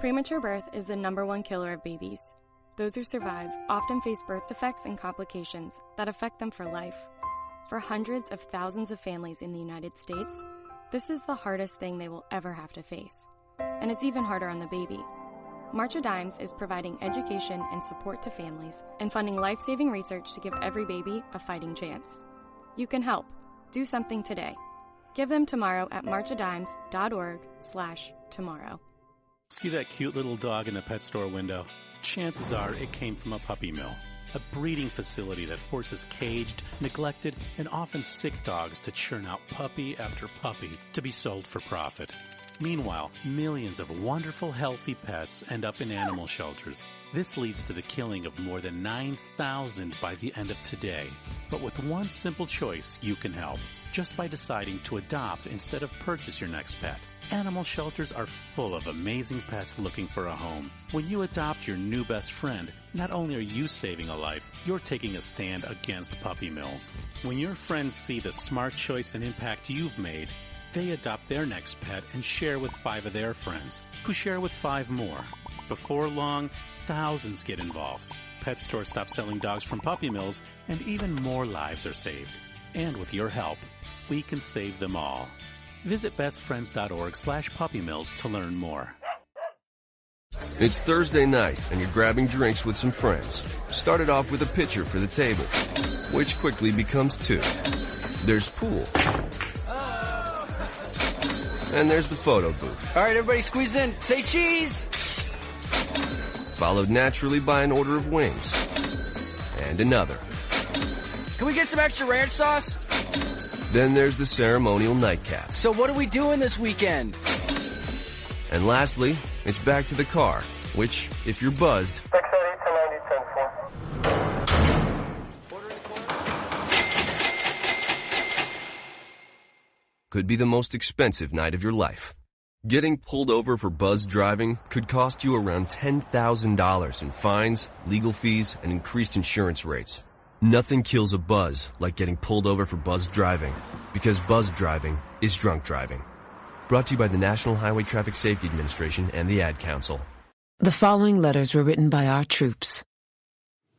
Premature birth is the #1 killer of babies. Those who survive often face birth defects and complications that affect them for life. For hundreds of thousands of families in the United States, this is the hardest thing they will ever have to face. And it's even harder on the baby. March of Dimes is providing education and support to families and funding life-saving research to give every baby a fighting chance. You can help. Do something today. Give them tomorrow at marchofdimes.org/tomorrow. See that cute little dog in the pet store window? Chances are it came from a puppy mill, a breeding facility that forces caged, neglected, and often sick dogs to churn out puppy after puppy to be sold for profit. Meanwhile, millions of wonderful, healthy pets end up in animal shelters. This leads to the killing of more than 9,000 by the end of today. But with one simple choice, you can help, just by deciding to adopt instead of purchase your next pet. Animal shelters are full of amazing pets looking for a home. When you adopt your new best friend, not only are you saving a life, you're taking a stand against puppy mills. When your friends see the smart choice and impact you've made, they adopt their next pet and share with 5 of their friends, who share with 5 more. Before long, thousands get involved. Pet stores stop selling dogs from puppy mills, and even more lives are saved. And with your help, we can save them all. Visit bestfriends.org/puppymills to learn more. It's Thursday night, and you're grabbing drinks with some friends. Started off with a pitcher for the table, which quickly becomes 2. There's pool. And there's the photo booth. All right, everybody squeeze in. Say cheese! Followed naturally by an order of wings. And another. Can we get some extra ranch sauce? Then there's the ceremonial nightcap. So what are we doing this weekend? And lastly, it's back to the car, which, if you're buzzed, could be the most expensive night of your life. Getting pulled over for buzzed driving could cost you around $10,000 in fines, legal fees, and increased insurance rates. Nothing kills a buzz like getting pulled over for buzzed driving, because buzzed driving is drunk driving. Brought to you by the National Highway Traffic Safety Administration and the Ad Council. The following letters were written by our troops.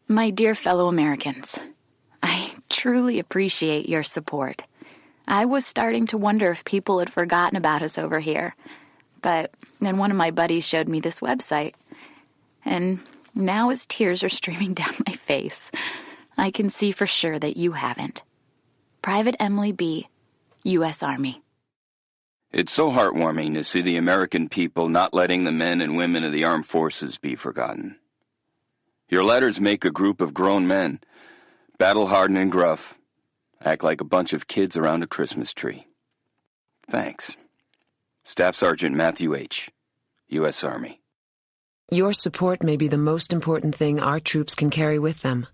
My dear fellow Americans, I truly appreciate your support. I was starting to wonder if people had forgotten about us over here, but then one of my buddies showed me this website, and now as tears are streaming down my face, I can see for sure that you haven't. Private Emily B., U.S. Army. It's so heartwarming to see the American people not letting the men and women of the armed forces be forgotten. Your letters make a group of grown men, battle-hardened and gruff, act like a bunch of kids around a Christmas tree. Thanks. Staff Sergeant Matthew H., U.S. Army. Your support may be the most important thing our troops can carry with them.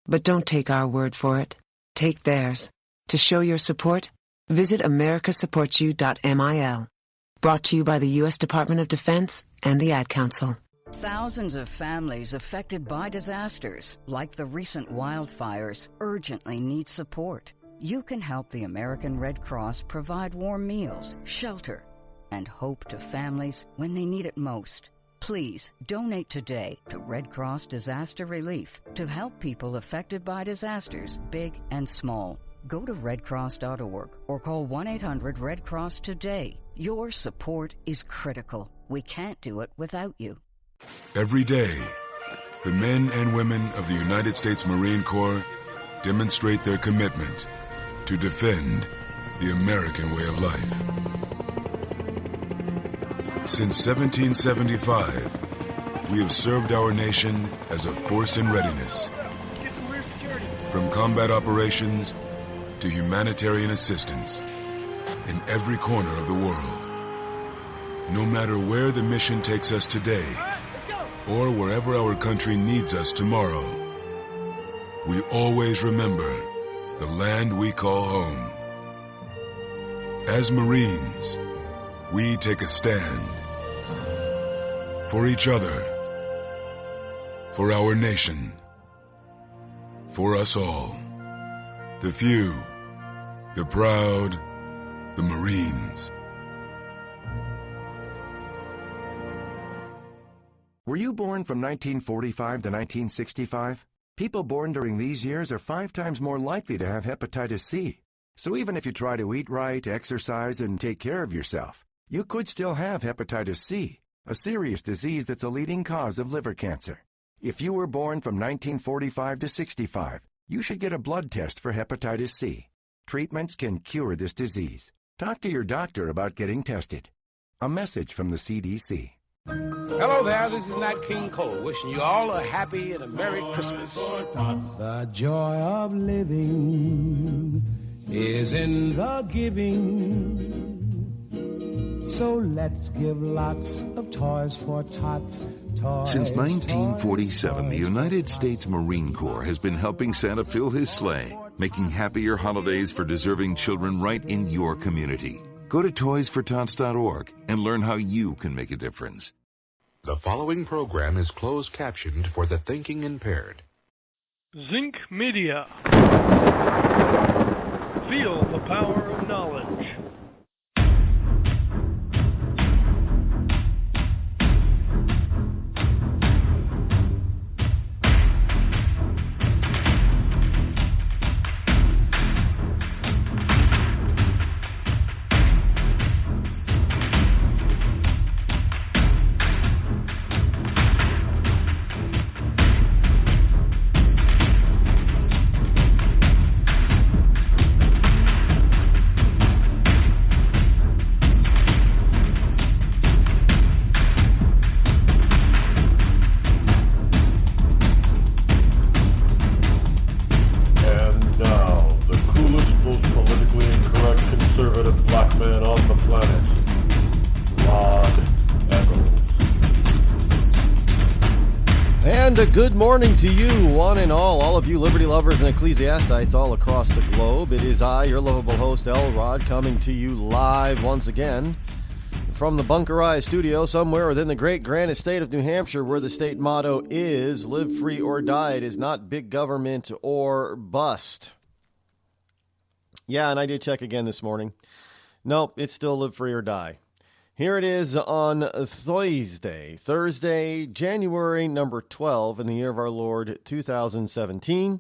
But don't take our word for it. Take theirs. To show your support, visit americasupportsyou.mil. Brought to you by the U.S. Department of Defense and the Ad Council. Thousands of families affected by disasters, like the recent wildfires, urgently need support. You can help the American Red Cross provide warm meals, shelter, and hope to families when they need it most. Please donate today to Red Cross Disaster Relief to help people affected by disasters, big and small. Go to redcross.org or call 1-800-RED-CROSS today. Your support is critical. We can't do it without you. Every day, the men and women of the United States Marine Corps demonstrate their commitment to defend the American way of life. Since 1775, we have served our nation as a force in readiness. From combat operations to humanitarian assistance in every corner of the world. No matter where the mission takes us today, or wherever our country needs us tomorrow, we always remember the land we call home. As Marines, we take a stand for each other, for our nation, for us all. The few, the proud, the Marines. Were you born from 1945 to 1965? People born during these years are 5 times more likely to have hepatitis C. So even if you try to eat right, exercise, and take care of yourself, you could still have hepatitis C, a serious disease that's a leading cause of liver cancer. If you were born from 1945 to 65, you should get a blood test for hepatitis C. Treatments can cure this disease. Talk to your doctor about getting tested. A message from the CDC. Hello there, this is Nat King Cole, wishing you all a happy and a Merry Christmas. The joy of living is in the giving. So let's give lots of toys for tots. Since 1947, the United States Marine Corps has been helping Santa fill his sleigh, making happier holidays for deserving children right in your community. Go to toysfortots.org and learn how you can make a difference. The following program is closed captioned for the thinking impaired. Zinc Media. Feel the power of knowledge. Good morning to you, one and all of you liberty lovers and ecclesiastites all across the globe. It is I, your lovable host, L. Rod, coming to you live once again from the Bunker Eye studio somewhere within the great grand estate of New Hampshire, where the state motto is live free or die. It is not big government or bust. Yeah, and I did check again this morning. Nope, it's still live free or die. Here it is on Thursday, January number 12 in the year of our Lord 2017.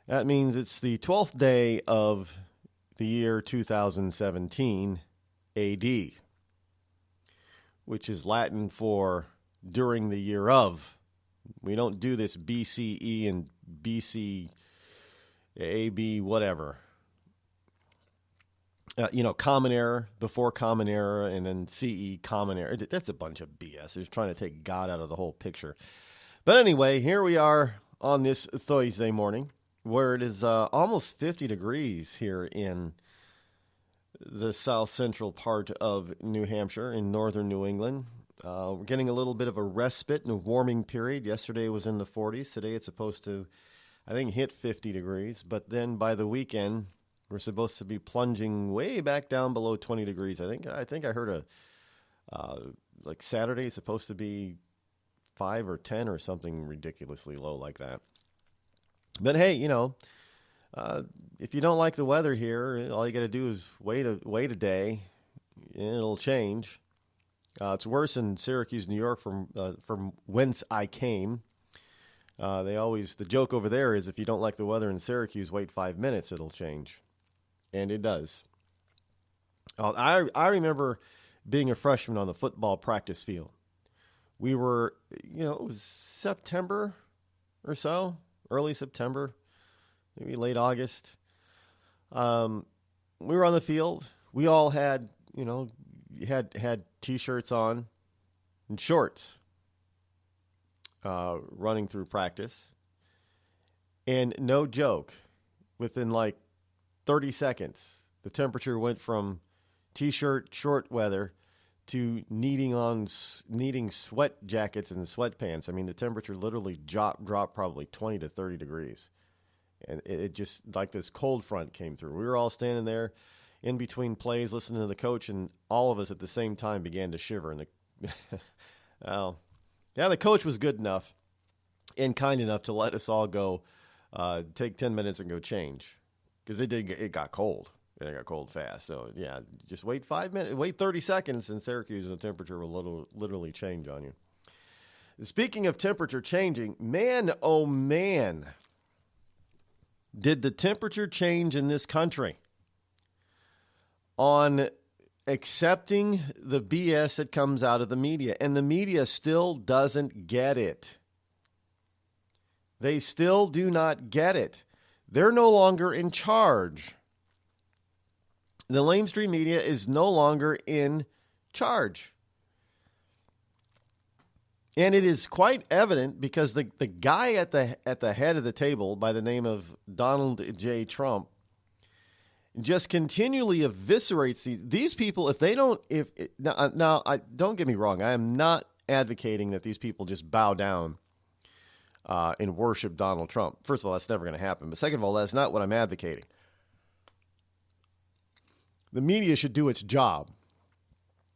That means it's the 12th day of the year 2017 AD, which is Latin for during the year of. We don't do this BCE and BC, AB, whatever. Common Era, before Common Era, and then CE, Common Era. That's a bunch of BS. They're trying to take God out of the whole picture. But anyway, here we are on this Thursday morning, where it is almost 50 degrees here in the south central part of New Hampshire, in northern New England. We're getting a little bit of a respite and a warming period. Yesterday was in the 40s. Today it's supposed to, I think, hit 50 degrees. But then by the weekend, we're supposed to be plunging way back down below 20 degrees. I think I heard like Saturday is supposed to be 5 or 10 or something ridiculously low like that. But hey, if you don't like the weather here, all you got to do is wait a day, and it'll change. It's worse in Syracuse, New York, from whence I came. The joke over there is if you don't like the weather in Syracuse, wait 5 minutes, it'll change. And it does. I remember being a freshman on the football practice field. We were, it was September or so, early September, maybe late August. We were on the field. We all had, had T-shirts on and shorts running through practice. And no joke, within like 30 seconds, the temperature went from T-shirt, short weather to needing sweat jackets and sweatpants. I mean, the temperature literally dropped probably 20 to 30 degrees. And it just, like this cold front came through. We were all standing there in between plays listening to the coach, and all of us at the same time began to shiver. And the coach was good enough and kind enough to let us all go take 10 minutes and go change. Because it got cold. It got cold fast. So, yeah, just wait 5 minutes, wait 30 seconds in Syracuse, and the temperature will literally change on you. Speaking of temperature changing, man, oh man, did the temperature change in this country on accepting the BS that comes out of the media. And the media still doesn't get it. They still do not get it. They're no longer in charge. The lamestream media is no longer in charge. And it is quite evident because the guy at the head of the table by the name of Donald J. Trump just continually eviscerates these people. If they don't, now, don't get me wrong, I am not advocating that these people just bow down and worship Donald Trump. First of all, that's never going to happen. But second of all, that's not what I'm advocating. The media should do its job.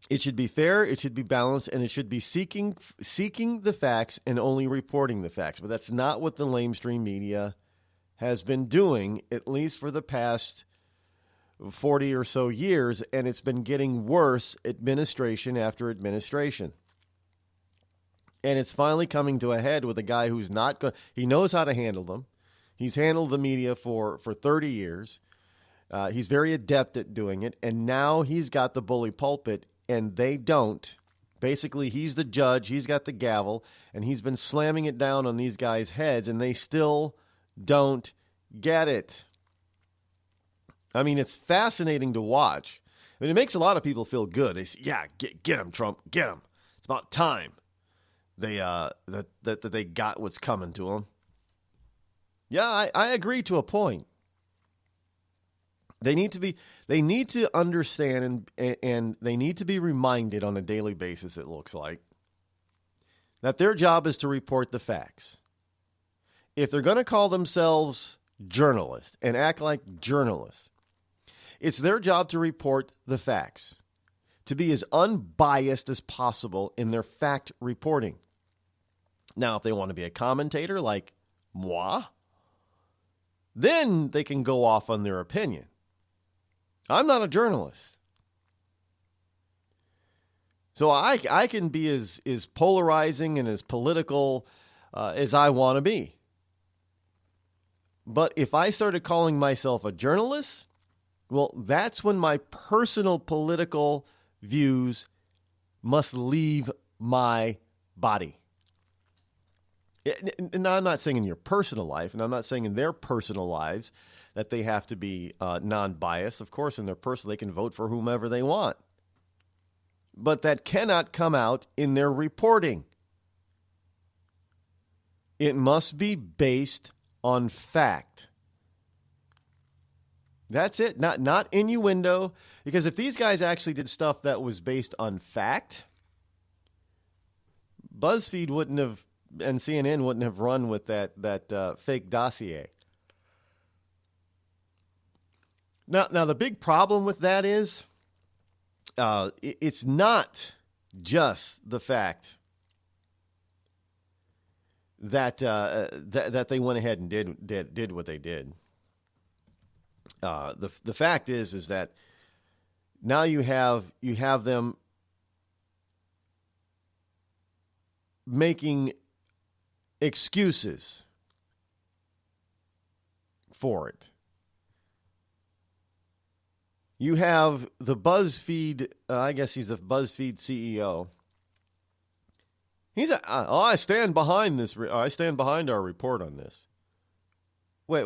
It should be fair, it should be balanced, and it should be seeking the facts and only reporting the facts. But that's not what the lamestream media has been doing, at least for the past 40 or so years, and it's been getting worse administration after administration. And it's finally coming to a head with a guy who's not good. He knows how to handle them. He's handled the media for 30 years. He's very adept at doing it, and now he's got the bully pulpit, and they don't. Basically, he's the judge, he's got the gavel, and he's been slamming it down on these guys' heads, and they still don't get it. I mean, it's fascinating to watch. I mean, it makes a lot of people feel good. They say, yeah, get him, Trump, get him. It's about time they that they got what's coming to them. Yeah, I agree to a point. They need to understand and they need to be reminded on a daily basis, it looks like, that their job is to report the facts. If they're going to call themselves journalists and act like journalists, it's their job to report the facts, to be as unbiased as possible in their fact reporting. Now, if they want to be a commentator like moi, then they can go off on their opinion. I'm not a journalist. So I can be as polarizing and as political as I want to be. But if I started calling myself a journalist, well, that's when my personal political views must leave my body. And I'm not saying in your personal life, and I'm not saying in their personal lives that they have to be non-biased. Of course, in their personal, they can vote for whomever they want. But that cannot come out in their reporting. It must be based on fact. That's it. Not innuendo. Because if these guys actually did stuff that was based on fact, BuzzFeed wouldn't have, and CNN wouldn't have run with that fake dossier. Now the big problem with that is it's not just the fact that that they went ahead and did what they did. The fact is that now you have them making excuses for it. You have the BuzzFeed, I guess he's the BuzzFeed CEO. I stand behind this. I stand behind our report on this. Wait,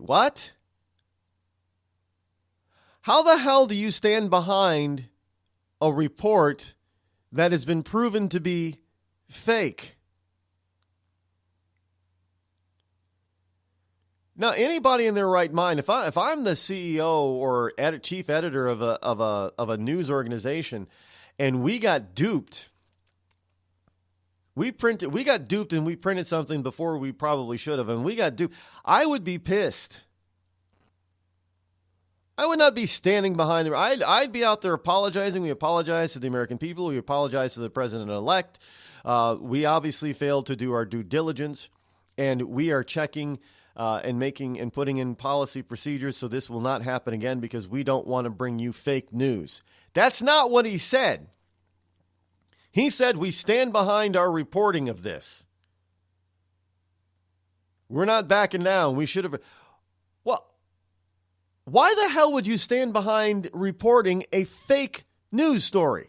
what? How the hell do you stand behind a report that has been proven to be fake? Now, anybody in their right mind, if I'm the CEO or chief editor of a news organization, and we got duped, we got duped and we printed something before we probably should have, and we got duped, I would be pissed. I would not be standing behind them. I'd be out there apologizing. We apologize to the American people. We apologize to the president-elect. We obviously failed to do our due diligence, and we are checking and making and putting in policy procedures so this will not happen again because we don't want to bring you fake news. That's not what he said. He said, we stand behind our reporting of this. We're not backing down. We should have. Well, why the hell would you stand behind reporting a fake news story?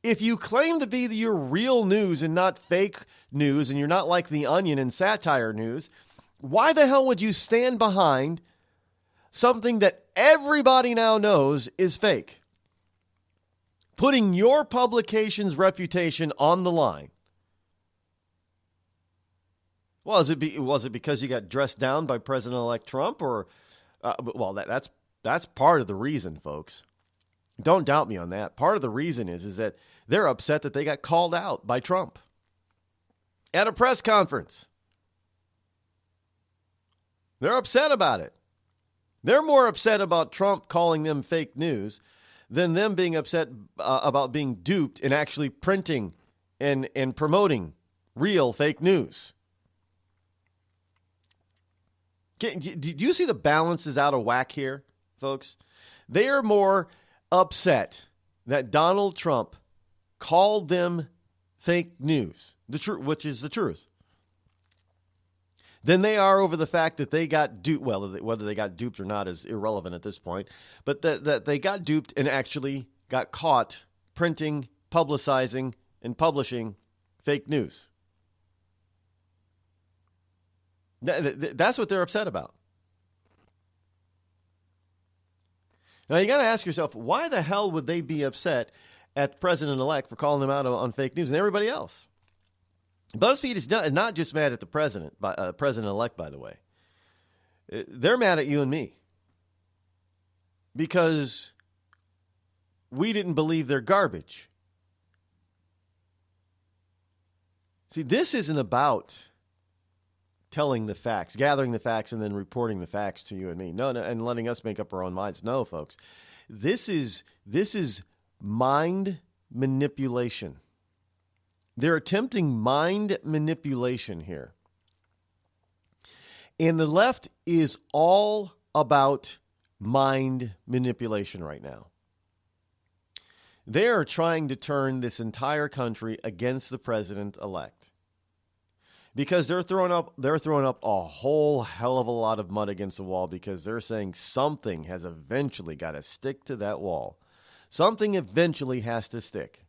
If you claim to be your real news and not fake news, and you're not like The Onion and satire news, why the hell would you stand behind something that everybody now knows is fake? Putting your publication's reputation on the line. Was it because you got dressed down by President-elect Trump? Or, that's part of the reason, folks. Don't doubt me on that. Part of the reason is that they're upset that they got called out by Trump at a press conference. They're upset about it. They're more upset about Trump calling them fake news than them being upset about being duped and actually printing and promoting real fake news. Do you see the balance is out of whack here, folks? They are more upset that Donald Trump called them fake news, which is the truth, than they are over the fact that they got duped. Well, whether they got duped or not is irrelevant at this point, but that they got duped and actually got caught printing, publicizing, and publishing fake news. That's what they're upset about. Now, you got to ask yourself, why the hell would they be upset at President-elect for calling them out on fake news and everybody else? BuzzFeed is not just mad at the President-elect, by the way. They're mad at you and me because we didn't believe their garbage. See, this isn't about telling the facts, gathering the facts, and then reporting the facts to you and me. No, and letting us make up our own minds. No, folks. This is mind manipulation. They're attempting mind manipulation here. And the left is all about mind manipulation right now. They are trying to turn this entire country against the president-elect. Because they're throwing up a whole hell of a lot of mud against the wall because they're saying something has eventually got to stick to that wall. Something eventually has to stick.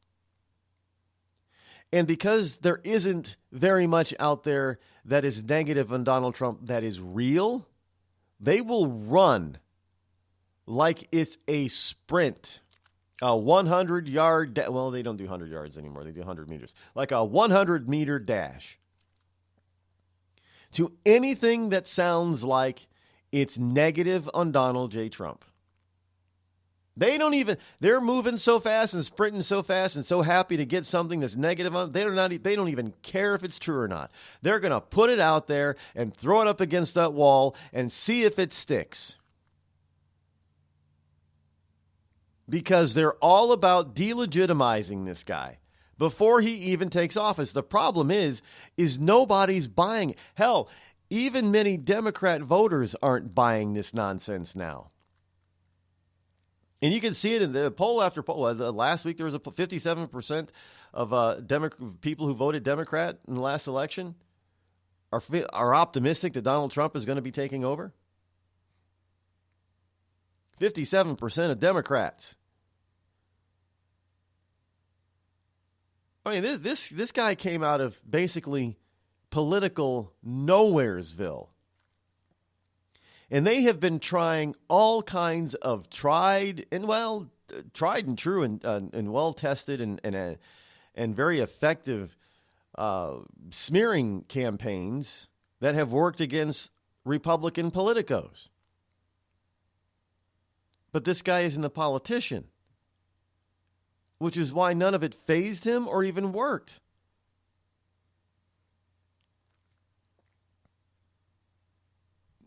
And because there isn't very much out there that is negative on Donald Trump that is real, they will run like it's a sprint. A 100-yard well, they don't do 100 yards anymore. They do 100 meters. Like a 100-meter dash. To anything that sounds like it's negative on Donald J. Trump. They're moving so fast and sprinting so fast and so happy to get something that's negative on. They don't even care if it's true or not. They're going to put it out there and throw it up against that wall and see if it sticks. Because they're all about delegitimizing this guy before he even takes office. The problem is nobody's buying it. Hell, even many Democrat voters aren't buying this nonsense now. And you can see it in the poll after poll. Last week there was a 57% of people who voted Democrat in the last election are optimistic that Donald Trump is going to be taking over. 57% of Democrats. I mean, this guy came out of basically political nowheresville. And they have been trying all kinds of tried and true and well-tested and very effective smearing campaigns that have worked against Republican politicos. But this guy isn't a politician, which is why none of it fazed him or even worked.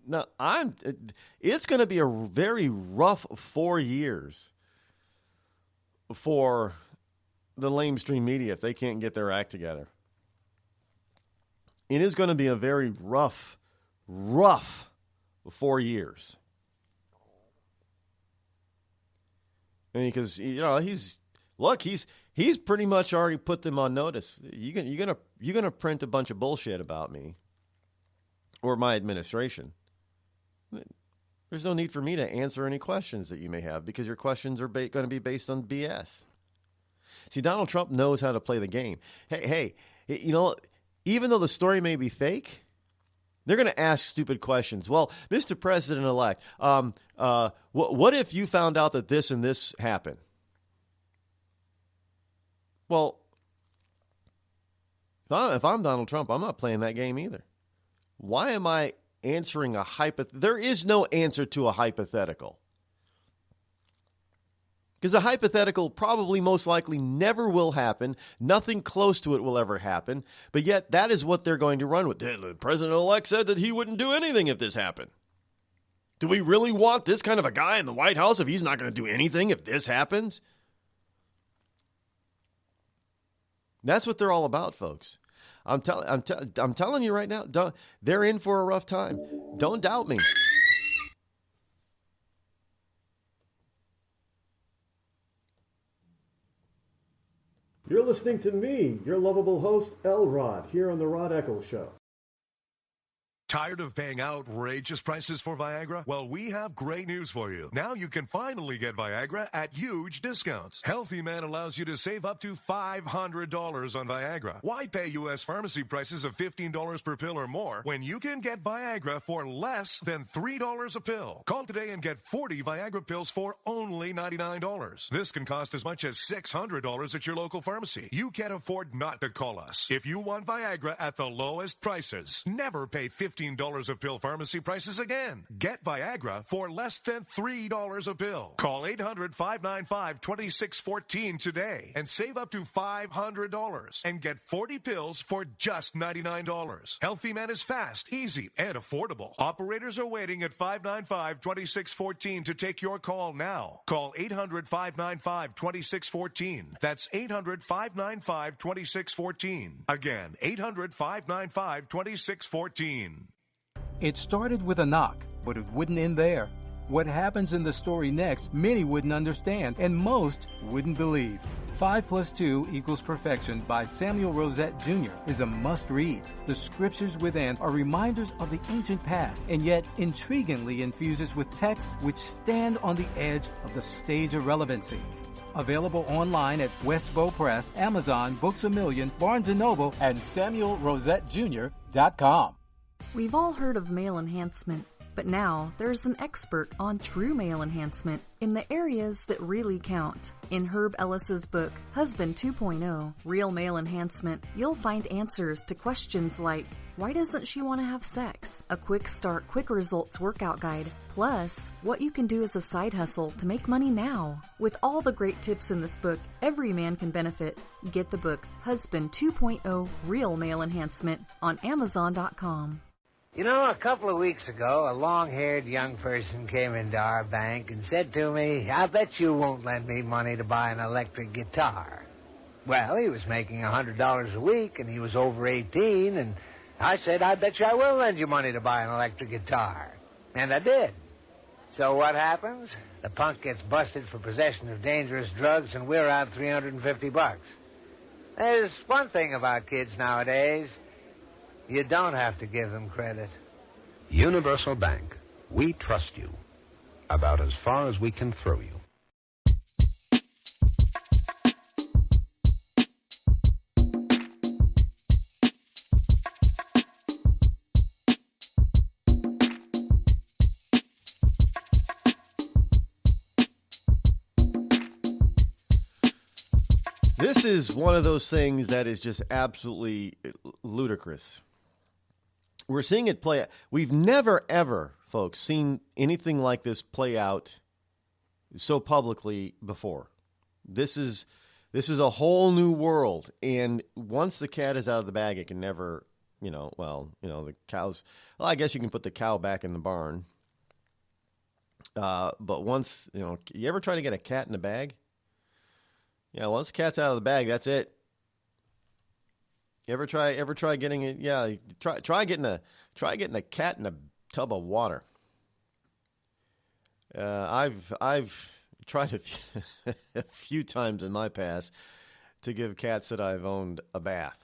Now, it's going to be a very rough 4 years for the lamestream media if they can't get their act together. It is going to be a very rough 4 years. And because, he's look, he's pretty much already put them on notice. You're gonna print a bunch of bullshit about me or my administration. There's no need for me to answer any questions that you may have because your questions are going to be based on BS. See, Donald Trump knows how to play the game. Hey, even though the story may be fake, they're going to ask stupid questions. Well, Mr. President-elect, what if you found out that this and this happened? Well, if I'm Donald Trump, I'm not playing that game either. Why am I answering a hypothetical? There is no answer to a hypothetical. Because a hypothetical probably most likely never will happen. Nothing close to it will ever happen. But yet that is what they're going to run with. The president-elect said that he wouldn't do anything if this happened. Do we really want this kind of a guy in the White House if he's not going to do anything if this happens? That's what they're all about, folks. I'm telling you right now, they're in for a rough time. Don't doubt me. You're listening to me, your lovable host, Rod, here on the Rod Eccles Show. Tired of paying outrageous prices for Viagra? Well, we have great news for you. Now you can finally get Viagra at huge discounts. Healthy Man allows you to save up to $500 on Viagra. Why pay U.S. pharmacy prices of $15 per pill or more when you can get Viagra for less than $3 a pill? Call today and get 40 Viagra pills for only $99. This can cost as much as $600 at your local pharmacy. You can't afford not to call us. If you want Viagra at the lowest prices, never pay $15 a pill pharmacy prices again. Get Viagra for less than $3 a pill. Call 800-595-2614 today and save up to $500 and get 40 pills for just $99. Healthy Man is fast, easy, and affordable. Operators are waiting at 595-2614 to take your call now. Call 800-595-2614. That's 800-595-2614. Again, 800-595-2614. It started with a knock, but it wouldn't end there. What happens in the story next, many wouldn't understand, and most wouldn't believe. 5 + 2 = Perfection by Samuel Rosette Jr. is a must-read. The scriptures within are reminders of the ancient past, and yet intriguingly infuses with texts which stand on the edge of the stage of relevancy. Available online at Westbow Press, Amazon, Books A Million, Barnes & Noble, and SamuelRosetteJr.com. We've all heard of male enhancement, but now there's an expert on true male enhancement in the areas that really count. In Herb Ellis's book, Husband 2.0, Real Male Enhancement, you'll find answers to questions like, why doesn't she want to have sex? A quick start, quick results workout guide. Plus, what you can do as a side hustle to make money now. With all the great tips in this book, every man can benefit. Get the book, Husband 2.0, Real Male Enhancement, on Amazon.com. You know, a couple of weeks ago, a long-haired young person came into our bank and said to me, I bet you won't lend me money to buy an electric guitar. Well, he was making $100 a week, and he was over 18, and I said, I bet you I will lend you money to buy an electric guitar. And I did. So what happens? The punk gets busted for possession of dangerous drugs, and we're out $350. There's one thing about kids nowadays. You don't have to give them credit. Universal Bank. We trust you. About as far as we can throw you. This is one of those things that is just absolutely ludicrous. We're seeing it play out. We've never, ever, folks, seen anything like this play out so publicly before. This is a whole new world. And once the cat is out of the bag, it can never, the cows. Well, I guess you can put the cow back in the barn. But once, you ever try to get a cat in the bag? Yeah, once the cat's out of the bag, that's it. You ever try getting it? Yeah, try getting a cat in a tub of water. I've tried a few times in my past to give cats that I've owned a bath.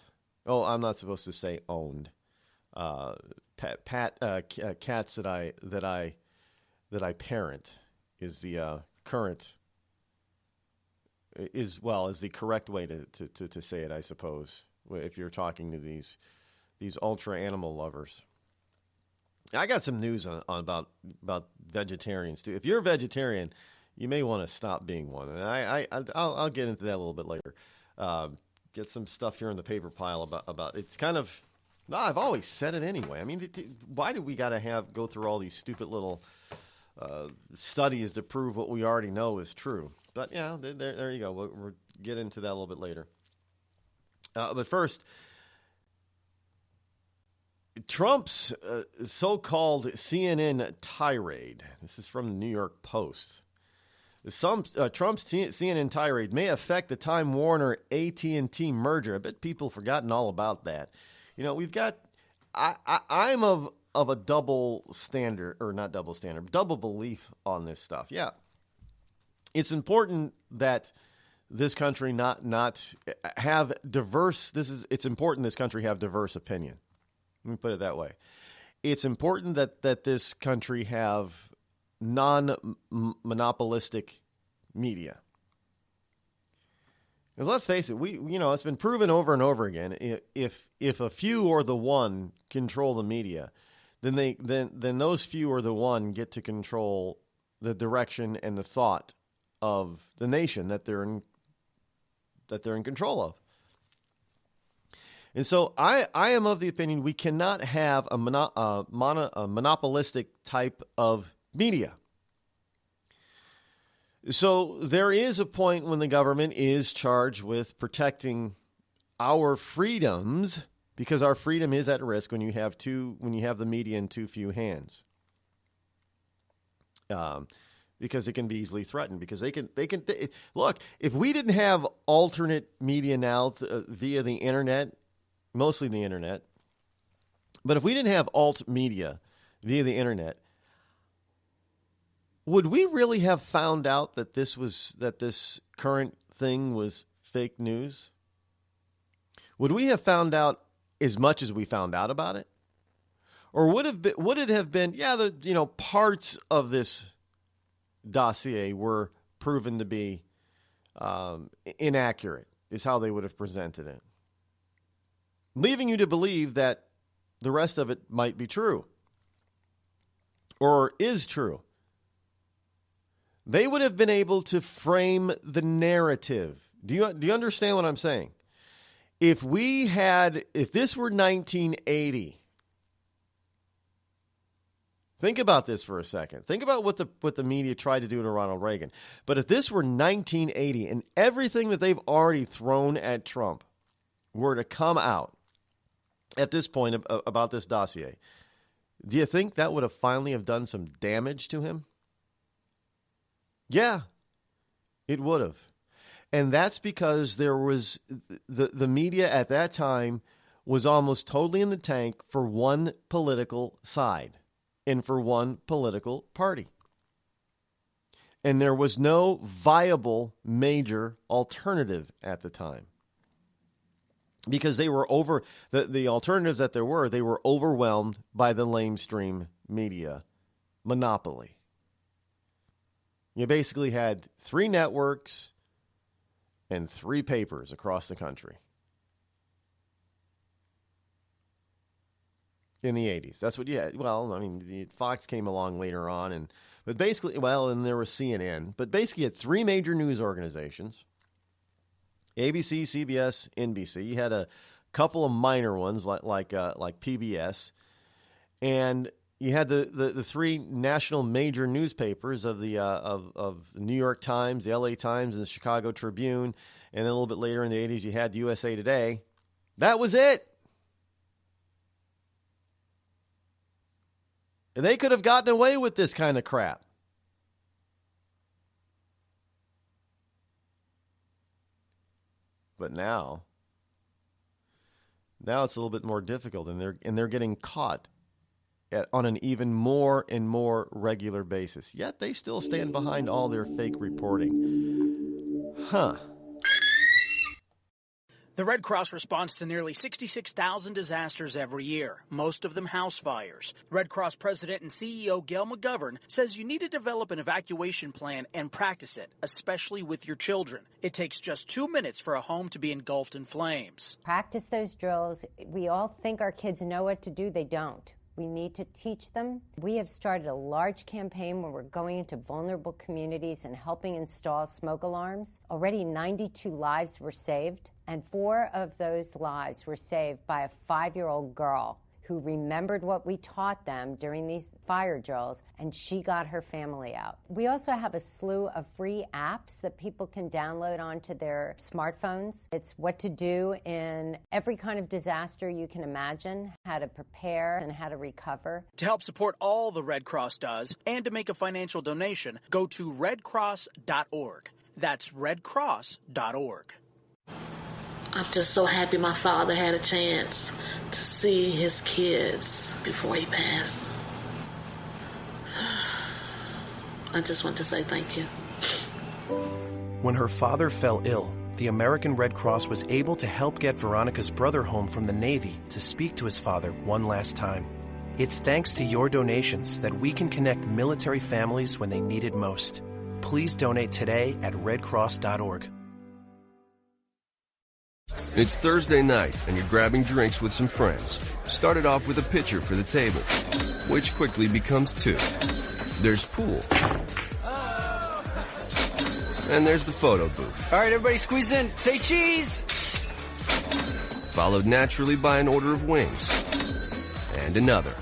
Oh, I'm not supposed to say owned. Cats that I parent is the current is the correct way to say it, I suppose. If you're talking to these ultra animal lovers. I got some news on about vegetarians too. If you're a vegetarian, you may want to stop being one, and I'll get into that a little bit later. Get some stuff here in the paper pile about it's kind of. No, I've always said it anyway. I mean, why do we got to go through all these stupid little studies to prove what we already know is true? But yeah, there you go. We'll get into that a little bit later. But first. Trump's so-called CNN tirade. This is from the New York Post. Trump's CNN tirade may affect the Time Warner AT&T merger. I bet people have forgotten all about that. You know, we've got. I'm of a double standard, or not double standard, double belief on this stuff. Yeah, it's important that this country not have diverse. It's important this country have diverse opinion. Let me put it that way. It's important that this country have non-monopolistic media. Because let's face it, it's been proven over and over again. If a few or the one control the media, then those few or the one get to control the direction and the thought of the nation that they're in control of. And so I am of the opinion we cannot have a monopolistic type of media. So there is a point when the government is charged with protecting our freedoms, because our freedom is at risk when you have the media in too few hands. Because it can be easily threatened. Because they can look, if we didn't have alternate media now via the internet. Mostly the internet. But if we didn't have alt media via the internet, would we really have found out that this current thing was fake news? Would we have found out as much as we found out about it? Or would it have been parts of this dossier were proven to be inaccurate, is how they would have presented it, leaving you to believe that the rest of it might be true or is true. They would have been able to frame the narrative. Do you understand what I'm saying? If this were 1980, think about this for a second. Think about what the media tried to do to Ronald Reagan. But if this were 1980 and everything that they've already thrown at Trump were to come out at this point about this dossier, do you think that would have finally have done some damage to him? Yeah, it would have. And that's because there was the media at that time was almost totally in the tank for one political side and for one political party. And there was no viable major alternative at the time. Because they were the alternatives that there were, they were overwhelmed by the lamestream media monopoly. You basically had 3 networks and 3 papers across the country in the 80s. That's what you had. Well, I mean, Fox came along later on, but basically, and there was CNN. But basically, you had 3 major news organizations. ABC, CBS, NBC. You had a couple of minor ones like PBS, and you had the 3 national major newspapers of the New York Times, the LA Times, and the Chicago Tribune, and then a little bit later in the 80s you had USA Today. That was it. And they could have gotten away with this kind of crap. But now it's a little bit more difficult, and they're getting caught on an even more and more regular basis. Yet they still stand behind all their fake reporting. Huh. The Red Cross responds to nearly 66,000 disasters every year, most of them house fires. Red Cross President and CEO Gail McGovern says you need to develop an evacuation plan and practice it, especially with your children. It takes just 2 minutes for a home to be engulfed in flames. Practice those drills. We all think our kids know what to do. They don't. We need to teach them. We have started a large campaign where we're going into vulnerable communities and helping install smoke alarms. Already 92 lives were saved, and 4 of those lives were saved by a 5-year-old girl who remembered what we taught them during these fire drills, and she got her family out. We also have a slew of free apps that people can download onto their smartphones. It's what to do in every kind of disaster you can imagine, how to prepare and how to recover. To help support all the Red Cross does and to make a financial donation, go to redcross.org. That's redcross.org. I'm just so happy my father had a chance to see his kids before he passed. I just want to say thank you. When her father fell ill, the American Red Cross was able to help get Veronica's brother home from the Navy to speak to his father one last time. It's thanks to your donations that we can connect military families when they need it most. Please donate today at redcross.org. It's Thursday night, and you're grabbing drinks with some friends. Started off with a pitcher for the table, which quickly becomes 2. There's pool. And there's the photo booth. All right, everybody squeeze in. Say cheese! Followed naturally by an order of wings. And another.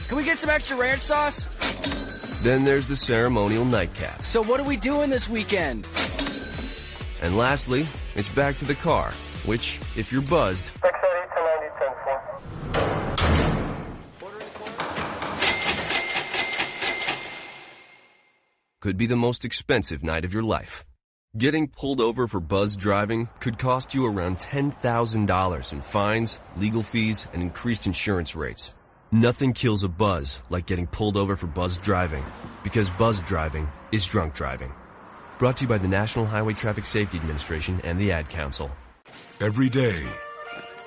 Can we get some extra ranch sauce? Then there's the ceremonial nightcap. So what are we doing this weekend? And lastly, it's back to the car, which, if you're buzzed, could be the most expensive night of your life. Getting pulled over for buzzed driving could cost you around $10,000 in fines, legal fees, and increased insurance rates. Nothing kills a buzz like getting pulled over for buzzed driving, because buzzed driving is drunk driving. Brought to you by the National Highway Traffic Safety Administration and the Ad Council. Every day,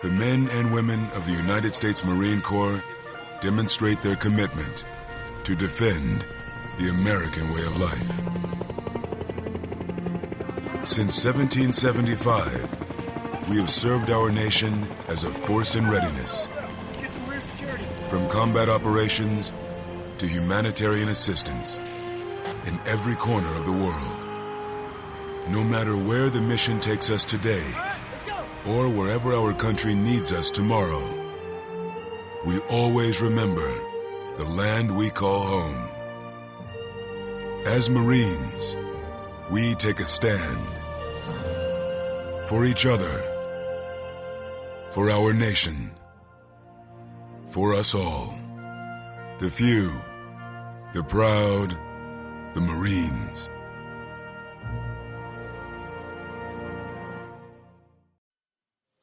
the men and women of the United States Marine Corps demonstrate their commitment to defend the American way of life. Since 1775, we have served our nation as a force in readiness. From combat operations to humanitarian assistance in every corner of the world. No matter where the mission takes us today, or wherever our country needs us tomorrow, we always remember the land we call home. As Marines, we take a stand for each other, for our nation, for us all. The few, the proud, the Marines.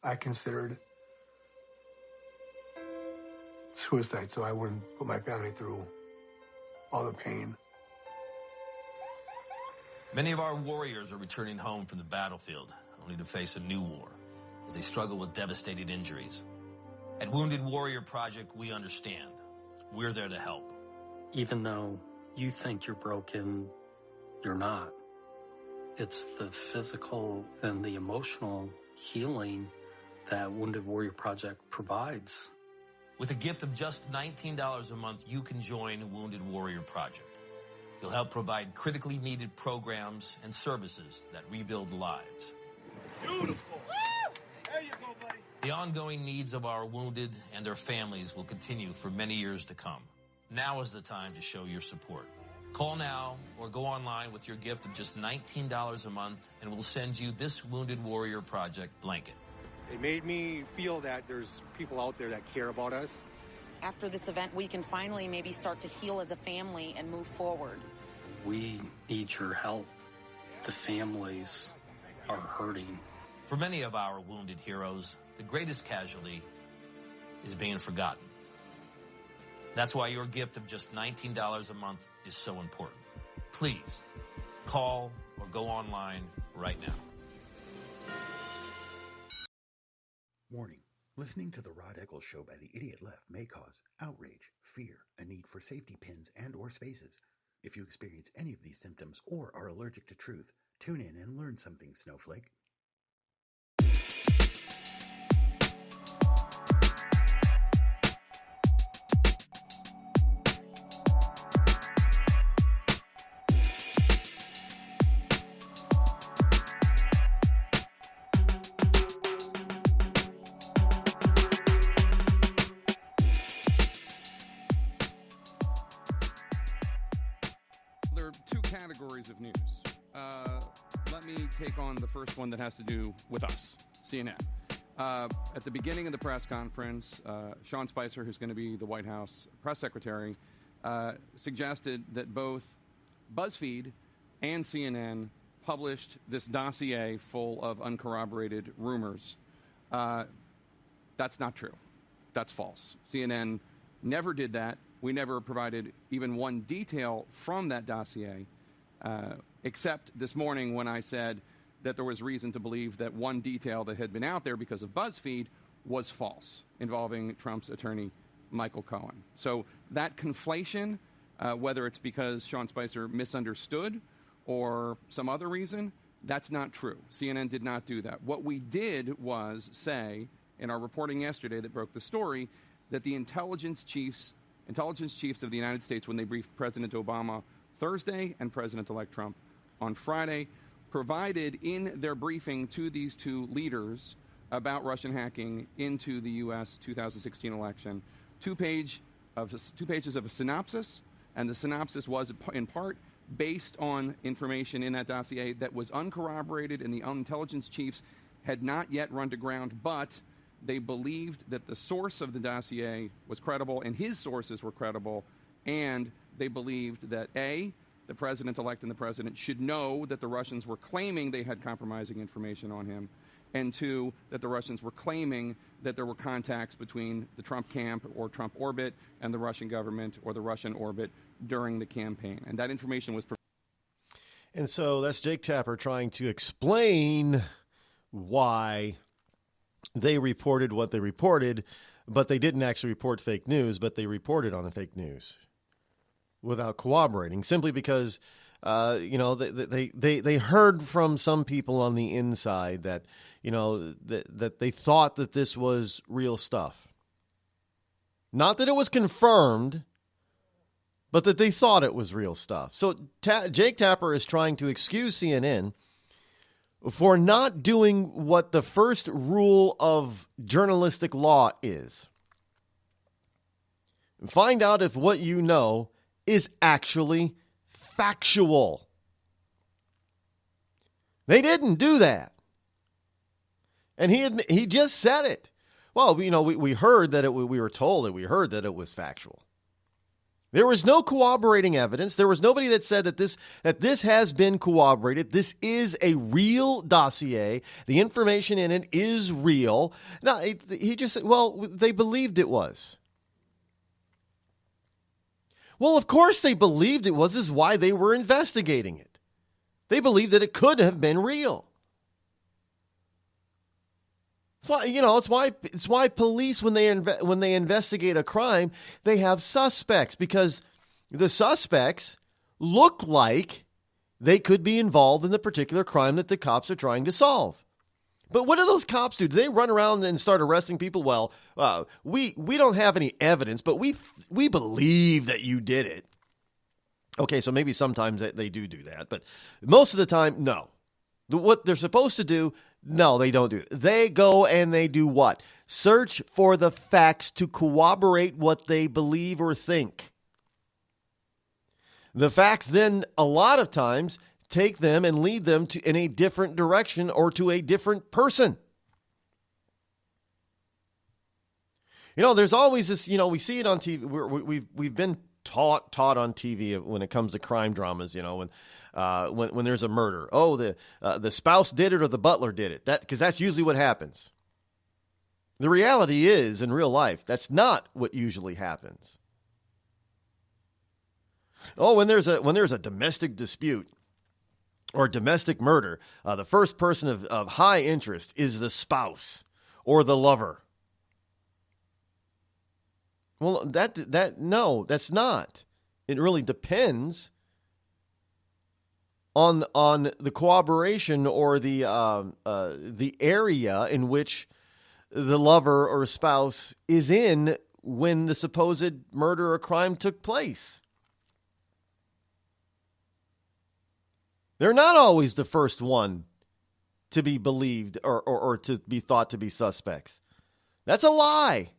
I considered suicide so I wouldn't put my family through all the pain. Many of our warriors are returning home from the battlefield, only to face a new war as they struggle with devastating injuries. At Wounded Warrior Project, we understand. We're there to help. Even though you think you're broken, you're not. It's the physical and the emotional healing that Wounded Warrior Project provides. With a gift of just $19 a month, you can join Wounded Warrior Project. You'll help provide critically needed programs and services that rebuild lives. Beautiful. There you go, buddy. The ongoing needs of our wounded and their families will continue for many years to come. Now is the time to show your support. Call now or go online with your gift of just $19 a month, and we'll send you this Wounded Warrior Project blanket. It made me feel that there's people out there that care about us. After this event, we can finally maybe start to heal as a family and move forward. We need your help. The families are hurting. For many of our wounded heroes, the greatest casualty is being forgotten. That's why your gift of just $19 a month is so important. Please call or go online right now. Warning. Listening to the Rod Eccles Show by the Idiot Left may cause outrage, fear, a need for safety pins and or spaces. If you experience any of these symptoms or are allergic to truth, tune in and learn something, Snowflake. Categories of news. Let me take on the first one that has to do with us, CNN. At the beginning of the press conference, Sean Spicer, who's going to be the White House press secretary, suggested that both BuzzFeed and CNN published this dossier full of uncorroborated rumors. That's not true. That's false. CNN never did that. We never provided even one detail from that dossier. Except this morning when I said that there was reason to believe that one detail that had been out there because of BuzzFeed was false, involving Trump's attorney, Michael Cohen. So that conflation, whether it's because Sean Spicer misunderstood or some other reason, that's not true. CNN did not do that. What we did was say in our reporting yesterday that broke the story that the intelligence chiefs of the United States, when they briefed President Obama Thursday and President-elect Trump on Friday, provided in their briefing to these two leaders about Russian hacking into the U.S. 2016 election, two pages of a synopsis, and the synopsis was in part based on information in that dossier that was uncorroborated, and the intelligence chiefs had not yet run to ground, but they believed that the source of the dossier was credible and his sources were credible, and they believed that, A, the president-elect and the president should know that the Russians were claiming they had compromising information on him, and 2, that the Russians were claiming that there were contacts between the Trump camp or Trump orbit and the Russian government or the Russian orbit during the campaign. And that information was... And so that's Jake Tapper trying to explain why they reported what they reported, but they didn't actually report fake news, but they reported on the fake news without corroborating, simply because, they heard from some people on the inside that, that they thought that this was real stuff. Not that it was confirmed, but that they thought it was real stuff. So Jake Tapper is trying to excuse CNN for not doing what the first rule of journalistic law is. Find out if what you know is actually factual. They didn't do that. And he just said it. Well, we heard that we were told that we heard that it was factual. There was no corroborating evidence. There was nobody that said that this has been corroborated. This is a real dossier. The information in it is real. No, he just said, well, they believed it was. Well, of course they believed it was, is why they were investigating it. They believed that it could have been real. It's why police, when they investigate a crime, they have suspects, because the suspects look like they could be involved in the particular crime that the cops are trying to solve. But what do those cops do? Do they run around and start arresting people? Well, we don't have any evidence, but we believe that you did it. Okay, so maybe sometimes they do that, but most of the time, no. What they're supposed to do, no, they don't do it. They go and they do what? Search for the facts to corroborate what they believe or think. The facts then, a lot of times, take them and lead them in a different direction or to a different person. There's always this, we see it on TV. We've been taught on TV when it comes to crime dramas, when there's a murder. Oh, the spouse did it or the butler did it. Because that's usually what happens. The reality is, in real life, that's not what usually happens. Oh, when there's a domestic dispute or domestic murder, the first person of high interest is the spouse or the lover. Well, no, that's not. It really depends on the corroboration or the area in which the lover or spouse is in when the supposed murder or crime took place. They're not always the first one to be believed or to be thought to be suspects. That's a lie.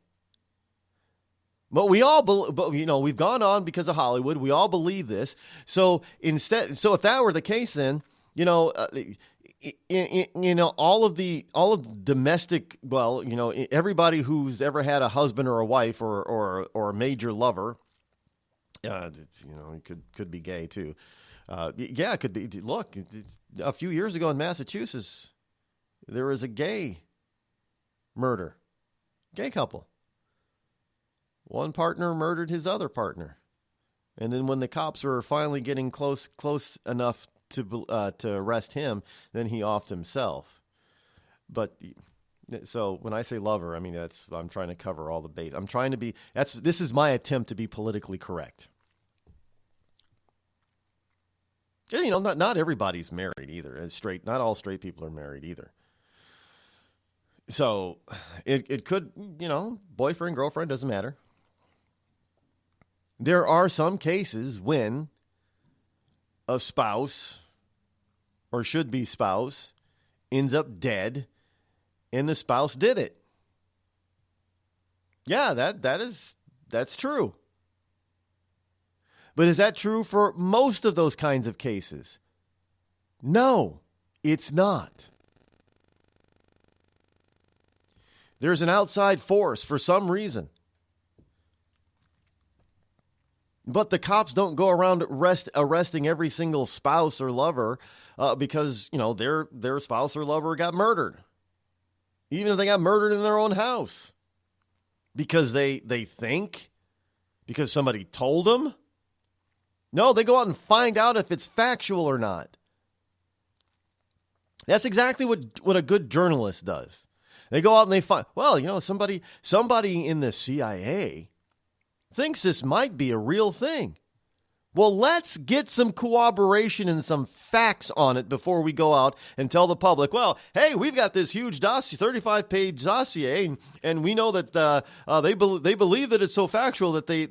But we've gone on because of Hollywood. We all believe this. So if that were the case, then all of domestic. Well, everybody who's ever had a husband or a wife or a major lover, could be gay too. It could be. Look, a few years ago in Massachusetts, there was a gay murder, gay couple. One partner murdered his other partner, and then when the cops were finally getting close enough to arrest him, then he offed himself. But so when I say lover, I mean I'm trying to cover all the base. I'm trying to be. This is my attempt to be politically correct. And, not everybody's married either. Not all straight people are married either. So it could, boyfriend, girlfriend, doesn't matter. There are some cases when a spouse or should-be spouse ends up dead and the spouse did it. Yeah, that's true. But is that true for most of those kinds of cases? No, it's not. There's an outside force for some reason. But the cops don't go around arresting every single spouse or lover because, their spouse or lover got murdered. Even if they got murdered in their own house. Because they think? Because somebody told them? No, they go out and find out if it's factual or not. That's exactly what a good journalist does. They go out and they find, somebody in the CIA thinks this might be a real thing. Well, let's get some corroboration and some facts on it before we go out and tell the public, well, hey, we've got this huge dossier, 35-page dossier, and we know that they believe that it's so factual that they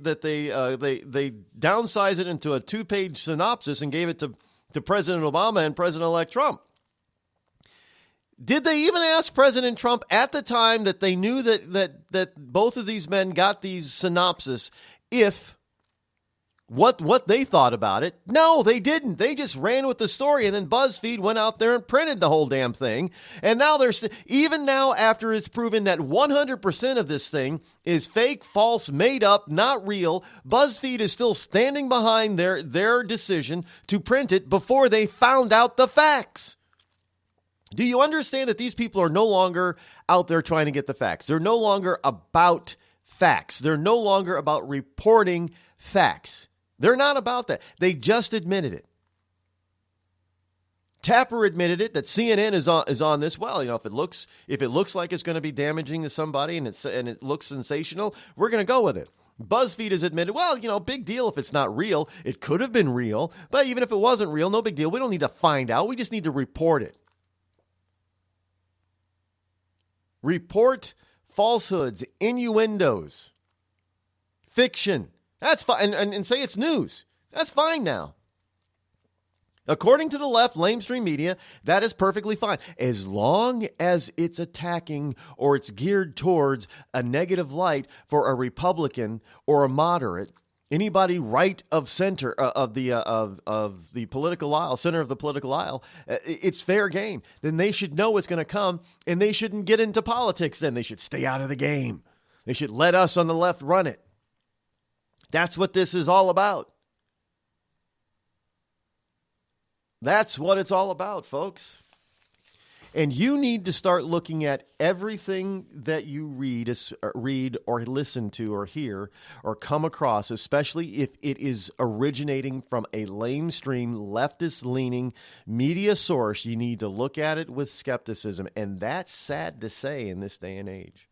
downsize it into a 2-page synopsis and gave it to President Obama and President-elect Trump. Did they even ask President Trump at the time that they knew that both of these men got these synopses what they thought about it? No, they didn't. They just ran with the story, and then BuzzFeed went out there and printed the whole damn thing. And now even now after it's proven that 100% of this thing is fake, false, made up, not real, BuzzFeed is still standing behind their decision to print it before they found out the facts. Do you understand that these people are no longer out there trying to get the facts? They're no longer about facts. They're no longer about reporting facts. They're not about that. They just admitted it. Tapper admitted it, that CNN is on this. Well, if it looks like it's going to be damaging to somebody and it looks sensational, we're going to go with it. BuzzFeed has admitted, big deal if it's not real. It could have been real, but even if it wasn't real, no big deal. We don't need to find out. We just need to report it. Report falsehoods, innuendos, fiction. That's fine. And say it's news. That's fine now. According to the left, lamestream media, that is perfectly fine. As long as it's attacking or it's geared towards a negative light for a Republican or a moderate, anybody right of center of the political aisle, center of the political aisle, it's fair game. Then they should know what's going to come, and they shouldn't get into politics. Then they should stay out of the game. They should let us on the left run it. That's what this is all about. That's what it's all about, folks. And you need to start looking at everything that you read or listen to or hear or come across, especially if it is originating from a lamestream, leftist-leaning media source. You need to look at it with skepticism, and that's sad to say in this day and age.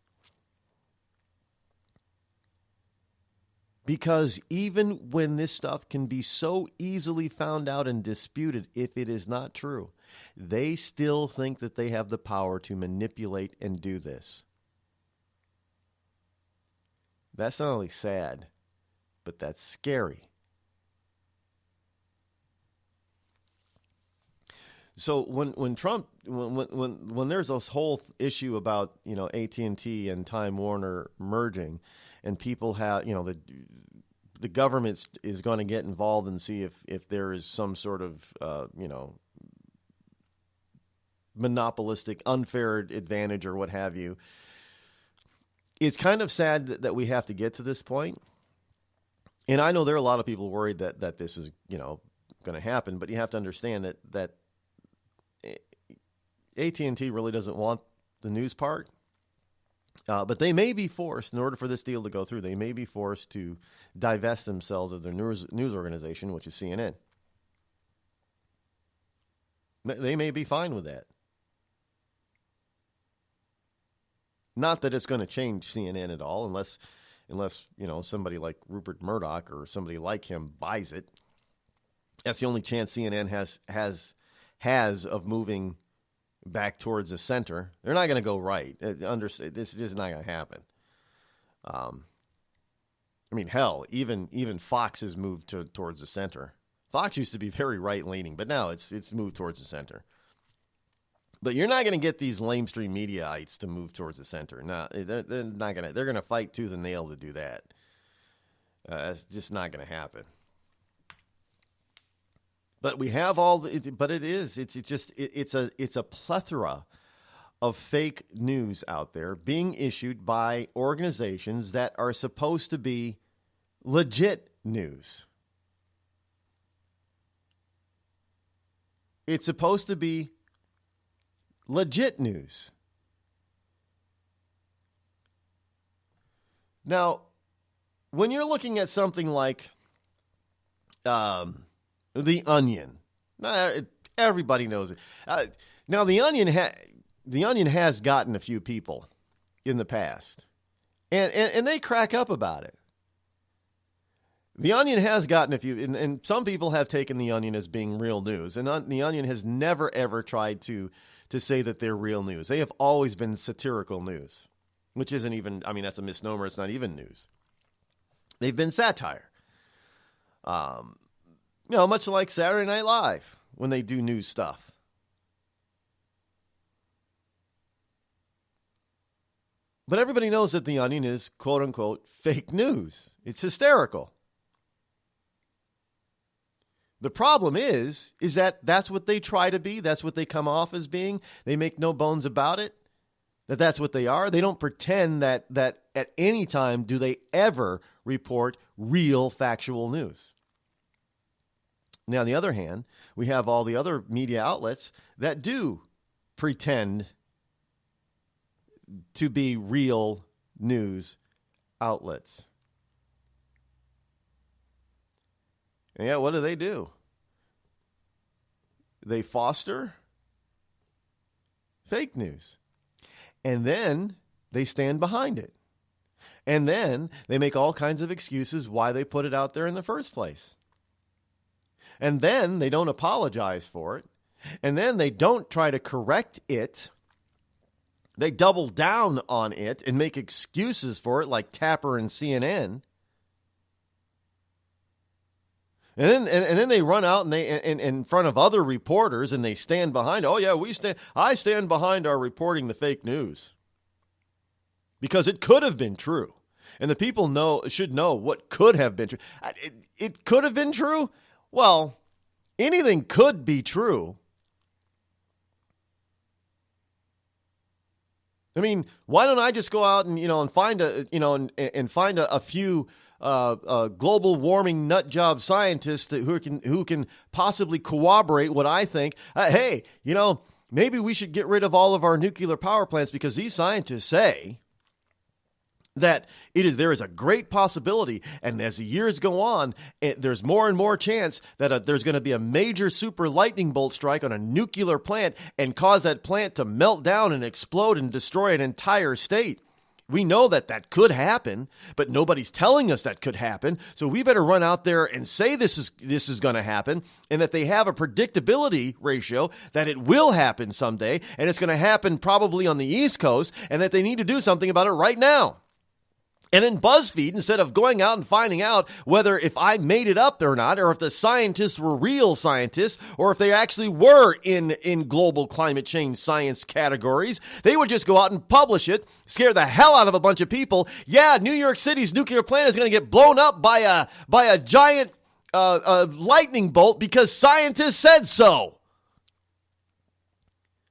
Because even when this stuff can be so easily found out and disputed, if it is not true, they still think that they have the power to manipulate and do this. That's not only sad, but that's scary. So when Trump, when there's this whole issue about, AT&T and Time Warner merging, and people have, the government is going to get involved and see if there is some sort of, monopolistic, unfair advantage or what have you. It's kind of sad that we have to get to this point. And I know there are a lot of people worried that this is, going to happen, but you have to understand that AT&T really doesn't want the news part. But they may be forced, in order for this deal to go through, they may be forced to divest themselves of their news organization, which is CNN. They may be fine with that. Not that it's going to change CNN at all, unless somebody like Rupert Murdoch or somebody like him buys it. That's the only chance CNN has of moving back towards the center. They're not going to go right. This is just not going to happen. Hell, even Fox has moved towards the center. Fox used to be very right-leaning, but now it's moved towards the center. But you're not going to get these lamestream mediaites to move towards the center. No, they're not going to. They're going to fight tooth and nail to do that. It's just not going to happen. But we have it's a plethora of fake news out there being issued by organizations that are supposed to be legit news. It's supposed to be legit news. Now, when you're looking at something like The Onion, everybody knows it. Now, The Onion has gotten a few people in the past, and they crack up about it. The Onion has gotten a few, and some people have taken The Onion as being real news, and The Onion has never, ever tried to say that they're real news. They have always been satirical news, which isn't even, that's a misnomer. It's not even news. They've been satire. Much like Saturday Night Live when they do news stuff. But everybody knows that The Onion is, quote unquote, fake news. It's hysterical. The problem is that that's what they try to be. That's what they come off as being. They make no bones about it. That's what they are. They don't pretend that at any time do they ever report real factual news. Now, on the other hand, we have all the other media outlets that do pretend to be real news outlets. And yeah, what do? They foster fake news. And then they stand behind it. And then they make all kinds of excuses why they put it out there in the first place. And then they don't apologize for it. And then they don't try to correct it. They double down on it and make excuses for it, like Tapper and CNN. And then they run out and they in front of other reporters and they stand behind. Oh yeah, I stand behind our reporting the fake news because it could have been true, and the people should know what could have been true. It could have been true. Well, anything could be true. Why don't I just go out and find a few global warming nut job scientists who can possibly corroborate what I think? Hey, maybe we should get rid of all of our nuclear power plants because these scientists say that there is a great possibility, and as the years go on, there's more and more chance that there's going to be a major super lightning bolt strike on a nuclear plant and cause that plant to melt down and explode and destroy an entire state. We know that could happen, but nobody's telling us that could happen. So we better run out there and say this is going to happen, and that they have a predictability ratio that it will happen someday, and it's going to happen probably on the East Coast, and that they need to do something about it right now. And then BuzzFeed, instead of going out and finding out whether if I made it up or not, or if the scientists were real scientists, or if they actually were in global climate change science categories, they would just go out and publish it, scare the hell out of a bunch of people. Yeah, New York City's nuclear plant is going to get blown up by a giant lightning bolt because scientists said so.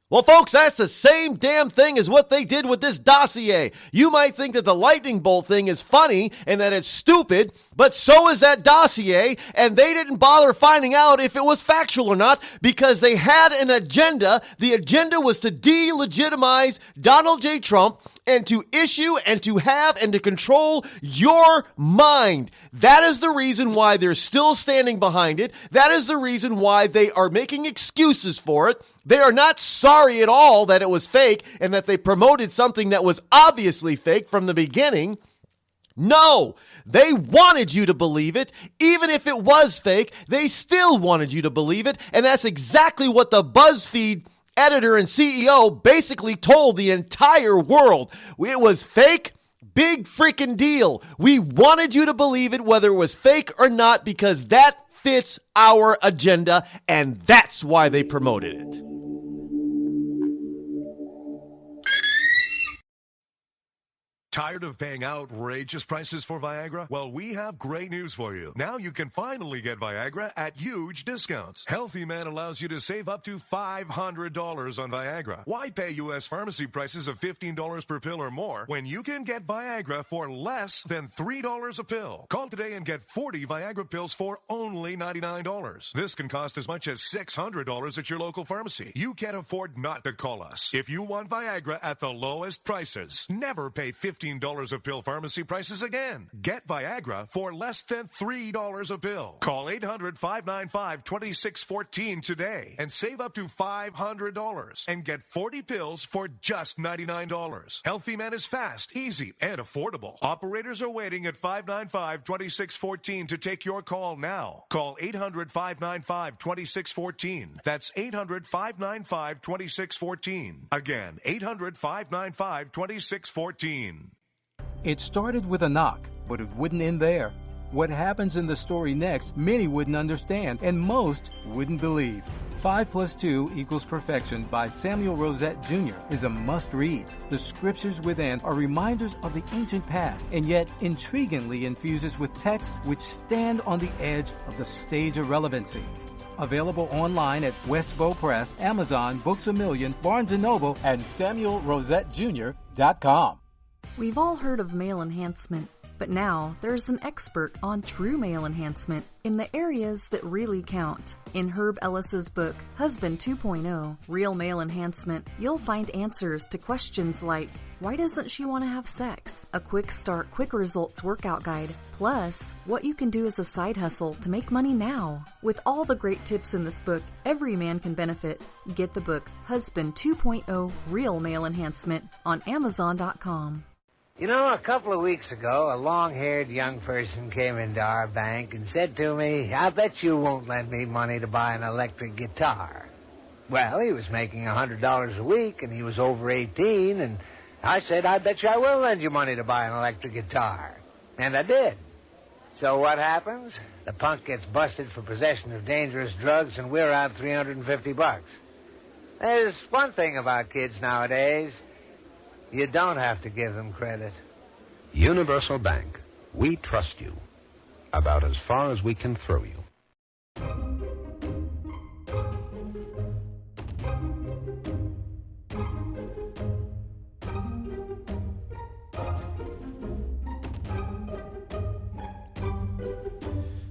Well, folks, that's the same damn thing as what they did with this dossier. You might think that the lightning bolt thing is funny and that it's stupid, but so is that dossier, and they didn't bother finding out if it was factual or not because they had an agenda. The agenda was to delegitimize Donald J. Trump and to issue and to have and to control your mind. That is the reason why they're still standing behind it. That is the reason why they are making excuses for it. They are not sorry at all that it was fake and that they promoted something that was obviously fake from the beginning. No, they wanted you to believe it. Even if it was fake, they still wanted you to believe it. And that's exactly what the BuzzFeed editor and CEO basically told the entire world. It was fake. Big freaking deal. We wanted you to believe it whether it was fake or not because that fits our agenda, and that's why they promoted it. Tired of paying outrageous prices for Viagra? Well, we have great news for you. Now you can finally get Viagra at huge discounts. Healthy Man allows you to save up to $500 on Viagra. Why pay U.S. pharmacy prices of $15 per pill or more when you can get Viagra for less than $3 a pill? Call today and get 40 Viagra pills for only $99. This can cost as much as $600 at your local pharmacy. You can't afford not to call us. If you want Viagra at the lowest prices, never pay $15 a pill pharmacy prices again. Get Viagra for less than $3 a pill. Call 800-595-2614 today and save up to $500 and get 40 pills for just $99. Healthy Man is fast, easy, and affordable. Operators are waiting at 595-2614 to take your call now. Call 800-595-2614. That's 800-595-2614. Again, 800-595-2614. It started with a knock, but it wouldn't end there. What happens in the story next, many wouldn't understand, and most wouldn't believe. 5 + 2 = Perfection by Samuel Rosette Jr. is a must-read. The scriptures within are reminders of the ancient past, and yet intriguingly infuses with texts which stand on the edge of the stage of relevancy. Available online at Westbow Press, Amazon, Books A Million, Barnes & Noble, and SamuelRosetteJr.com. We've all heard of male enhancement, but now there's an expert on true male enhancement in the areas that really count. In Herb Ellis's book, Husband 2.0, Real Male Enhancement, you'll find answers to questions like, why doesn't she want to have sex? A quick start, quick results workout guide. Plus, what you can do as a side hustle to make money now. With all the great tips in this book, every man can benefit. Get the book, Husband 2.0, Real Male Enhancement, on Amazon.com. You know, a couple of weeks ago, a long-haired young person came into our bank and said to me, I bet you won't lend me money to buy an electric guitar. Well, he was making $100 a week, and he was over 18, and I said, I bet you I will lend you money to buy an electric guitar. And I did. So what happens? The punk gets busted for possession of dangerous drugs, and we're out $350. There's one thing about kids nowadays. You don't have to give them credit. Universal Bank. We trust you. About as far as we can throw you.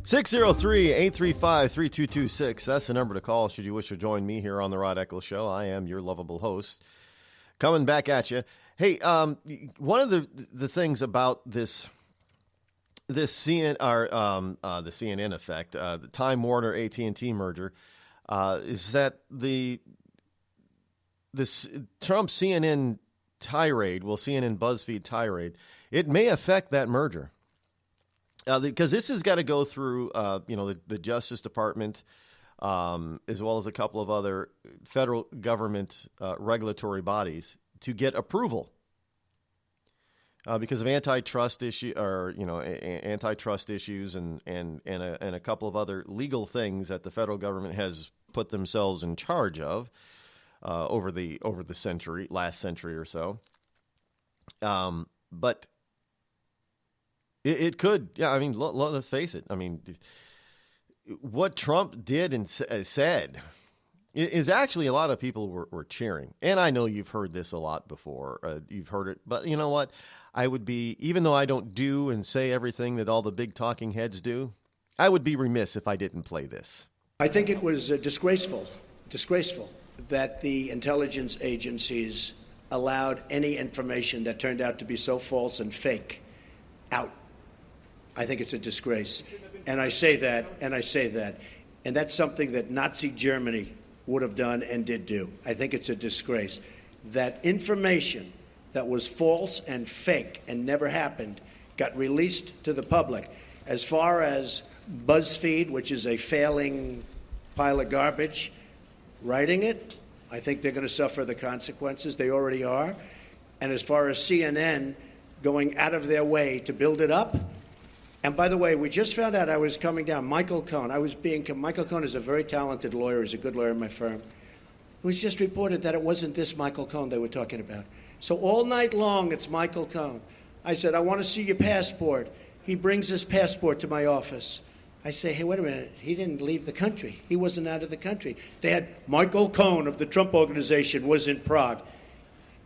603-835-3226. That's the number to call should you wish to join me here on the Rod Eccles Show. I am your lovable host. Coming back at you. Hey, one of the things about the CNN effect, the Time Warner AT&T merger, is that this Trump CNN tirade, CNN BuzzFeed tirade, it may affect that merger. Because this has got to go through, the Justice Department, as well as a couple of other federal government regulatory bodies to get approval. Because of antitrust issues and a couple of other legal things that the federal government has put themselves in charge of over the last century or so. But it could, yeah. I mean, let's face it. I mean, what Trump did and said is actually a lot of people were cheering. And I know you've heard this a lot before. You've heard it, but you know what? I would be, even though I don't do and say everything that all the big talking heads do, I would be remiss if I didn't play this. I think it was disgraceful that the intelligence agencies allowed any information that turned out to be so false and fake out. I think it's a disgrace. And I say that. And that's something that Nazi Germany would have done and did do. I think it's a disgrace. That information that was false and fake and never happened got released to the public. As far as BuzzFeed, which is a failing pile of garbage, writing it, I think they're going to suffer the consequences. They already are. And as far as CNN going out of their way to build it up, and by the way, we just found out I was coming down. Michael Cohen. Michael Cohen is a very talented lawyer. He's a good lawyer in my firm. It was just reported that it wasn't this Michael Cohen they were talking about. So all night long, it's Michael Cohen. I said, I want to see your passport. He brings his passport to my office. I say, hey, wait a minute. He didn't leave the country. He wasn't out of the country. They had Michael Cohen of the Trump Organization was in Prague.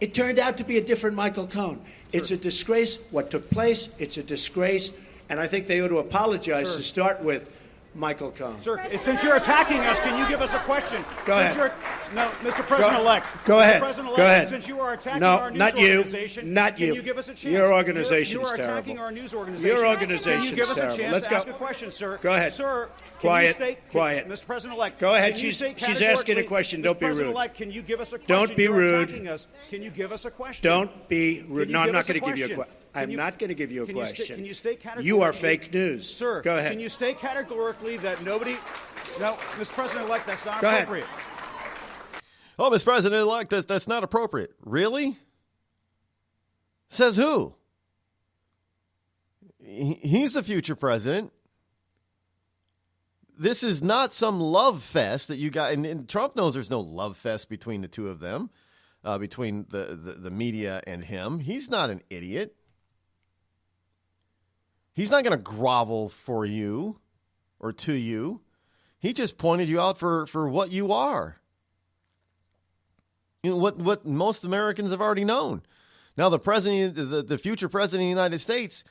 It turned out to be a different Michael Cohen. It's a disgrace what took place. It's a disgrace. And I think they ought to apologize to start with Michael Cohen. Sir, since you're attacking us, can you give us a question? Go ahead. No, Mr. President-elect. Go ahead. President-elect, Go ahead. Since you are attacking no, our news not organization, you. Not you. Can you give us a chance? Your organization is terrible. terrible. You're attacking our news organization. Your organization is terrible. Can you give us a chance Let's to go. ask a question, sir? Go ahead. Sir, quiet. Quiet. Mr. President-elect. Go ahead. Can you She's asking a question. Don't be rude. President-elect, can you give us a question? Don't be rude. Attacking us. Can you give us a question? Don't be rude. No, I'm not going to give you a question. I'm not going to give you a question. Can you state categorically? You are fake news. Sir, go ahead. Can you state categorically that nobody... No, Mr. President-elect, that's not appropriate. Oh, Mr. President-elect, that's not appropriate. Really? Says who? He's the future president. This is not some love fest that you got, and Trump knows there's no love fest between the two of them, between the media and him. He's not an idiot. He's not going to grovel for you or to you. He just pointed you out for what you are. You know, what most Americans have already known. Now, the future president of the United States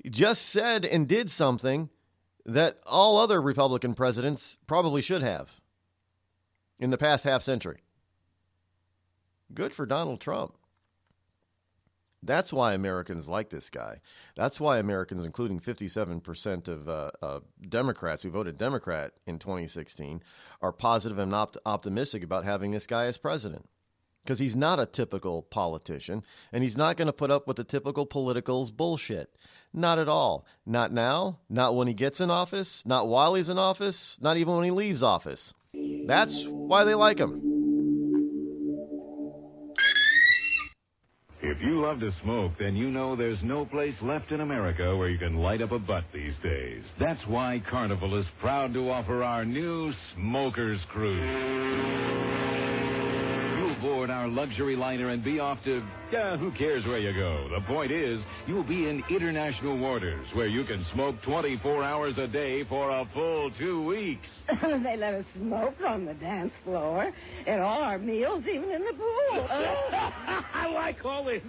just said and did something that all other Republican presidents probably should have in the past half century. Good for Donald Trump. That's why Americans like this guy. That's why Americans, including 57% of Democrats who voted Democrat in 2016, are positive and optimistic about having this guy as president. Because he's not a typical politician, and he's not going to put up with the typical politicals bullshit. Not at all. Not now, not when he gets in office, not while he's in office, not even when he leaves office. That's why they like him. If you love to smoke, then you know there's no place left in America where you can light up a butt these days. That's why Carnival is proud to offer our new Smokers Cruise. You'll board our luxury liner and be off to, who cares where you go? The point is, you'll be in international waters where you can smoke 24 hours a day for a full 2 weeks. They let us smoke on the dance floor, at all our meals, even in the pool. I like call the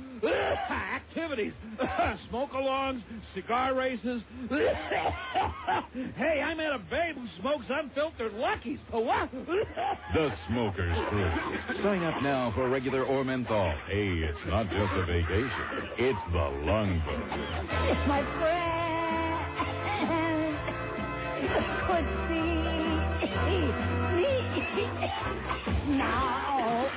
activities? Smoke-alongs, cigar races. Hey, I met a babe who smokes unfiltered Luckies. What? The Smokers Crew. Sign up now for regular or menthol. Hey, it's not just a vacation. It's the lung buster. It's my friend. Could see me now.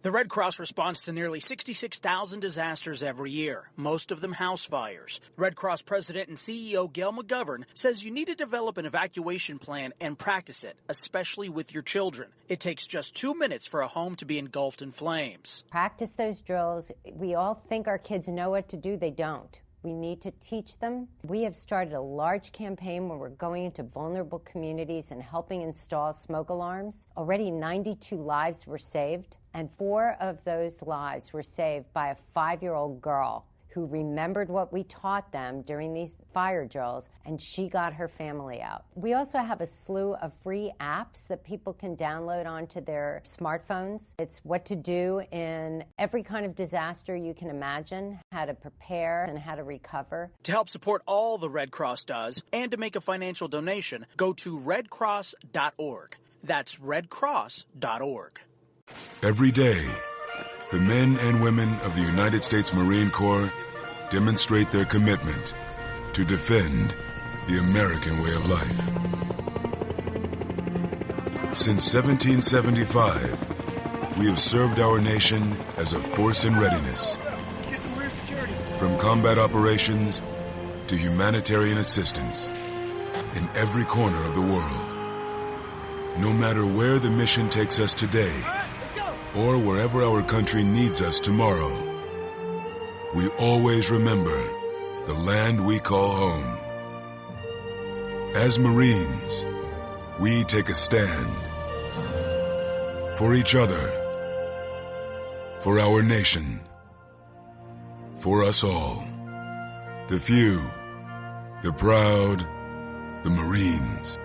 The Red Cross responds to nearly 66,000 disasters every year, most of them house fires. Red Cross President and CEO Gail McGovern says you need to develop an evacuation plan and practice it, especially with your children. It takes just 2 minutes for a home to be engulfed in flames. Practice those drills. We all think our kids know what to do. They don't. We need to teach them. We have started a large campaign where we're going into vulnerable communities and helping install smoke alarms. Already 92 lives were saved, and 4 of those lives were saved by a 5-year-old girl who remembered what we taught them during these fire drills, and she got her family out. We also have a slew of free apps that people can download onto their smartphones. It's what to do in every kind of disaster you can imagine, how to prepare and how to recover. To help support all the Red Cross does and to make a financial donation, go to redcross.org. That's redcross.org. Every day, the men and women of the United States Marine Corps demonstrate their commitment to defend the American way of life. Since 1775, we have served our nation as a force in readiness. Get some rear security. From combat operations to humanitarian assistance in every corner of the world. No matter where the mission takes us today, or wherever our country needs us tomorrow, we always remember the land we call home. As Marines, we take a stand for each other, for our nation, for us all. The few, the proud, the Marines.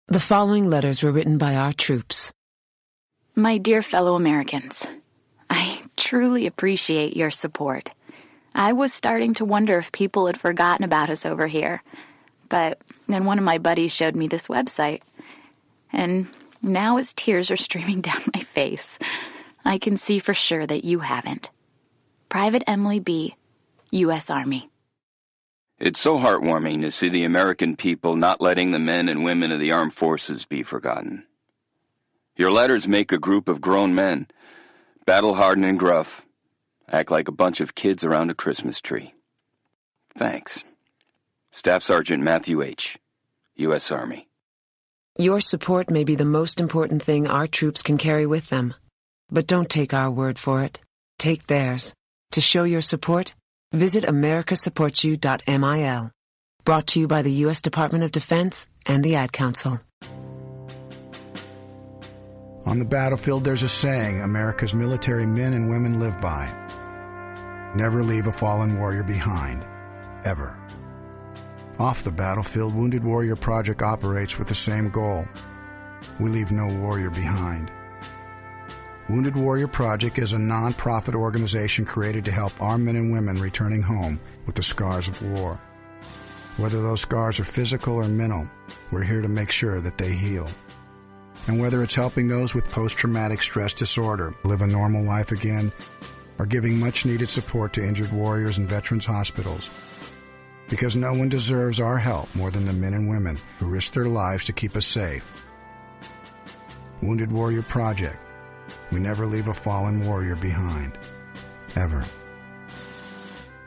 The following letters were written by our troops. My dear fellow Americans, I truly appreciate your support. I was starting to wonder if people had forgotten about us over here, but then one of my buddies showed me this website, and now as tears are streaming down my face, I can see for sure that you haven't. Private Emily B., U.S. Army. It's so heartwarming to see the American people not letting the men and women of the armed forces be forgotten. Your letters make a group of grown men, battle-hardened and gruff, act like a bunch of kids around a Christmas tree. Thanks. Staff Sergeant Matthew H., U.S. Army. Your support may be the most important thing our troops can carry with them. But don't take our word for it. Take theirs. To show your support, visit americasupportsyou.mil. Brought to you by the U.S. Department of Defense and the Ad Council. On the battlefield, there's a saying America's military men and women live by. Never leave a fallen warrior behind. Ever. Off the battlefield, Wounded Warrior Project operates with the same goal. We leave no warrior behind. Wounded Warrior Project is a non-profit organization created to help our men and women returning home with the scars of war. Whether those scars are physical or mental, we're here to make sure that they heal. And whether it's helping those with post-traumatic stress disorder live a normal life again, or giving much-needed support to injured warriors in veterans' hospitals. Because no one deserves our help more than the men and women who risk their lives to keep us safe. Wounded Warrior Project. We never leave a fallen warrior behind. Ever.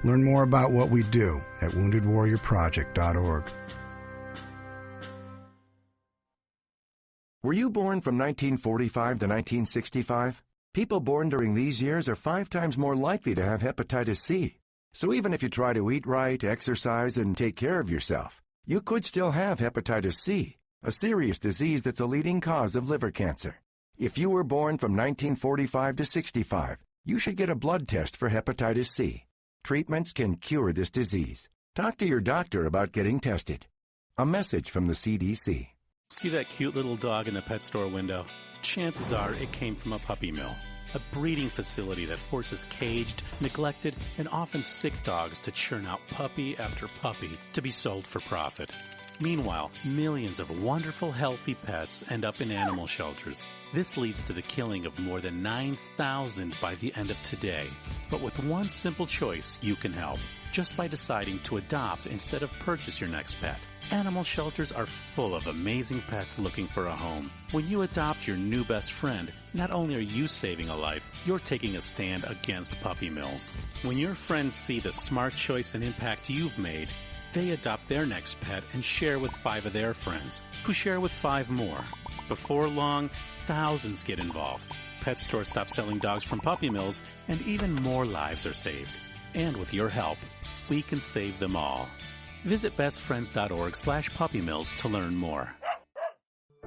Learn more about what we do at woundedwarriorproject.org. Were you born from 1945 to 1965? People born during these years are 5 times more likely to have hepatitis C. So even if you try to eat right, exercise, and take care of yourself, you could still have hepatitis C, a serious disease that's a leading cause of liver cancer. If you were born from 1945 to 65, you should get a blood test for hepatitis C. Treatments can cure this disease. Talk to your doctor about getting tested. A message from the CDC. See that cute little dog in the pet store window? Chances are it came from a puppy mill, a breeding facility that forces caged, neglected, and often sick dogs to churn out puppy after puppy to be sold for profit. Meanwhile, millions of wonderful, healthy pets end up in animal shelters. This leads to the killing of more than 9,000 by the end of today. But with one simple choice, you can help. Just by deciding to adopt instead of purchase your next pet. Animal shelters are full of amazing pets looking for a home. When you adopt your new best friend, not only are you saving a life, you're taking a stand against puppy mills. When your friends see the smart choice and impact you've made, they adopt their next pet and share with 5 of their friends, who share with 5 more. Before long, thousands get involved. Pet stores stop selling dogs from puppy mills, and even more lives are saved. And with your help, we can save them all. Visit bestfriends.org/puppymills to learn more.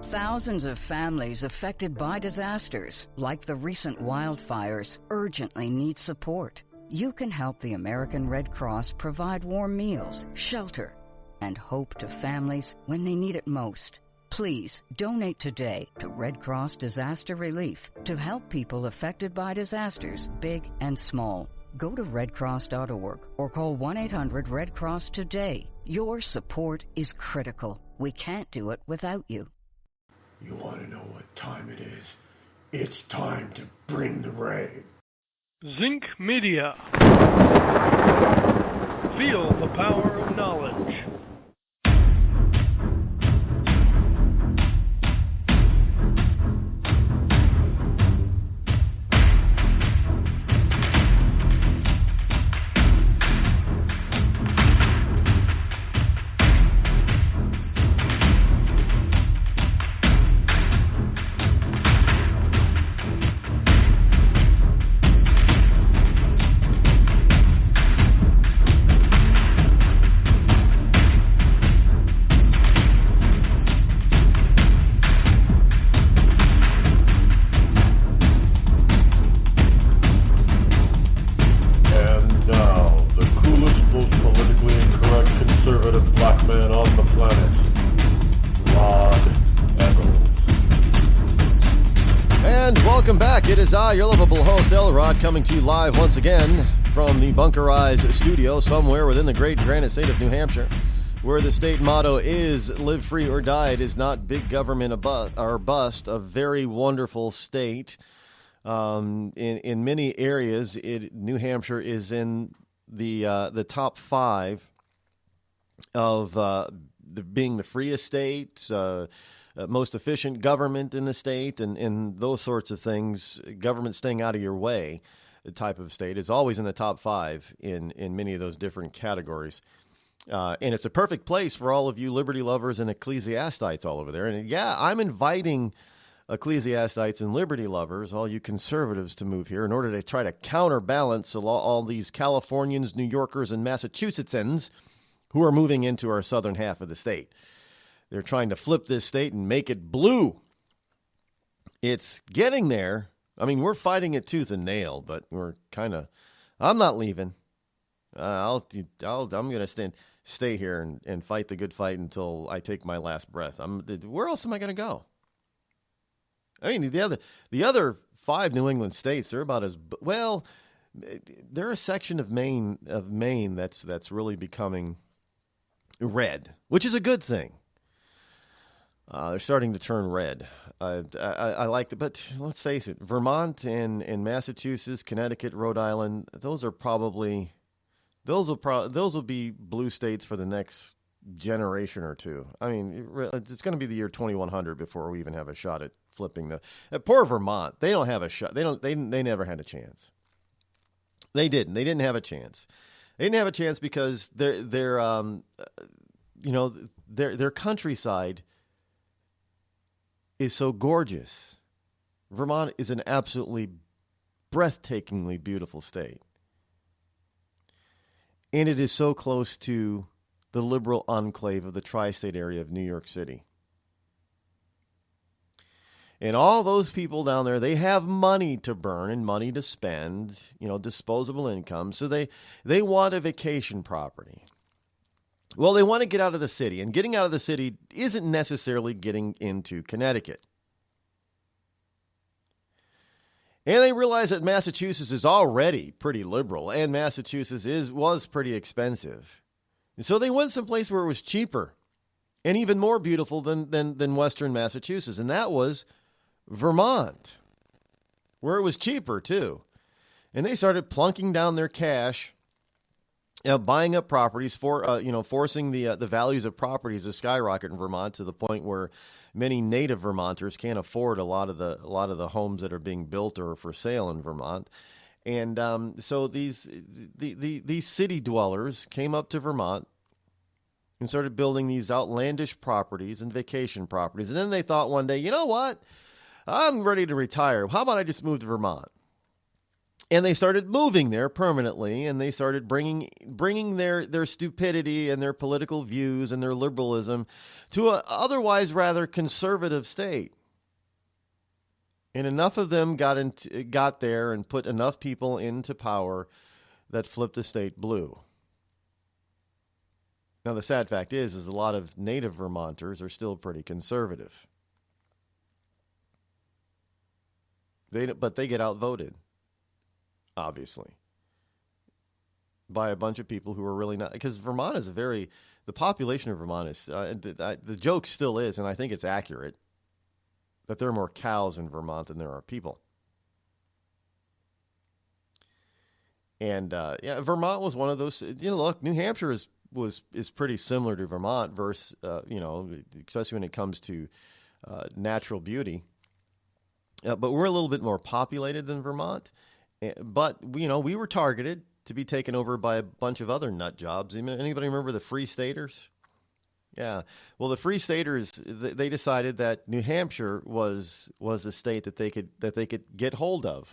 Thousands of families affected by disasters, like the recent wildfires, urgently need support. You can help the American Red Cross provide warm meals, shelter, and hope to families when they need it most. Please donate today to Red Cross Disaster Relief to help people affected by disasters, big and small. Go to redcross.org or call 1-800-RED-CROSS today. Your support is critical. We can't do it without you. You want to know what time it is? It's time to bring the rain. Zinc Media. Feel the power of knowledge. It is I, your lovable host, Rod, coming to you live once again from the Bunkerized studio somewhere within the great granite state of New Hampshire, where the state motto is live free or die. It is not big government or bust, a very wonderful state. In many areas, New Hampshire is in the top 5 of being the freest state, most efficient government in the state, and those sorts of things. Government staying out of your way, the type of state, is always in the top 5 in many of those different categories. And it's a perfect place for all of you liberty lovers and ecclesiastites all over there. And yeah, I'm inviting ecclesiastites and liberty lovers, all you conservatives, to move here in order to try to counterbalance all these Californians, New Yorkers, and Massachusettsans who are moving into our southern half of the state. They're trying to flip this state and make it blue. It's getting there. I mean, we're fighting it tooth and nail, but we're kind of. I'm not leaving. I'm going to stay here and fight the good fight until I take my last breath. Where else am I going to go? I mean, the other 5 New England states, they're about as well. They're a section of Maine that's really becoming red, which is a good thing. They're starting to turn red. I like it, but let's face it, Vermont and Massachusetts, Connecticut, Rhode Island, those will be blue states for the next generation or two. I mean, it's going to be the year 2100 before we even have a shot at flipping poor Vermont. They don't have a shot. They never had a chance. They didn't. They didn't have a chance. They didn't have a chance because their countryside is so gorgeous. Vermont is an absolutely breathtakingly beautiful state. And it is so close to the liberal enclave of the tri-state area of New York City. And all those people down there, they have money to burn and money to spend, disposable income. So they want a vacation property. Well, they want to get out of the city, and getting out of the city isn't necessarily getting into Connecticut. And they realize that Massachusetts is already pretty liberal, and Massachusetts was pretty expensive. And so they went someplace where it was cheaper and even more beautiful than Western Massachusetts, and that was Vermont, where it was cheaper too. And they started plunking down their cash, buying up properties, forcing the values of properties to skyrocket in Vermont to the point where many native Vermonters can't afford a lot of the homes that are being built or for sale in Vermont. And so these city dwellers came up to Vermont and started building these outlandish properties and vacation properties. And then they thought one day, you know what? I'm ready to retire. How about I just move to Vermont? And they started moving there permanently, and they started bringing their stupidity and their political views and their liberalism to an otherwise rather conservative state. And enough of them got there and put enough people into power that flipped the state blue. Now, the sad fact is a lot of native Vermonters are still pretty conservative. But they get outvoted, obviously, by a bunch of people who are really not, because Vermont is the population of Vermont is, the joke still is, and I think it's accurate, that there are more cows in Vermont than there are people. And, Vermont was one of those, look, New Hampshire is pretty similar to Vermont versus, especially when it comes to natural beauty. But we're a little bit more populated than Vermont. But, we were targeted to be taken over by a bunch of other nut jobs. Anybody remember the Free Staters? Yeah. Well, the Free Staters, they decided that New Hampshire was a state that they could get hold of.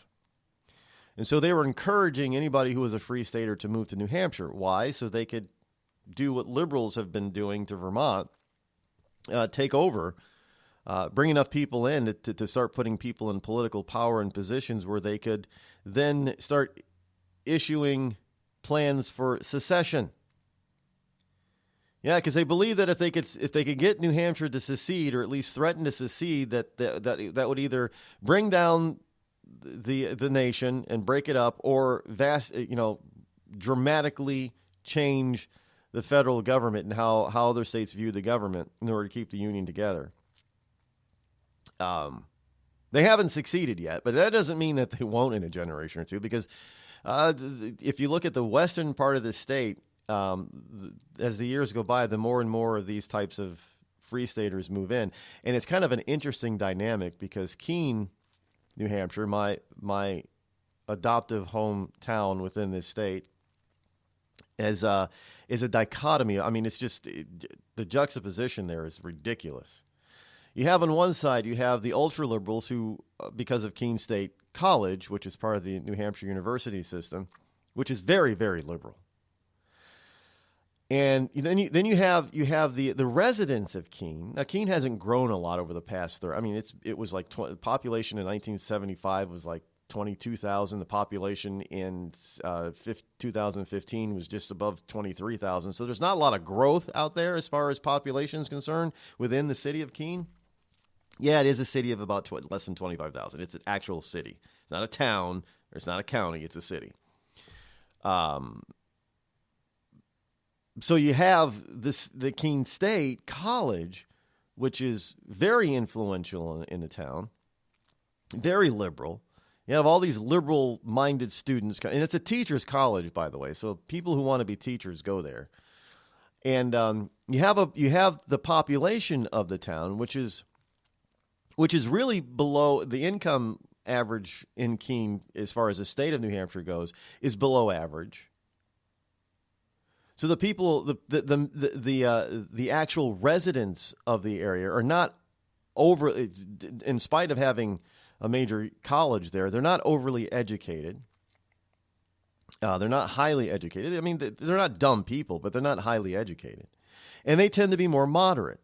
And so they were encouraging anybody who was a Free Stater to move to New Hampshire. Why? So they could do what liberals have been doing to Vermont, take over, bring enough people in to start putting people in political power and positions where they could then start issuing plans for secession. Yeah, because they believe that if they could get New Hampshire to secede, or at least threaten to secede, that would either bring down the nation and break it up, or dramatically change the federal government and how other states view the government in order to keep the union together. They haven't succeeded yet, but that doesn't mean that they won't in a generation or two, because if you look at the western part of the state, as the years go by, the more and more of these types of Free Staters move in. And it's kind of an interesting dynamic, because Keene, New Hampshire, my adoptive hometown within this state, is a dichotomy. I mean, it's just the juxtaposition there is ridiculous. You have on one side, you have the ultra-liberals who, because of Keene State College, which is part of the New Hampshire university system, which is very, very liberal. And then you have the residents of Keene. Now, Keene hasn't grown a lot over the past it was like population in 1975 was like 22,000. The population in 2015 was just above 23,000. So there's not a lot of growth out there as far as population is concerned within the city of Keene. Yeah, it is a city of about less than 25,000. It's an actual city. It's not a town. Or it's not a county. It's a city. So you have the Keene State College, which is very influential in the town, very liberal. You have all these liberal-minded students, and it's a teachers' college, by the way. So people who want to be teachers go there. And you have the population of the town, which is really below the income average in Keene, as far as the state of New Hampshire goes, is below average. So the people, the actual residents of the area are not in spite of having a major college there, they're not overly educated. They're not highly educated. I mean, they're not dumb people, but they're not highly educated. And they tend to be more moderate.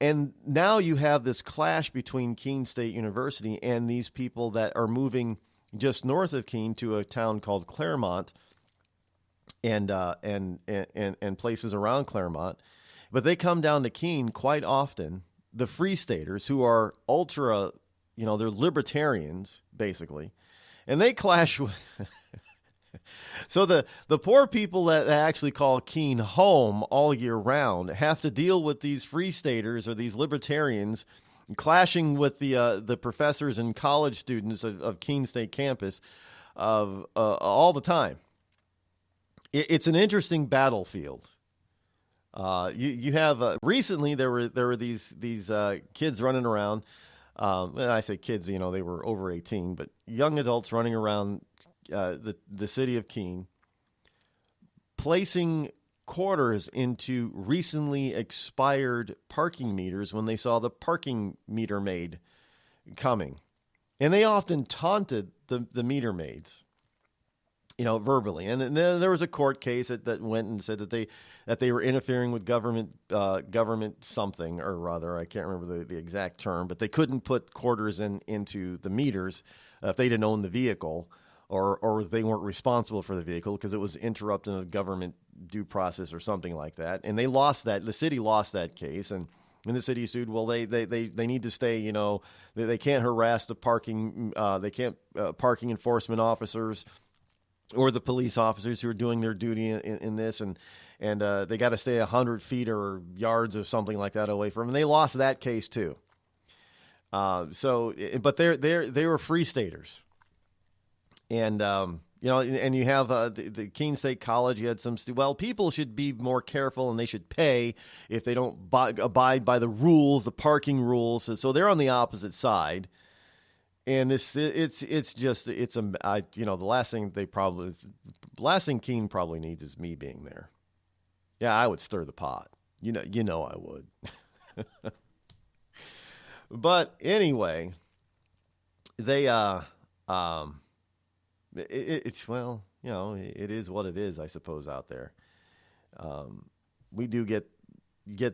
And now you have this clash between Keene State University and these people that are moving just north of Keene to a town called Claremont, and places around Claremont. But they come down to Keene quite often, the Free Staters, who are ultra, they're libertarians, basically. And they clash with... So the poor people that actually call Keene home all year round have to deal with these Free Staters or these libertarians clashing with the professors and college students of Keene State campus all the time. It's an interesting battlefield. You have recently there were these kids running around. And I say kids, they were over 18, but young adults running around the city of Keene, placing quarters into recently expired parking meters when they saw the parking meter maid coming. And they often taunted the meter maids, verbally. And then there was a court case that went and said that they were interfering with government something or other. I can't remember the exact term, but they couldn't put quarters into the meters if they didn't own the vehicle. Or they weren't responsible for the vehicle because it was interrupting a government due process or something like that. And they lost that. The city lost that case. And the city sued, well, they need to stay, they can't harass the parking enforcement officers or the police officers who are doing their duty in this. And they got to stay 100 feet or yards or something like that away from them. And they lost that case too. But they were Free Staters. And, and you have the Keene State College, you had some, people should be more careful and they should pay if they don't abide by the rules, the parking rules. So they're on the opposite side. And the last thing Keene probably needs is me being there. Yeah, I would stir the pot. I would. But anyway, they, it is what it is, I suppose, out there. We do get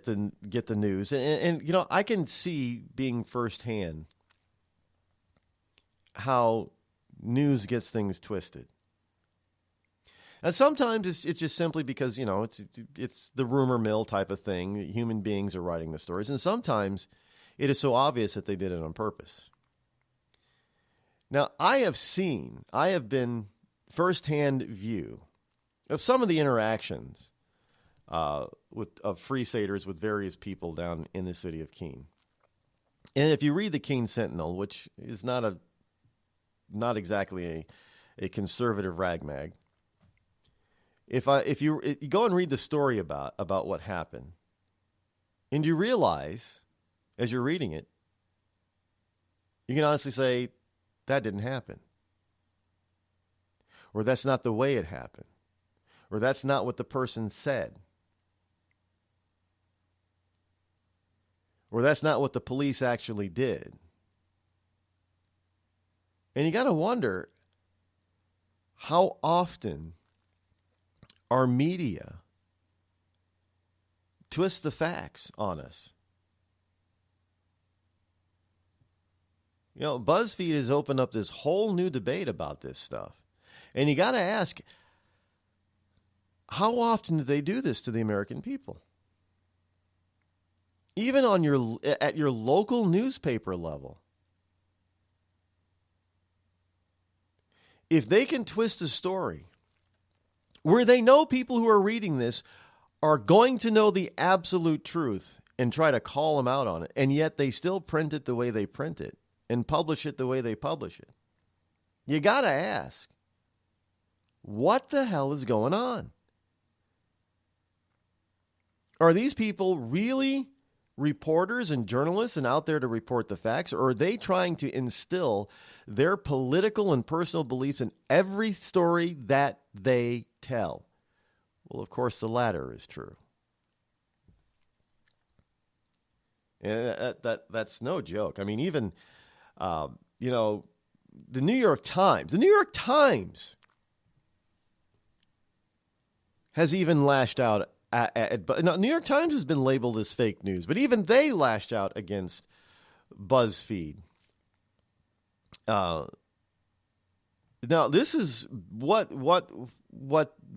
the news, and I can see being firsthand how news gets things twisted. And sometimes it's just simply because it's the rumor mill type of thing. Human beings are writing the stories, and sometimes it is so obvious that they did it on purpose. Now, I have been firsthand view of some of the interactions of Free Staters with various people down in the city of Keene. And if you read the Keene Sentinel, which is not exactly a conservative ragmag, if you go and read the story about what happened, and you realize as you're reading it, you can honestly say, that didn't happen. Or that's not the way it happened. Or that's not what the person said. Or that's not what the police actually did. And you got to wonder, how often our media twists the facts on us. BuzzFeed has opened up this whole new debate about this stuff. And you got to ask, how often do they do this to the American people? Even at your local newspaper level. If they can twist a story where they know people who are reading this are going to know the absolute truth and try to call them out on it, and yet they still print it the way they print it, and publish it the way they publish it. You got to ask, what the hell is going on? Are these people really reporters and journalists and out there to report the facts, or are they trying to instill their political and personal beliefs in every story that they tell? Well, of course, the latter is true. And that's no joke. I mean, even the New York Times has even lashed out New York Times has been labeled as fake news, but even they lashed out against BuzzFeed Now, this is what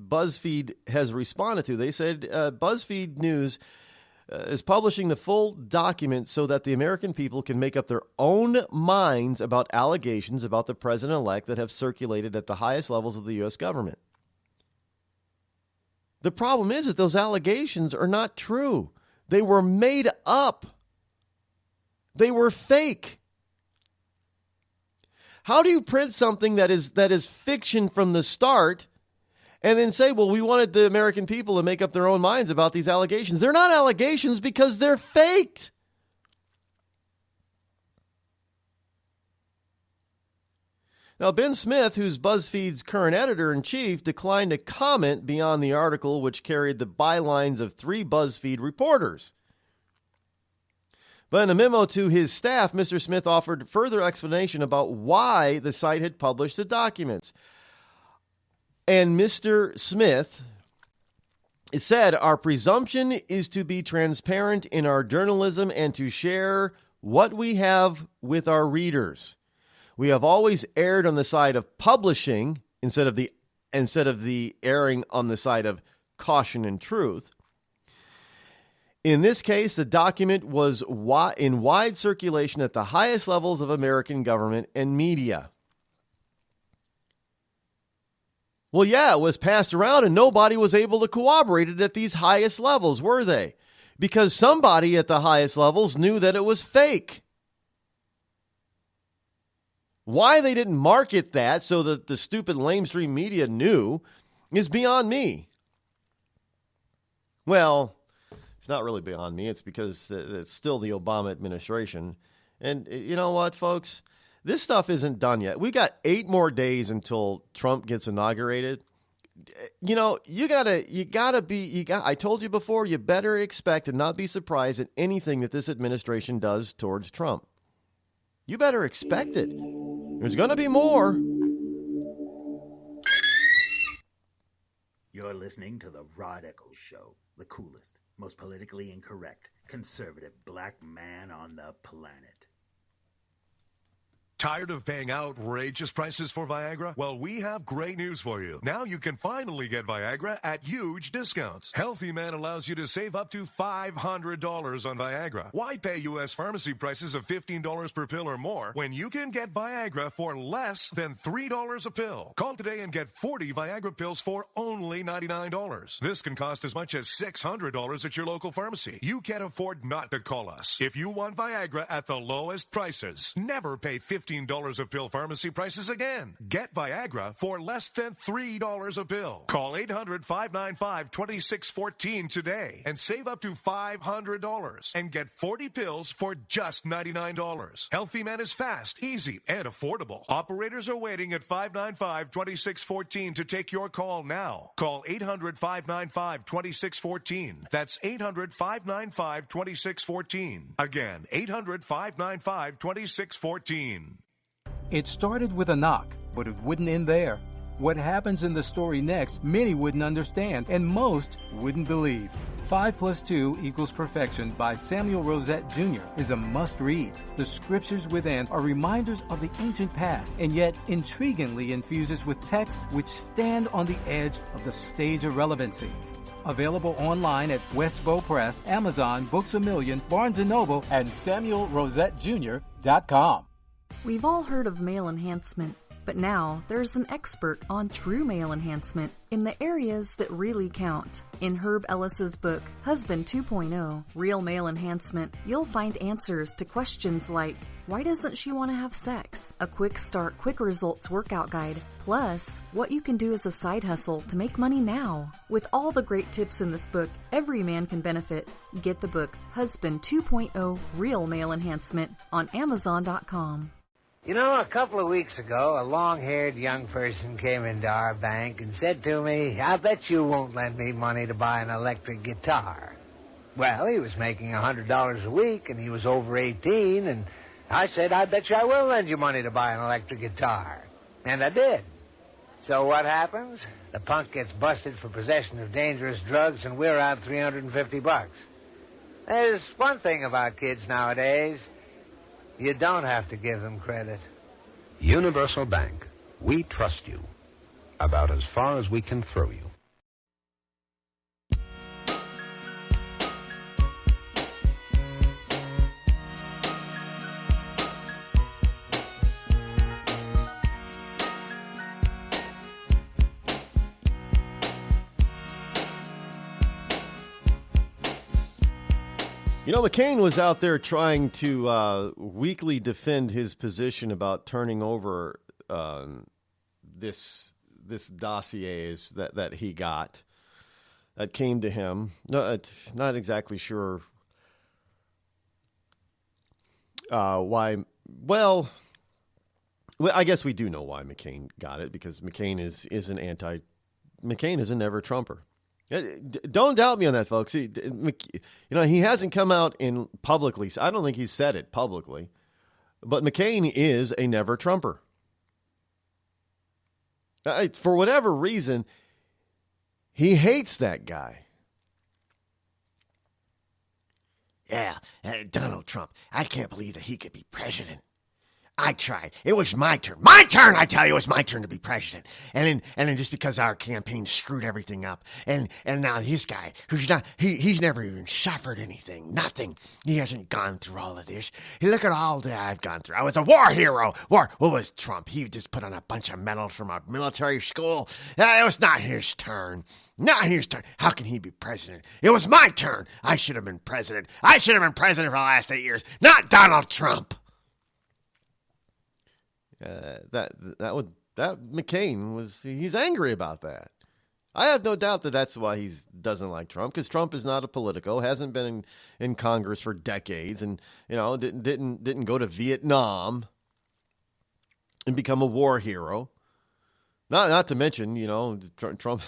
BuzzFeed has responded to. They said BuzzFeed News is publishing the full document so that the American people can make up their own minds about allegations about the president-elect that have circulated at the highest levels of the U.S. government. The problem is that those allegations are not true. They were made up. They were fake. How do you print something that is fiction from the start and then say, well, we wanted the American people to make up their own minds about these allegations? They're not allegations because they're faked. Now, Ben Smith, who's BuzzFeed's current editor-in-chief, declined to comment beyond the article, which carried the bylines of 3 BuzzFeed reporters. But in a memo to his staff, Mr. Smith offered further explanation about why the site had published the documents. And Mr. Smith said, our presumption is to be transparent in our journalism and to share what we have with our readers. We have always erred on the side of publishing instead of the erring on the side of caution and truth. In this case, the document was in wide circulation at the highest levels of American government and media. Well, yeah, it was passed around and nobody was able to corroborate it at these highest levels, were they? Because somebody at the highest levels knew that it was fake. Why they didn't market that so that the stupid lamestream media knew is beyond me. Well, it's not really beyond me. It's because it's still the Obama administration. And you know what, folks? This stuff isn't done yet. We got 8 more days until Trump gets inaugurated. You know, I told you before, you better expect and not be surprised at anything that this administration does towards Trump. You better expect it. There's going to be more. You're listening to the Rod Eccles Show, the coolest, most politically incorrect, conservative black man on the planet. Tired of paying outrageous prices for Viagra? Well, we have great news for you. Now you can finally get Viagra at huge discounts. Healthy Man allows you to save up to $500 on Viagra. Why pay U.S. pharmacy prices of $15 per pill or more when you can get Viagra for less than $3 a pill? Call today and get 40 Viagra pills for only $99. This can cost as much as $600 at your local pharmacy. You can't afford not to call us. If you want Viagra at the lowest prices, never pay $15 a pill pharmacy prices again. Get Viagra for less than $3 a pill. Call 800-595-2614 today and save up to $500 and get 40 pills for just $99. Healthy Man is fast, easy, and affordable. Operators are waiting at 595-2614 to take your call now. Call 800-595-2614. That's 800-595-2614. Again, 800-595-2614. It started with a knock, but it wouldn't end there. What happens in the story next, many wouldn't understand, and most wouldn't believe. 5 + 2 = Perfection by Samuel Rosette Jr. is a must-read. The scriptures within are reminders of the ancient past, and yet intriguingly infuses with texts which stand on the edge of the stage of relevancy. Available online at Westbow Press, Amazon, Books A Million, Barnes & Noble, and SamuelRosetteJr.com. We've all heard of male enhancement, but now there's an expert on true male enhancement in the areas that really count. In Herb Ellis's book, Husband 2.0, Real Male Enhancement, you'll find answers to questions like, why doesn't she want to have sex? A quick start, quick results workout guide. Plus, what you can do as a side hustle to make money now. With all the great tips in this book, every man can benefit. Get the book, Husband 2.0, Real Male Enhancement, on Amazon.com. You know, a couple of weeks ago, a long-haired young person came into our bank and said to me, I bet you won't lend me money to buy an electric guitar. Well, he was making $100 a week, and he was over 18, and I said, I bet you I will lend you money to buy an electric guitar. And I did. So what happens? The punk gets busted for possession of dangerous drugs, and we're out $350. There's one thing about kids nowadays. You don't have to give them credit. Universal Bank. We trust you about as far as we can throw you. You know, McCain was out there trying to weakly defend his position about turning over this dossiers that he got that came to him. No, not exactly sure why. Well, I guess we do know why McCain got it, because McCain is a never Trumper. Don't doubt me on that, folks. He hasn't come out in publicly. I don't think he's said it publicly, but McCain is a never Trumper. For whatever reason, he hates that guy. Yeah, Donald Trump. I can't believe that he could be president. I tried. It was my turn. My turn, I tell you, it was my turn to be president. And then just because our campaign screwed everything up. And now this guy, who's not, he's never even suffered anything. Nothing. He hasn't gone through all of this. Look at all that I've gone through. I was a war hero. What was Trump? He just put on a bunch of medals from a military school. It was not his turn. Not his turn. How can he be president? It was my turn. I should have been president. I should have been president for the last 8 years. Not Donald Trump. That McCain he's angry about that. I have no doubt that that's why he doesn't like Trump, because Trump is not a politico, hasn't been in Congress for decades, and didn't go to Vietnam and become a war hero. Not to mention, Trump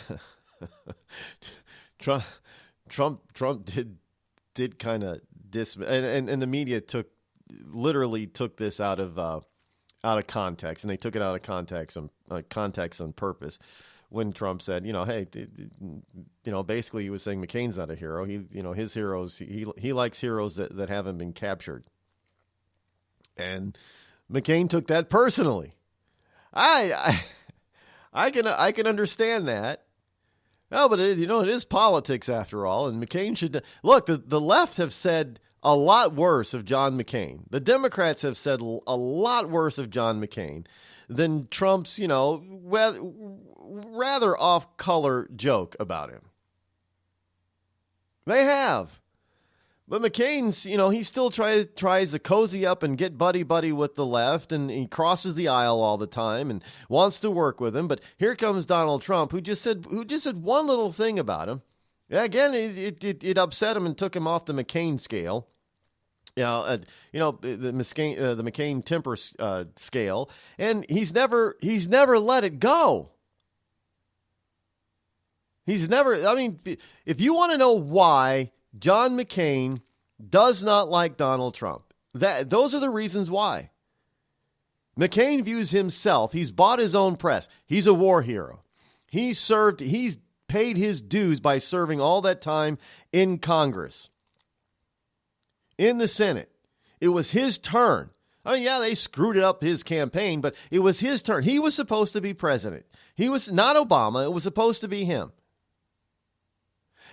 did kind of and the media literally took this out of context, and they took it out of context on purpose when Trump said, hey, basically he was saying McCain's not a hero. His heroes, he likes heroes that haven't been captured. And McCain took that personally. I can understand that. No, but it is politics after all, and McCain should look. The left have said a lot worse of John McCain. The Democrats have said a lot worse of John McCain than Trump's, rather off-color joke about him. They have. But McCain's, he still tries to cozy up and get buddy-buddy with the left, and he crosses the aisle all the time and wants to work with him. But here comes Donald Trump, who just said one little thing about him. Again, it upset him and took him off the McCain scale. The McCain temper scale, and he's never let it go. He's never. I mean, if you want to know why John McCain does not like Donald Trump, those are the reasons why. McCain views himself. He's bought his own press. He's a war hero. He's paid his dues by serving all that time in Congress. In the Senate. It was his turn. I mean, yeah, they screwed up his campaign, but it was his turn. He was supposed to be president. He was not Obama. It was supposed to be him.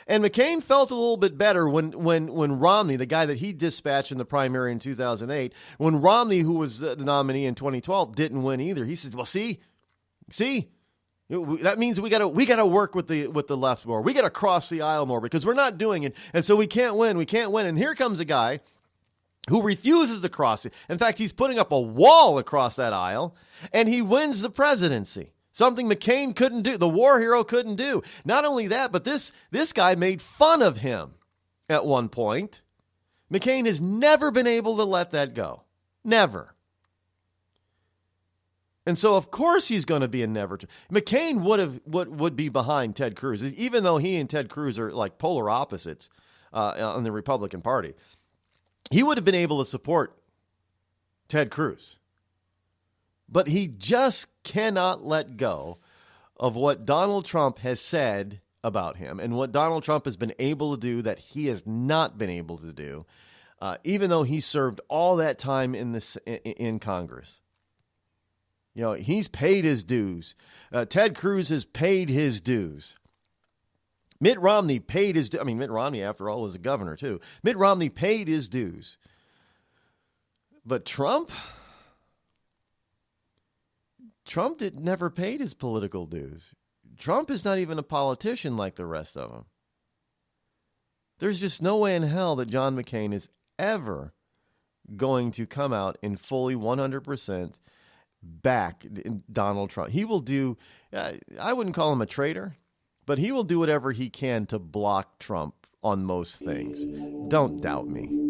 And McCain felt a little bit better when Romney, the guy that he dispatched in the primary in 2008, when Romney, who was the nominee in 2012, didn't win either. He said, "Well, see, that means we got to work with the left more. We got to cross the aisle more because we're not doing it, and so we can't win. We can't win." And here comes a guy who refuses to cross it. In fact, he's putting up a wall across that aisle, and he wins the presidency. Something McCain couldn't do, the war hero couldn't do. Not only that, but this guy made fun of him at one point. McCain has never been able to let that go. Never. And so, of course, he's going to be a never. McCain would be behind Ted Cruz, even though he and Ted Cruz are like polar opposites on the Republican Party. He would have been able to support Ted Cruz. But he just cannot let go of what Donald Trump has said about him and what Donald Trump has been able to do that he has not been able to do, even though he served all that time in Congress. You know, he's paid his dues. Ted Cruz has paid his dues. Mitt Romney paid his dues. I mean, Mitt Romney, after all, was a governor, too. Mitt Romney paid his dues. But Trump never paid his political dues. Trump is not even a politician like the rest of them. There's just no way in hell that John McCain is ever going to come out and fully 100% back Donald Trump. He will do, I wouldn't call him a traitor, but he will do whatever he can to block Trump on most things. Don't doubt me.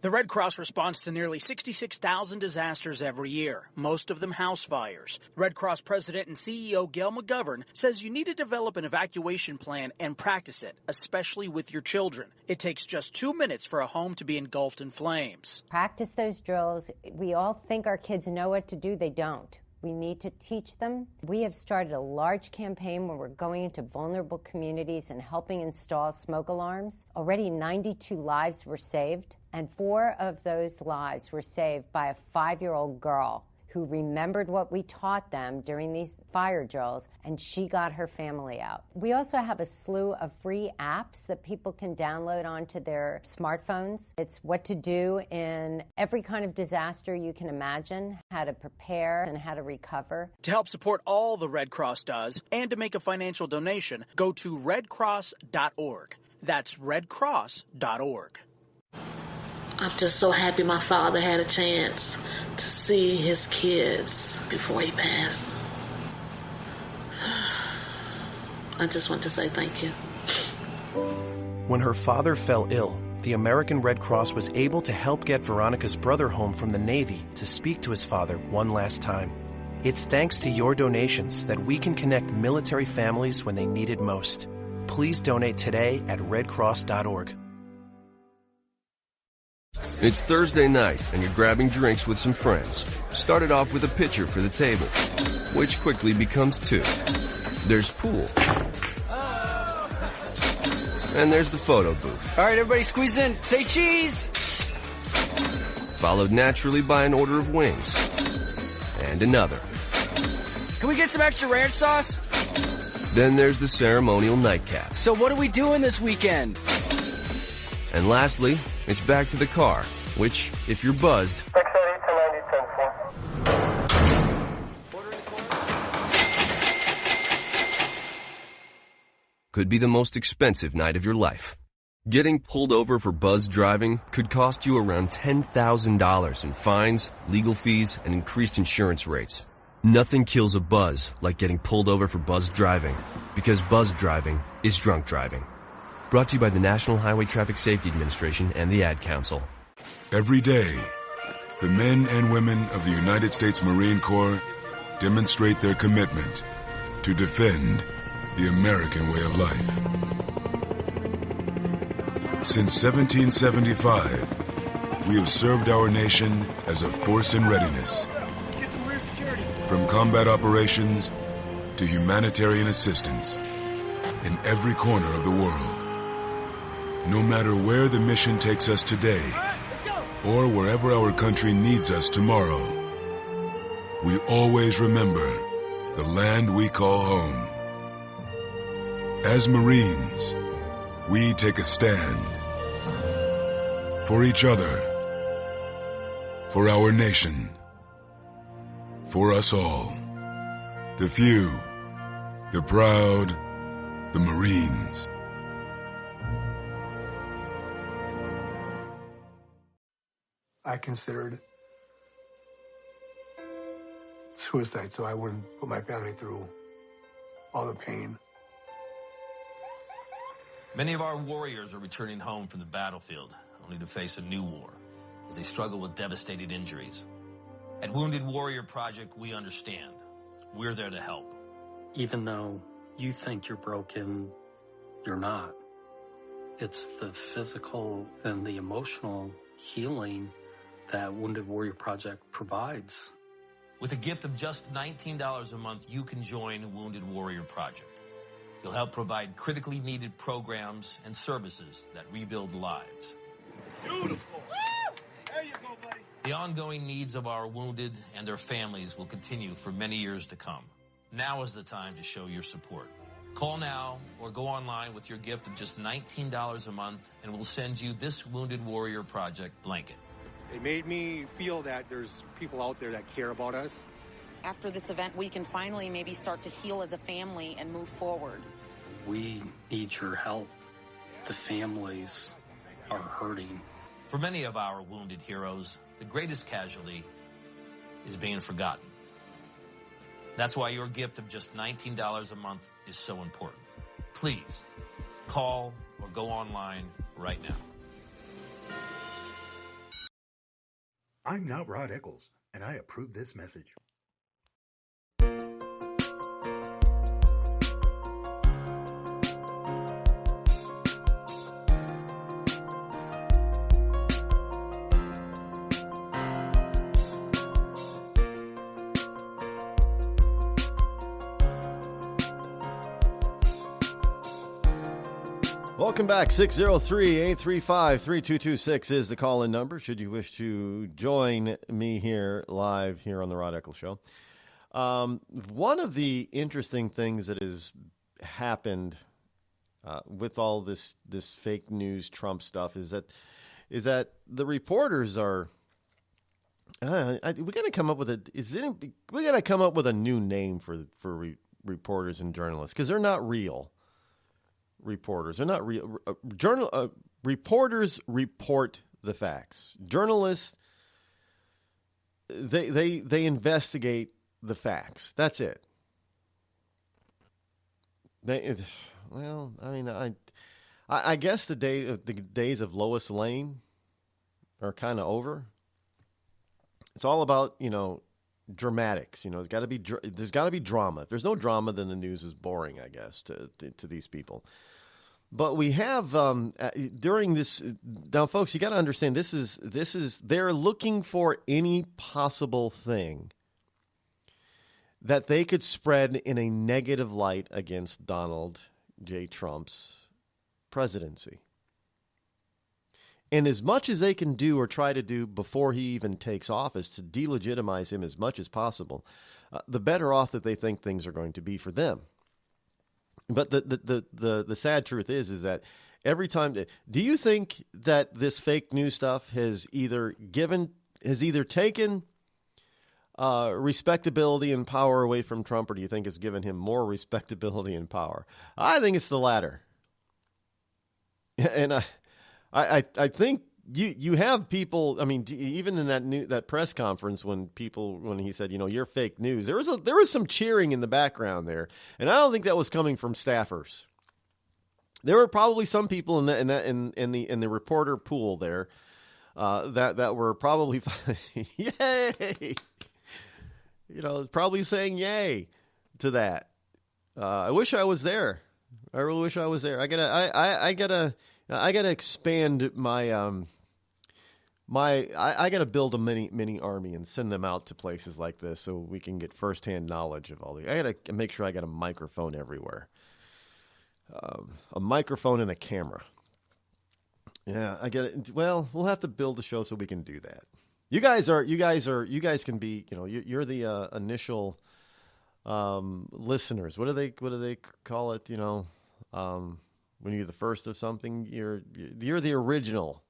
The Red Cross responds to nearly 66,000 disasters every year, most of them house fires. Red Cross President and CEO Gail McGovern says you need to develop an evacuation plan and practice it, especially with your children. It takes just 2 minutes for a home to be engulfed in flames. Practice those drills. We all think our kids know what to do. They don't. We need to teach them. We have started a large campaign where we're going into vulnerable communities and helping install smoke alarms. Already 92 lives were saved, and 4 of those lives were saved by a 5-year-old girl who remembered what we taught them during these fire drills, and she got her family out. We also have a slew of free apps that people can download onto their smartphones. It's what to do in every kind of disaster you can imagine, how to prepare and how to recover. To help support all the Red Cross does and to make a financial donation, go to redcross.org. That's redcross.org. I'm just so happy my father had a chance to see his kids before he passed. I just want to say thank you. When her father fell ill, the American Red Cross was able to help get Veronica's brother home from the Navy to speak to his father one last time. It's thanks to your donations that we can connect military families when they need it most. Please donate today at redcross.org. It's Thursday night, and you're grabbing drinks with some friends. Started off with a pitcher for the table, which quickly becomes 2. There's pool. And there's the photo booth. All right, everybody squeeze in. Say cheese! Followed naturally by an order of wings. And another. Can we get some extra ranch sauce? Then there's the ceremonial nightcap. So what are we doing this weekend? And lastly, it's back to the car, which, if you're buzzed, could be the most expensive night of your life. Getting pulled over for buzz driving could cost you around $10,000 in fines, legal fees, and increased insurance rates. Nothing kills a buzz like getting pulled over for buzz driving, because buzz driving is drunk driving. Brought to you by the National Highway Traffic Safety Administration and the Ad Council. Every day, the men and women of the United States Marine Corps demonstrate their commitment to defend the American way of life. Since 1775, we have served our nation as a force in readiness. From combat operations to humanitarian assistance in every corner of the world. No matter where the mission takes us today, or wherever our country needs us tomorrow, we always remember the land we call home. As Marines, we take a stand for each other, for our nation, for us all, the few, the proud, the Marines. I considered suicide so I wouldn't put my family through all the pain. Many of our warriors are returning home from the battlefield, only to face a new war as they struggle with devastating injuries. At Wounded Warrior Project, we understand. We're there to help. Even though you think you're broken, you're not. It's the physical and the emotional healing that Wounded Warrior Project provides. With a gift of just $19 a month, you can join Wounded Warrior Project. You'll help provide critically needed programs and services that rebuild lives. Beautiful. Woo! There you go, buddy. The ongoing needs of our wounded and their families will continue for many years to come. Now is the time to show your support. Call now or go online with your gift of just $19 a month, and we'll send you this Wounded Warrior Project blanket. It made me feel that there's people out there that care about us. After this event, we can finally maybe start to heal as a family and move forward. We need your help. The families are hurting. For many of our wounded heroes, the greatest casualty is being forgotten. That's why your gift of just $19 a month is so important. Please call or go online right now. I'm not Rod Eccles, and I approve this message. Welcome back. 603-835-3226 is the call-in number should you wish to join me here live here on the Rod Eccles Show. One of the interesting things that has happened with all this fake news Trump stuff is that the reporters are we got to come up with a new name for reporters and journalists, because they're not real. Reporters are not real. Reporters report the facts. Journalists, they investigate the facts. That's it. I guess the days of Lois Lane are kind of over. It's all about, dramatics. There's got to be drama. If there's no drama, then the news is boring, I guess, to these people. But we have during this now, folks. You got to understand this is they're looking for any possible thing that they could spread in a negative light against Donald J. Trump's presidency. And as much as they can do or try to do before he even takes office to delegitimize him as much as possible, the better off that they think things are going to be for them. But the sad truth is that every time, do you think that this fake news stuff has either taken respectability and power away from Trump, or do you think it's given him more respectability and power? I think it's the latter. And I think you have people. I mean, even in that press conference when he said, you're fake news, there was some cheering in the background there, and I don't think that was coming from staffers. There were probably some people in the reporter pool there that were probably yay, probably saying yay to that. I wish I was there. I really wish I was there. I gotta expand my I gotta build a mini army and send them out to places like this so we can get firsthand knowledge of all the. I gotta make sure I got a microphone everywhere, a microphone and a camera. Yeah, I get it. Well, we'll have to build a show so we can do that. You guys can be. You're the initial listeners. What do they call it? When you're the first of something, you're the original.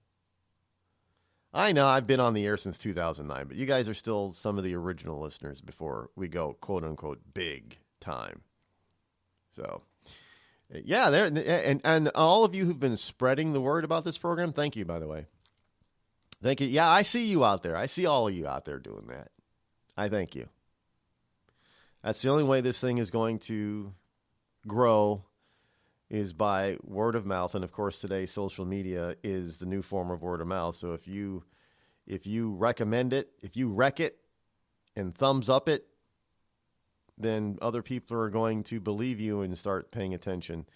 I know I've been on the air since 2009, but you guys are still some of the original listeners before we go quote unquote big time. So, yeah, there and all of you who've been spreading the word about this program, thank you, by the way. Thank you. Yeah, I see you out there. I see all of you out there doing that. I thank you. That's the only way this thing is going to grow, is by word of mouth. And of course, today social media is the new form of word of mouth. So if you recommend it, if you wreck it and thumbs up it, then other people are going to believe you and start paying attention.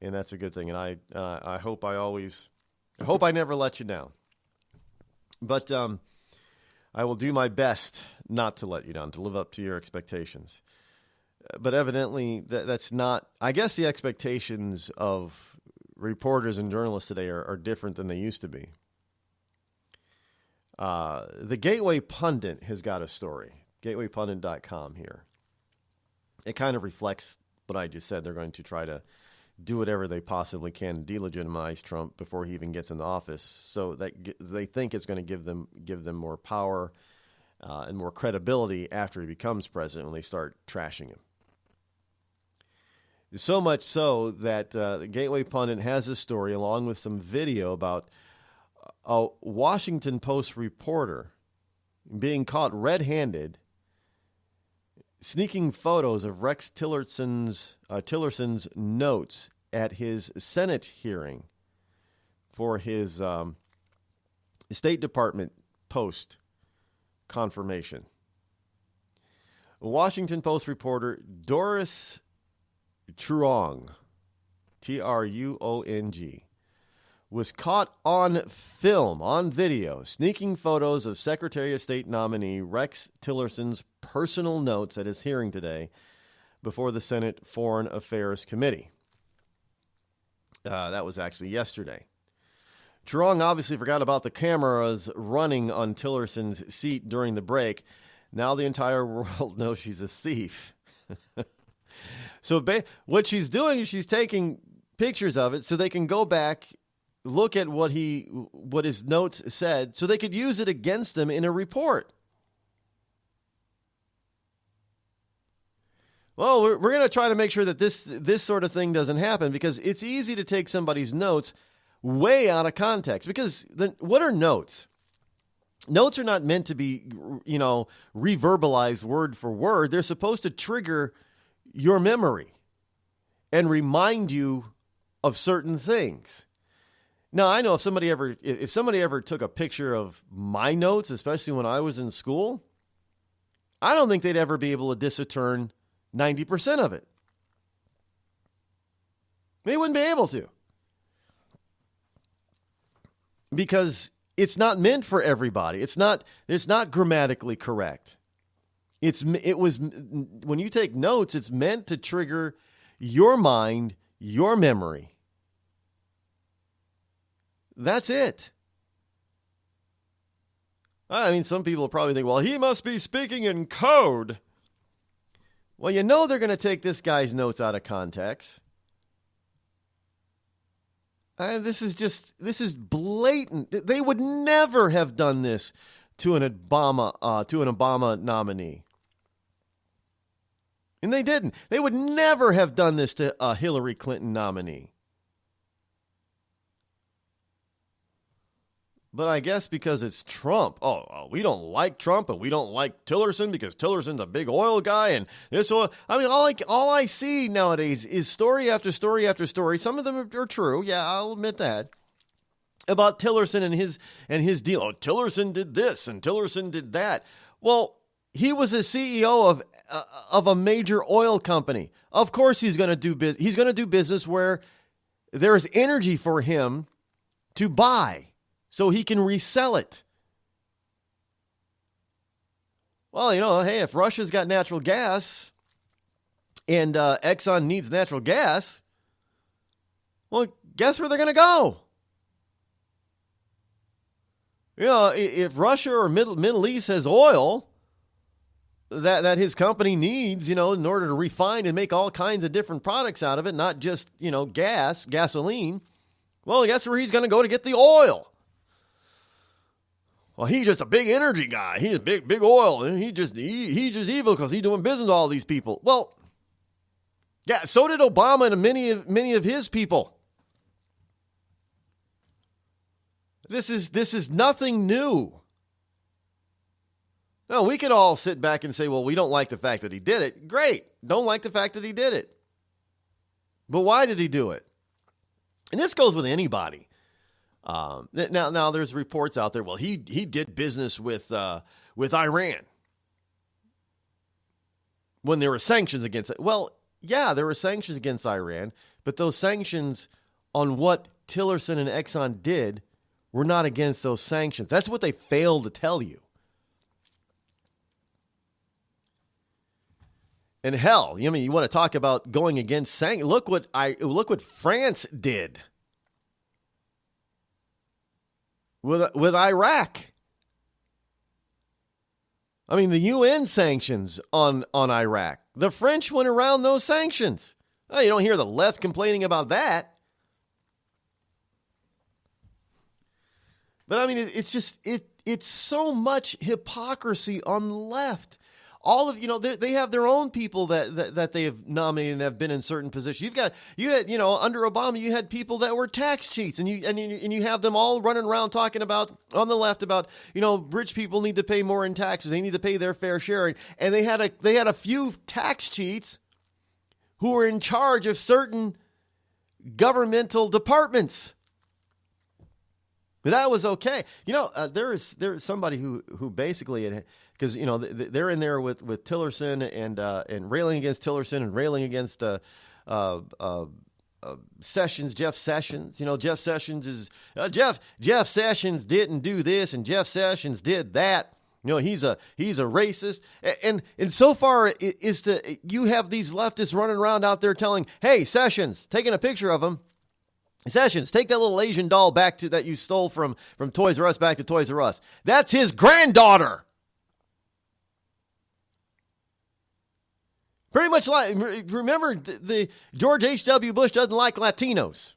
And that's a good thing. And I hope I never let you down. But I will do my best not to let you down, to live up to your expectations. But evidently, that's not. I guess the expectations of reporters and journalists today are different than they used to be. The Gateway Pundit has got a story. GatewayPundit.com here. It kind of reflects what I just said. They're going to try to do whatever they possibly can to delegitimize Trump before he even gets in office. So that they think it's going to give them more power and more credibility after he becomes president when they start trashing him. So much so that the Gateway Pundit has a story along with some video about a Washington Post reporter being caught red-handed sneaking photos of Rex Tillerson's notes at his Senate hearing for his State Department post confirmation. Washington Post reporter Doris Truong, Truong, was caught on film, on video, sneaking photos of Secretary of State nominee Rex Tillerson's personal notes at his hearing today before the Senate Foreign Affairs Committee. That was actually yesterday. Truong obviously forgot about the cameras running on Tillerson's seat during the break. Now the entire world knows she's a thief. So what she's doing is she's taking pictures of it so they can go back, look at what his notes said, so they could use it against them in a report. Well, we're going to try to make sure that this sort of thing doesn't happen, because it's easy to take somebody's notes way out of context. Because what are notes? Notes are not meant to be, reverbalized word for word. They're supposed to trigger your memory and remind you of certain things. Now, I know if somebody ever took a picture of my notes, especially when I was in school, I don't think they'd ever be able to discern 90% of it. They wouldn't be able to. Because it's not meant for everybody. It's not grammatically correct. When you take notes, it's meant to trigger your mind, your memory. That's it. I mean, some people probably think, well, he must be speaking in code. Well, they're going to take this guy's notes out of context. This is blatant. They would never have done this to an Obama nominee. And they didn't. They would never have done this to a Hillary Clinton nominee. But I guess because it's Trump. Oh, we don't like Trump, and we don't like Tillerson because Tillerson's a big oil guy. And this oil. I mean, all I see nowadays is story after story after story. Some of them are true. Yeah, I'll admit that. About Tillerson and his deal. Oh, Tillerson did this and Tillerson did that. Well, he was a CEO of a major oil company. Of course, he's going to do business. He's going to do business where there is energy for him to buy, so he can resell it. Well, hey, if Russia's got natural gas and Exxon needs natural gas, well, guess where they're going to go? If Russia or Middle East has oil that his company needs, in order to refine and make all kinds of different products out of it, not just, gasoline, well, guess where he's going to go to get the oil? Well, he's just a big energy guy. He's big oil, and he's just evil because he's doing business with all these people. Well, yeah, so did Obama and many of his people. This is nothing new. No, we could all sit back and say, well, we don't like the fact that he did it. Great. Don't like the fact that he did it. But why did he do it? And this goes with anybody. Now there's reports out there. Well, he did business with Iran when there were sanctions against it. Well, yeah, there were sanctions against Iran, but those sanctions on what Tillerson and Exxon did were not against those sanctions. That's what they failed to tell you. And hell, you want to talk about going against sanctions? Look what France did with Iraq. I mean, the UN sanctions on Iraq. The French went around those sanctions. Oh, you don't hear the left complaining about that. But I mean, it's just, it's so much hypocrisy on the left. All of, they have their own people that they have nominated and have been in certain positions. You had, under Obama, you had people that were tax cheats, and you have them all running around talking about, on the left, about, rich people need to pay more in taxes. They need to pay their fair share. And they had a few tax cheats who were in charge of certain governmental departments. But that was okay. There is somebody who basically, because they're in there with Tillerson and railing against Tillerson and railing against Sessions, Jeff Sessions. Jeff Sessions is Jeff Sessions didn't do this and Jeff Sessions did that. He's a racist. And so far you have these leftists running around out there telling, hey, Sessions, taking a picture of him. Sessions, take that little Asian doll back to that you stole from Toys R Us back to Toys R Us. That's his granddaughter. Pretty much like, remember, the George H.W. Bush doesn't like Latinos.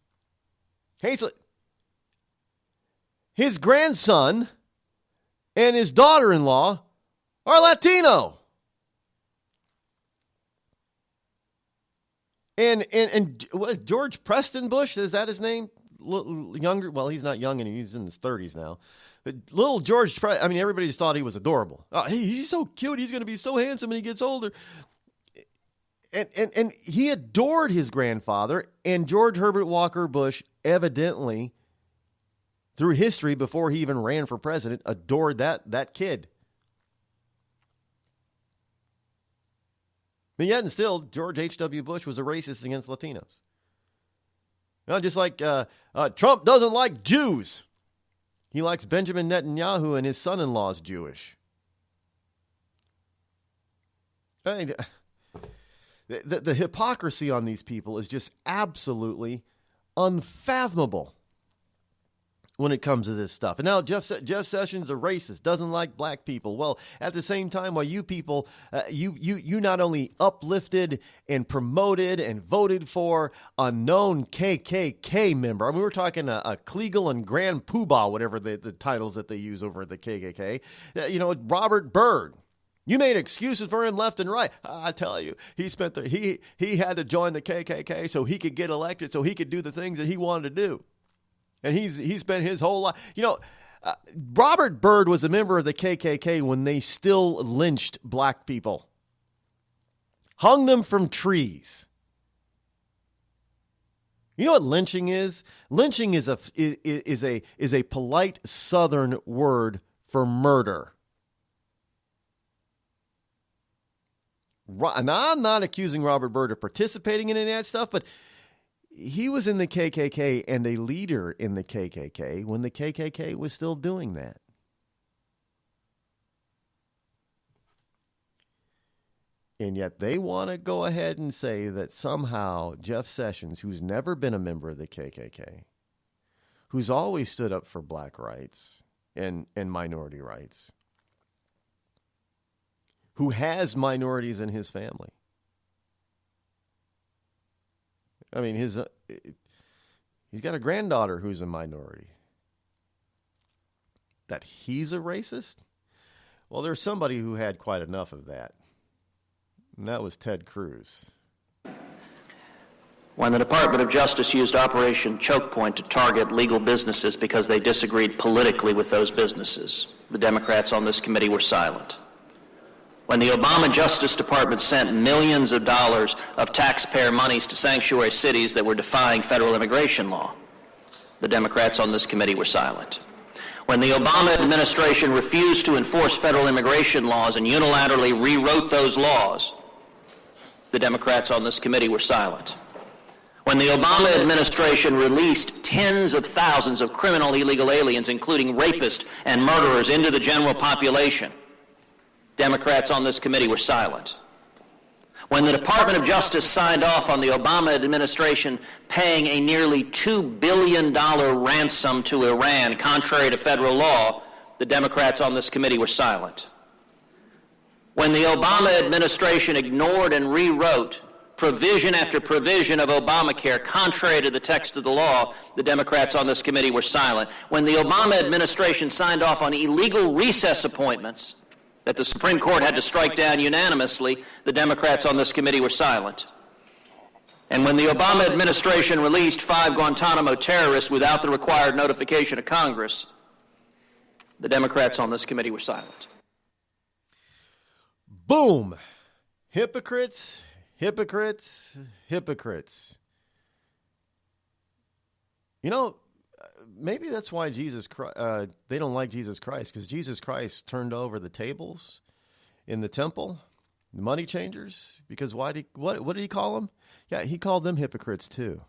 His grandson and his daughter-in-law are Latino. And what, George Preston Bush, is that his name? Younger? Well, he's not young, and he's in his 30s now. But little George, everybody just thought he was adorable. Oh, he's so cute. He's going to be so handsome when he gets older. And he adored his grandfather, and George Herbert Walker Bush evidently, through history, before he even ran for president, adored that kid. But yet and still, George H.W. Bush was a racist against Latinos. Just like Trump doesn't like Jews. He likes Benjamin Netanyahu, and his son-in-law is Jewish. The hypocrisy on these people is just absolutely unfathomable when it comes to this stuff. And now Jeff Sessions, a racist, doesn't like black people. Well, at the same time, while you people, you not only uplifted and promoted and voted for a known KKK member. We're talking a Kleagle and Grand Poobah, whatever the titles that they use over at the KKK. Robert Byrd. You made excuses for him left and right. I tell you, he had to join the KKK so he could get elected, so he could do the things that he wanted to do. And he spent his whole life. Robert Byrd was a member of the KKK when they still lynched black people, hung them from trees. You know what lynching is? Lynching is a polite Southern word for murder. Now, I'm not accusing Robert Byrd of participating in any of that stuff, but he was in the KKK and a leader in the KKK when the KKK was still doing that. And yet they want to go ahead and say that somehow Jeff Sessions, who's never been a member of the KKK, who's always stood up for black rights and minority rights, who has minorities in his family. He's got a granddaughter who's a minority. That he's a racist? Well, there's somebody who had quite enough of that. And that was Ted Cruz. When the Department of Justice used Operation Choke Point to target legal businesses because they disagreed politically with those businesses, the Democrats on this committee were silent. When the Obama Justice Department sent millions of dollars of taxpayer monies to sanctuary cities that were defying federal immigration law, the Democrats on this committee were silent. When the Obama administration refused to enforce federal immigration laws and unilaterally rewrote those laws, the Democrats on this committee were silent. When the Obama administration released tens of thousands of criminal illegal aliens, including rapists and murderers, into the general population, Democrats on this committee were silent. When the Department of Justice signed off on the Obama administration paying a nearly $2 billion ransom to Iran, contrary to federal law, the Democrats on this committee were silent. When the Obama administration ignored and rewrote provision after provision of Obamacare, contrary to the text of the law, the Democrats on this committee were silent. When the Obama administration signed off on illegal recess appointments that the Supreme Court had to strike down unanimously, the Democrats on this committee were silent. And when the Obama administration released 5 Guantanamo terrorists without the required notification of Congress, the Democrats on this committee were silent. Boom! Hypocrites, hypocrites, hypocrites. You know, maybe that's why they don't like Jesus Christ, because Jesus Christ turned over the tables in the temple, the money changers. Because what did he call them? Yeah, he called them hypocrites too.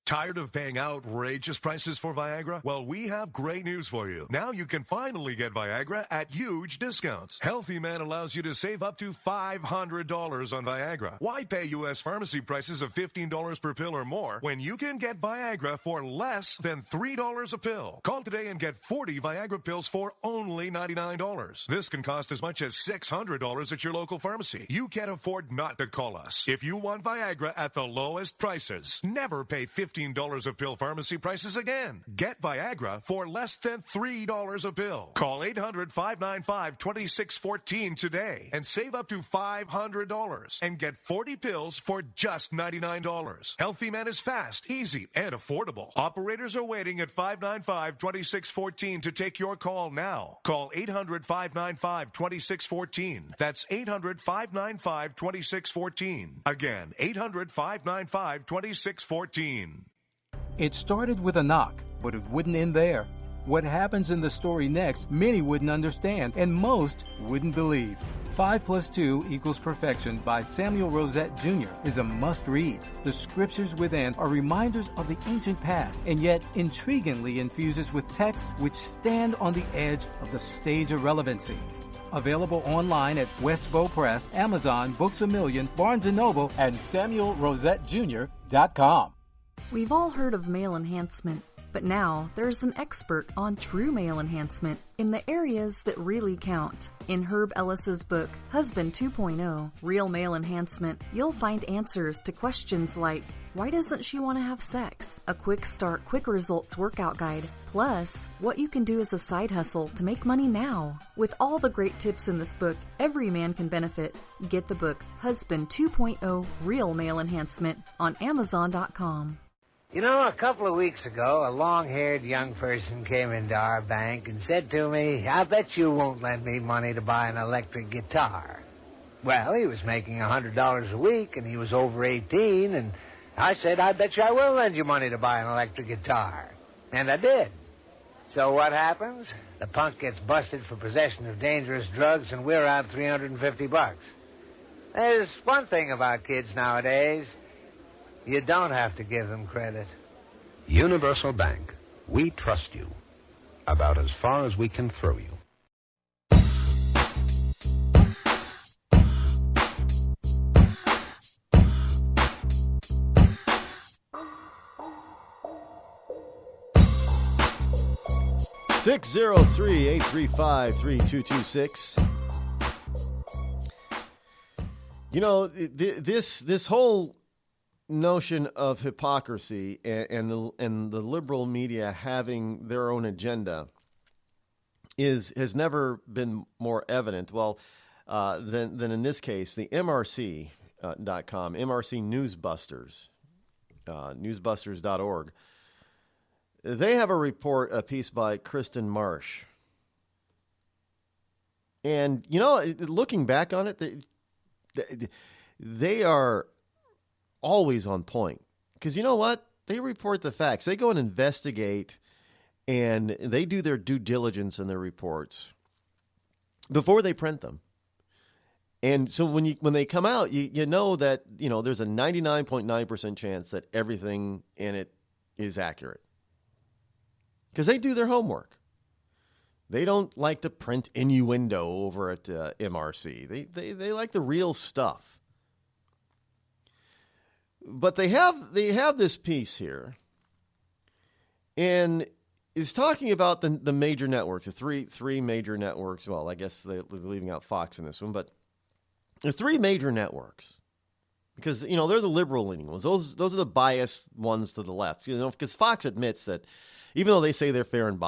Tired of paying outrageous prices for Viagra? Well, we have great news for you. Now you can finally get Viagra at huge discounts. Healthy Man allows you to save up to $500 on Viagra. Why pay U.S. pharmacy prices of $15 per pill or more when you can get Viagra for less than $3 a pill? Call today and get 40 Viagra pills for only $99. This can cost as much as $600 at your local pharmacy. You can't afford not to call us. If you want Viagra at the lowest prices, never pay $15 a pill pharmacy prices again. Get Viagra for less than $3 a pill. Call 800-595-2614 today and save up to $500 and get 40 pills for just $99. Healthy Man is fast, easy, and affordable. Operators are waiting at 595-2614 to take your call now. Call 800-595-2614. That's 800-595-2614. Again, 800-595-2614. It started with a knock, but it wouldn't end there. What happens in the story next, many wouldn't understand, and most wouldn't believe. 5 + 2 = Perfection by Samuel Rosette Jr. is a must-read. The scriptures within are reminders of the ancient past, and yet intriguingly infuses with texts which stand on the edge of the stage of relevancy. Available online at Westbow Press, Amazon, Books A Million, Barnes & Noble, and SamuelRosetteJr.com. We've all heard of male enhancement, but now there's an expert on true male enhancement in the areas that really count. In Herb Ellis's book, Husband 2.0, Real Male Enhancement, you'll find answers to questions like, why doesn't she want to have sex? A quick start, quick results workout guide. Plus, what you can do as a side hustle to make money now. With all the great tips in this book, every man can benefit. Get the book, Husband 2.0, Real Male Enhancement, on Amazon.com. You know, a couple of weeks ago, a long-haired young person came into our bank and said to me, I bet you won't lend me money to buy an electric guitar. Well, he was making $100 a week, and he was over 18, and I said, I bet you I will lend you money to buy an electric guitar. And I did. So what happens? The punk gets busted for possession of dangerous drugs, and we're out $350. There's one thing about kids nowadays. You don't have to give them credit. Universal Bank. We trust you. About as far as we can throw you. Six 603-835-3226. You know, this whole notion of hypocrisy and the liberal media having their own agenda has never been more evident. Well, than in this case, the MRC.com, MRC Newsbusters, newsbusters.org. They have a piece by Kristen Marsh. And, you know, looking back on it, they are always on point. Because you know what? They report the facts. They go and investigate, and they do their due diligence in their reports before they print them. And so when they come out, you know that, you know, there's a 99.9% chance that everything in it is accurate. Because they do their homework. They don't like to print innuendo over at MRC. They like the real stuff. But they have this piece here, and is talking about the major networks, the three major networks. Well, I guess they're leaving out Fox in this one, but the three major networks, because they're the liberal-leaning ones. Those are the biased ones to the left. Because Fox admits that even though they say they're fair and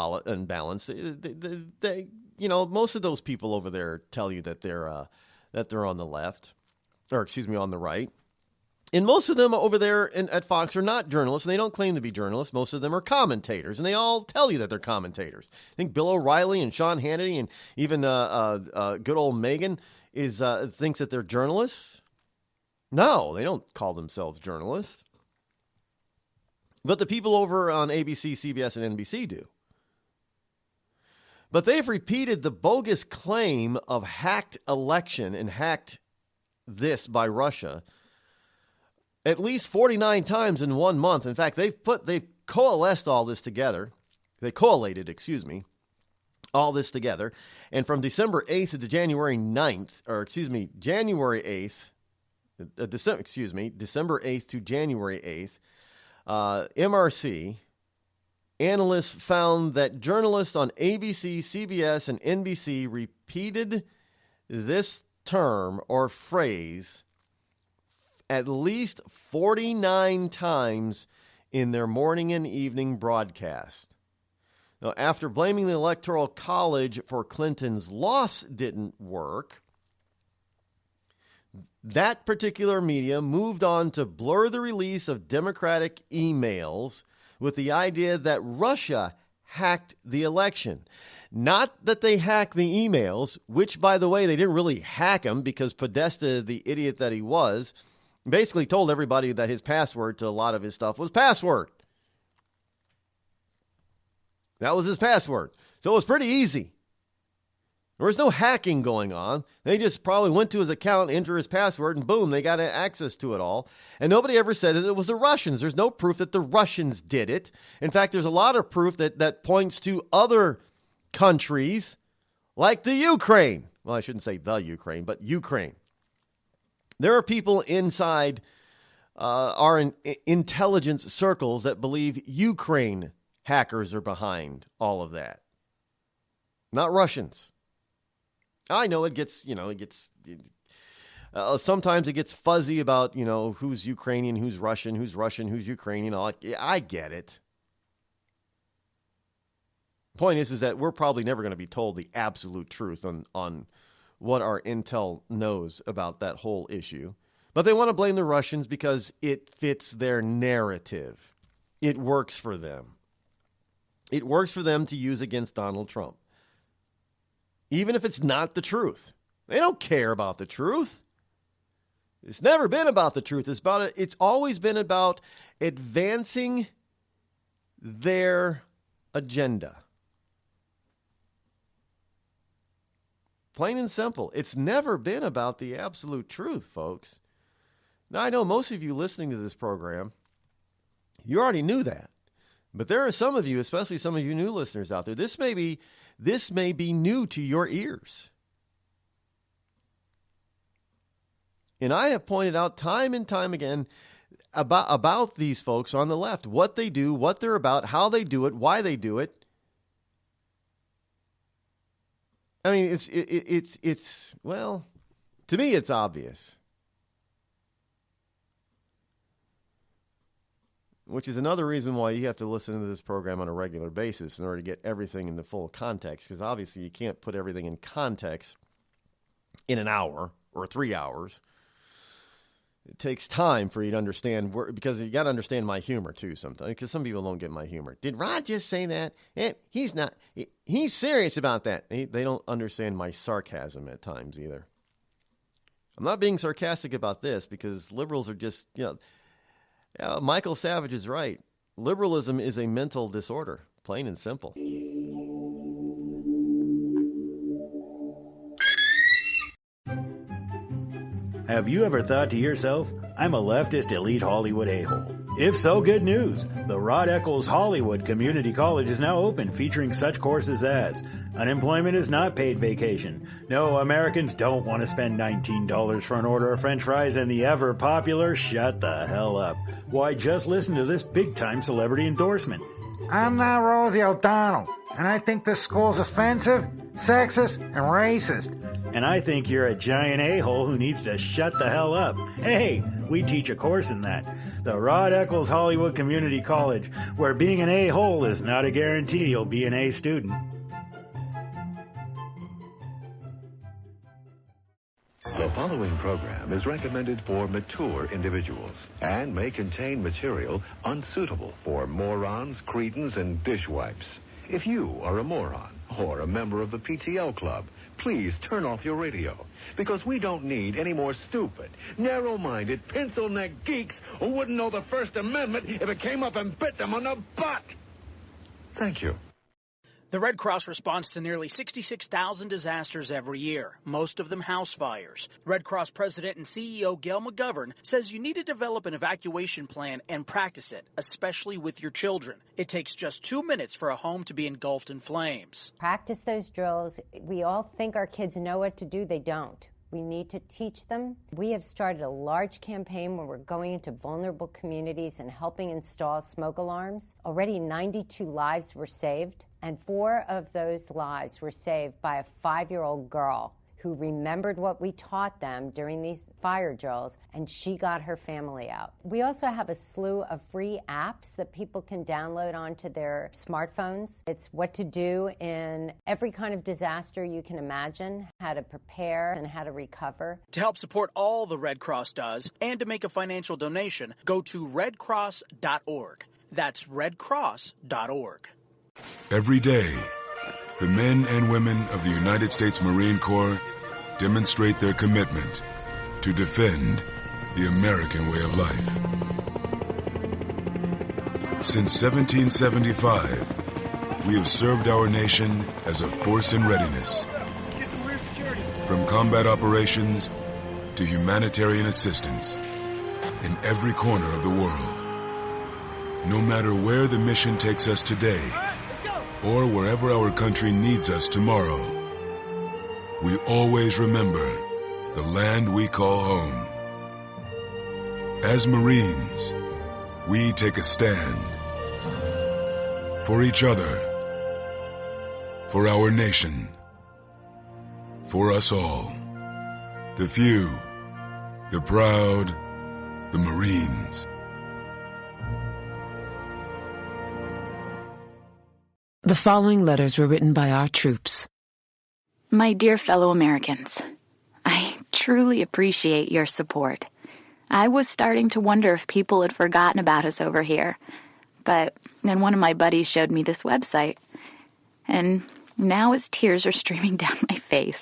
balanced, they most of those people over there tell you that they're on the left, or excuse me, on the right. And most of them over there at Fox are not journalists, and they don't claim to be journalists. Most of them are commentators, and they all tell you that they're commentators. I think Bill O'Reilly and Sean Hannity and even good old Megan thinks that they're journalists. No, they don't call themselves journalists. But the people over on ABC, CBS, and NBC do. But they've repeated the bogus claim of hacked election and hacked this by Russia at least 49 times in 1 month. In fact, they've coalesced all this together. They collated, all this together. And from December 8th to January 9th, January 8th, December 8th to January 8th, MRC analysts found that journalists on ABC, CBS, and NBC repeated this term or phrase at least 49 times in their morning and evening broadcast. Now, after blaming the Electoral College for Clinton's loss didn't work, that particular media moved on to blur the release of Democratic emails with the idea that Russia hacked the election. Not that they hacked the emails, which, by the way, they didn't really hack them because Podesta, the idiot that he was, basically told everybody that his password to a lot of his stuff was password. That was his password. So it was pretty easy. There was no hacking going on. They just probably went to his account, entered his password, and boom, they got access to it all. And nobody ever said that it was the Russians. There's no proof that the Russians did it. In fact, there's a lot of proof that points to other countries like the Ukraine. Well, I shouldn't say the Ukraine, but Ukraine. There are people inside our intelligence circles that believe Ukraine hackers are behind all of that. Not Russians. I know sometimes it gets fuzzy about, who's Ukrainian, who's Russian, who's Ukrainian. I get it. The point is that we're probably never going to be told the absolute truth on what our intel knows about that whole issue. But they want to blame the Russians because it fits their narrative. It works for them. It works for them to use against Donald Trump. Even if it's not the truth. They don't care about the truth. It's never been about the truth. It's always been about advancing their agenda. Plain and simple. It's never been about the absolute truth, folks. Now, I know most of you listening to this program, you already knew that. But there are some of you, especially some of you new listeners out there, this may be new to your ears. And I have pointed out time and time again about these folks on the left, what they do, what they're about, how they do it, why they do it. I mean, it's well, to me, it's obvious. Which is another reason why you have to listen to this program on a regular basis in order to get everything in the full context. Because obviously you can't put everything in context in an hour or 3 hours. It takes time for you to understand, because you got to understand my humor too sometimes, because some people don't get my humor. Did Rod just say that? He's not. He's serious about that. They don't understand my sarcasm at times either. I'm not being sarcastic about this because liberals are just, Michael Savage is right. Liberalism is a mental disorder, plain and simple. Have you ever thought to yourself, I'm a leftist elite Hollywood a-hole? If so, good news. The Rod Eccles Hollywood Community College is now open, featuring such courses as unemployment is not paid vacation. No, Americans don't want to spend $19 for an order of French fries, and the ever popular shut the hell up. Why, just listen to this big-time celebrity endorsement. I'm not Rosie O'Donnell, and I think this school's offensive, sexist, and racist. And I think you're a giant a-hole who needs to shut the hell up. Hey, we teach a course in that. The Rod Eccles Hollywood Community College, where being an a-hole is not a guarantee you'll be an A student. The following program is recommended for mature individuals and may contain material unsuitable for morons, cretins, and dishwipes. If you are a moron or a member of the PTL Club, please turn off your radio, because we don't need any more stupid, narrow-minded, pencil-neck geeks who wouldn't know the First Amendment if it came up and bit them on the butt. Thank you. The Red Cross responds to nearly 66,000 disasters every year, most of them house fires. Red Cross President and CEO Gail McGovern says you need to develop an evacuation plan and practice it, especially with your children. It takes just 2 minutes for a home to be engulfed in flames. Practice those drills. We all think our kids know what to do. They don't. We need to teach them. We have started a large campaign where we're going into vulnerable communities and helping install smoke alarms. Already 92 lives were saved, and 4 of those lives were saved by a 5-year-old girl who remembered what we taught them during these fire drills, and she got her family out. We also have a slew of free apps that people can download onto their smartphones. It's what to do in every kind of disaster you can imagine, how to prepare and how to recover. To help support all the Red Cross does and to make a financial donation, go to redcross.org. That's redcross.org. Every day, the men and women of the United States Marine Corps demonstrate their commitment to defend the American way of life. Since 1775, we have served our nation as a force in readiness. From combat operations to humanitarian assistance in every corner of the world. No matter where the mission takes us today, or wherever our country needs us tomorrow, we always remember the land we call home. As Marines, we take a stand for each other, for our nation, for us all. The few, the proud, the Marines. The following letters were written by our troops. My dear fellow Americans, I truly appreciate your support. I was starting to wonder if people had forgotten about us over here, but then one of my buddies showed me this website, and now as tears are streaming down my face,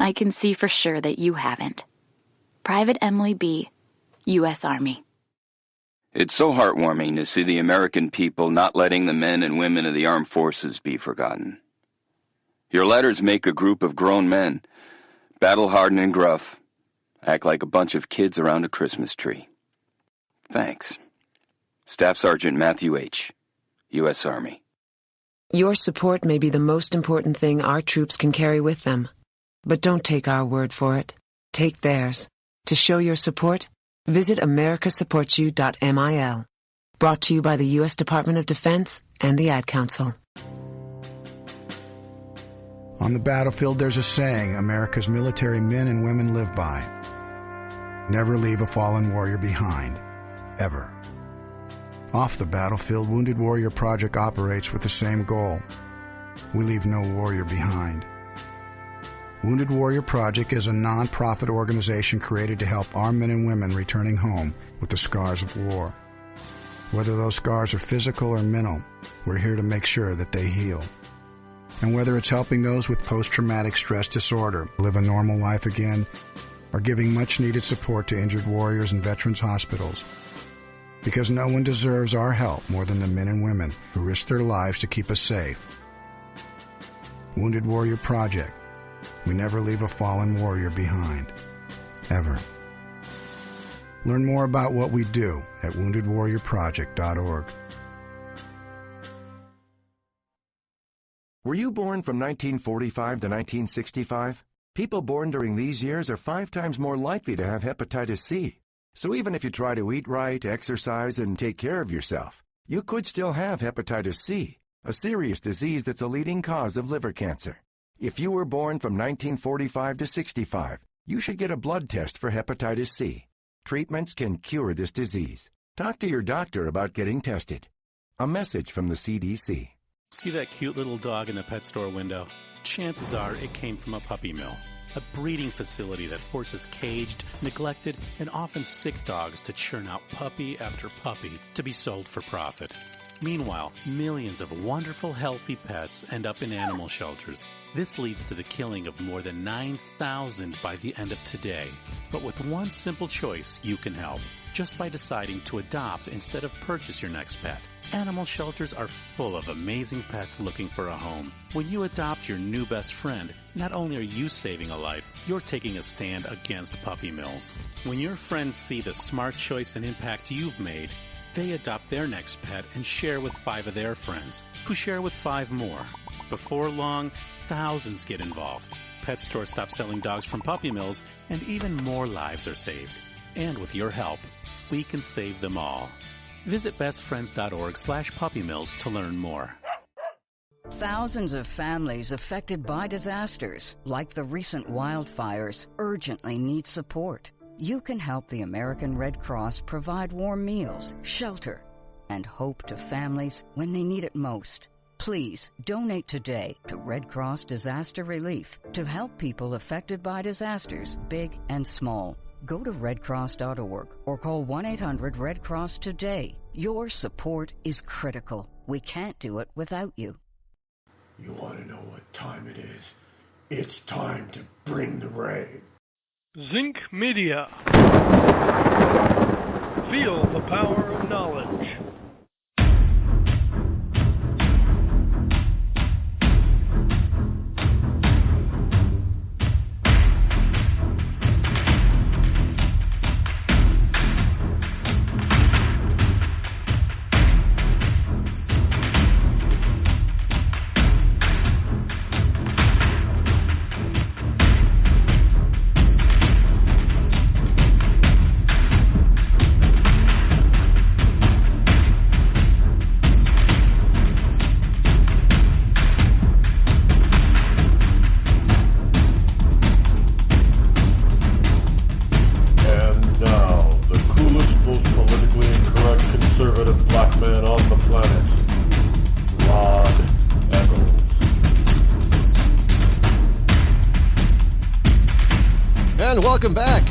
I can see for sure that you haven't. Private Emily B., U.S. Army. It's so heartwarming to see the American people not letting the men and women of the armed forces be forgotten. Your letters make a group of grown men, battle-hardened and gruff, act like a bunch of kids around a Christmas tree. Thanks. Staff Sergeant Matthew H., U.S. Army. Your support may be the most important thing our troops can carry with them. But don't take our word for it. Take theirs. To show your support, visit americasupportsyou.mil. Brought to you by the U.S. Department of Defense and the Ad Council. On the battlefield, there's a saying America's military men and women live by. Never leave a fallen warrior behind. Ever. Off the battlefield, Wounded Warrior Project operates with the same goal. We leave no warrior behind. Wounded Warrior Project is a non-profit organization created to help our men and women returning home with the scars of war. Whether those scars are physical or mental, we're here to make sure that they heal. And whether it's helping those with post-traumatic stress disorder live a normal life again, or giving much-needed support to injured warriors in veterans' hospitals. Because no one deserves our help more than the men and women who risk their lives to keep us safe. Wounded Warrior Project. We never leave a fallen warrior behind. Ever. Learn more about what we do at woundedwarriorproject.org. Were you born from 1945 to 1965? People born during these years are 5 times more likely to have hepatitis C. So even if you try to eat right, exercise, and take care of yourself, you could still have hepatitis C, a serious disease that's a leading cause of liver cancer. If you were born from 1945 to 65, you should get a blood test for hepatitis C. Treatments can cure this disease. Talk to your doctor about getting tested. A message from the CDC. See that cute little dog in the pet store window? Chances are it came from a puppy mill, a breeding facility that forces caged, neglected, and often sick dogs to churn out puppy after puppy to be sold for profit. Meanwhile, millions of wonderful, healthy pets end up in animal shelters. This leads to the killing of more than 9,000 by the end of today. But with one simple choice, you can help. Just by deciding to adopt instead of purchase your next pet. Animal shelters are full of amazing pets looking for a home. When you adopt your new best friend, not only are you saving a life, you're taking a stand against puppy mills. When your friends see the smart choice and impact you've made, they adopt their next pet and share with 5 of their friends, who share with 5 more. Before long, thousands get involved. Pet stores stop selling dogs from puppy mills, and even more lives are saved. And with your help, we can save them all. Visit bestfriends.org/puppymills to learn more. Thousands of families affected by disasters, like the recent wildfires, urgently need support. You can help the American Red Cross provide warm meals, shelter, and hope to families when they need it most. Please donate today to Red Cross Disaster Relief to help people affected by disasters, big and small. Go to redcross.org or call 1-800-RED-CROSS today. Your support is critical. We can't do it without you. You want to know what time it is? It's time to bring the rain. Zinc Media. Feel the power of knowledge. Welcome back.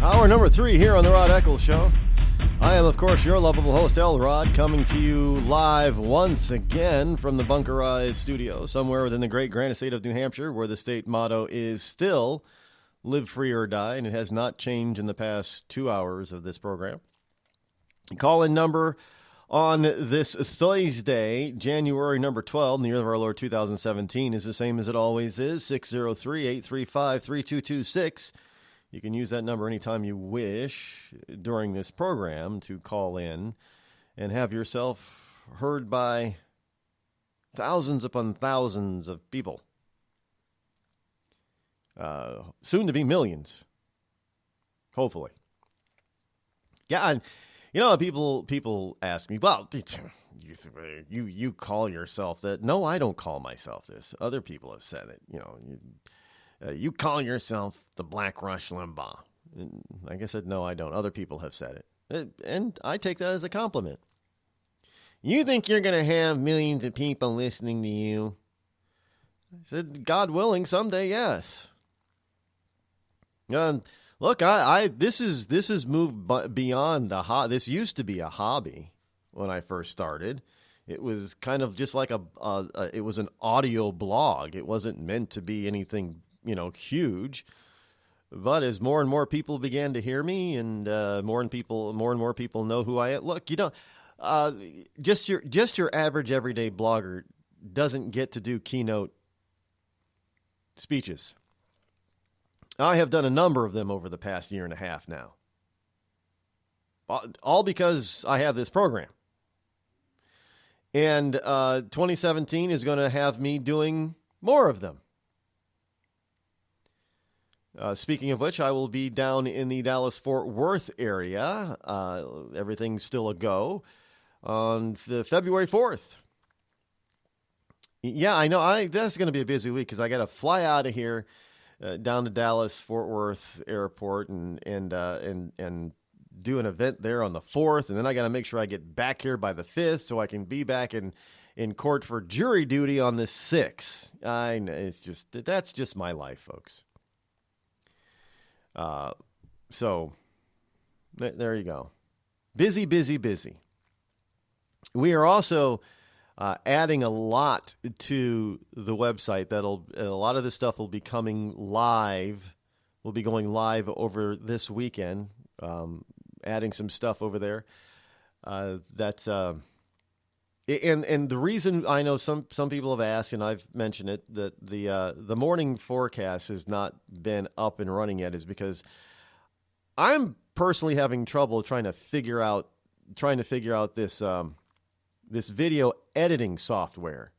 Hour number 3 here on the Rod Eccles Show. I am, of course, your lovable host, L. Rod, coming to you live once again from the bunkerized studio somewhere within the great Granite State of New Hampshire, where the state motto is still live free or die, and it has not changed in the past 2 hours of this program. Call-in number on this Thursday, January number 12, in the year of our Lord 2017, is the same as it always is, 603-835-3226. You can use that number anytime you wish during this program to call in and have yourself heard by thousands upon thousands of people. Soon to be millions. Hopefully. Yeah, and you know, people ask me, well, you call yourself that. No, I don't call myself this. Other people have said it. You know, you call yourself the Black Rush Limbaugh. And like I said, no, I don't. Other people have said it. And I take that as a compliment. You think you're going to have millions of people listening to you? I said, God willing, someday, yes. Look, this is moved beyond a hobby. This used to be a hobby when I first started. It was kind of just like it was an audio blog. It wasn't meant to be anything, huge. But as more and more people began to hear me, and more and more people know who I am. Look, just your average everyday blogger doesn't get to do keynote speeches. I have done a number of them over the past year and a half now. All because I have this program. And 2017 is going to have me doing more of them. Speaking of which, I will be down in the Dallas-Fort Worth area. Everything's still a go. on February 4th. Yeah, I know. That's going to be a busy week because I got to fly out of here down to Dallas Fort Worth Airport and do an event there on the 4th, and then I got to make sure I get back here by the 5th so I can be back in court for jury duty on the 6th. I know, that's just my life, folks. So there you go. Busy, busy, busy. We are also adding a lot to the website. A lot of this stuff will be coming live. We'll be going live over this weekend. Adding some stuff over there. And the reason I know some people have asked, and I've mentioned it, that the morning forecast has not been up and running yet is because I'm personally having trouble trying to figure out this this video editing software.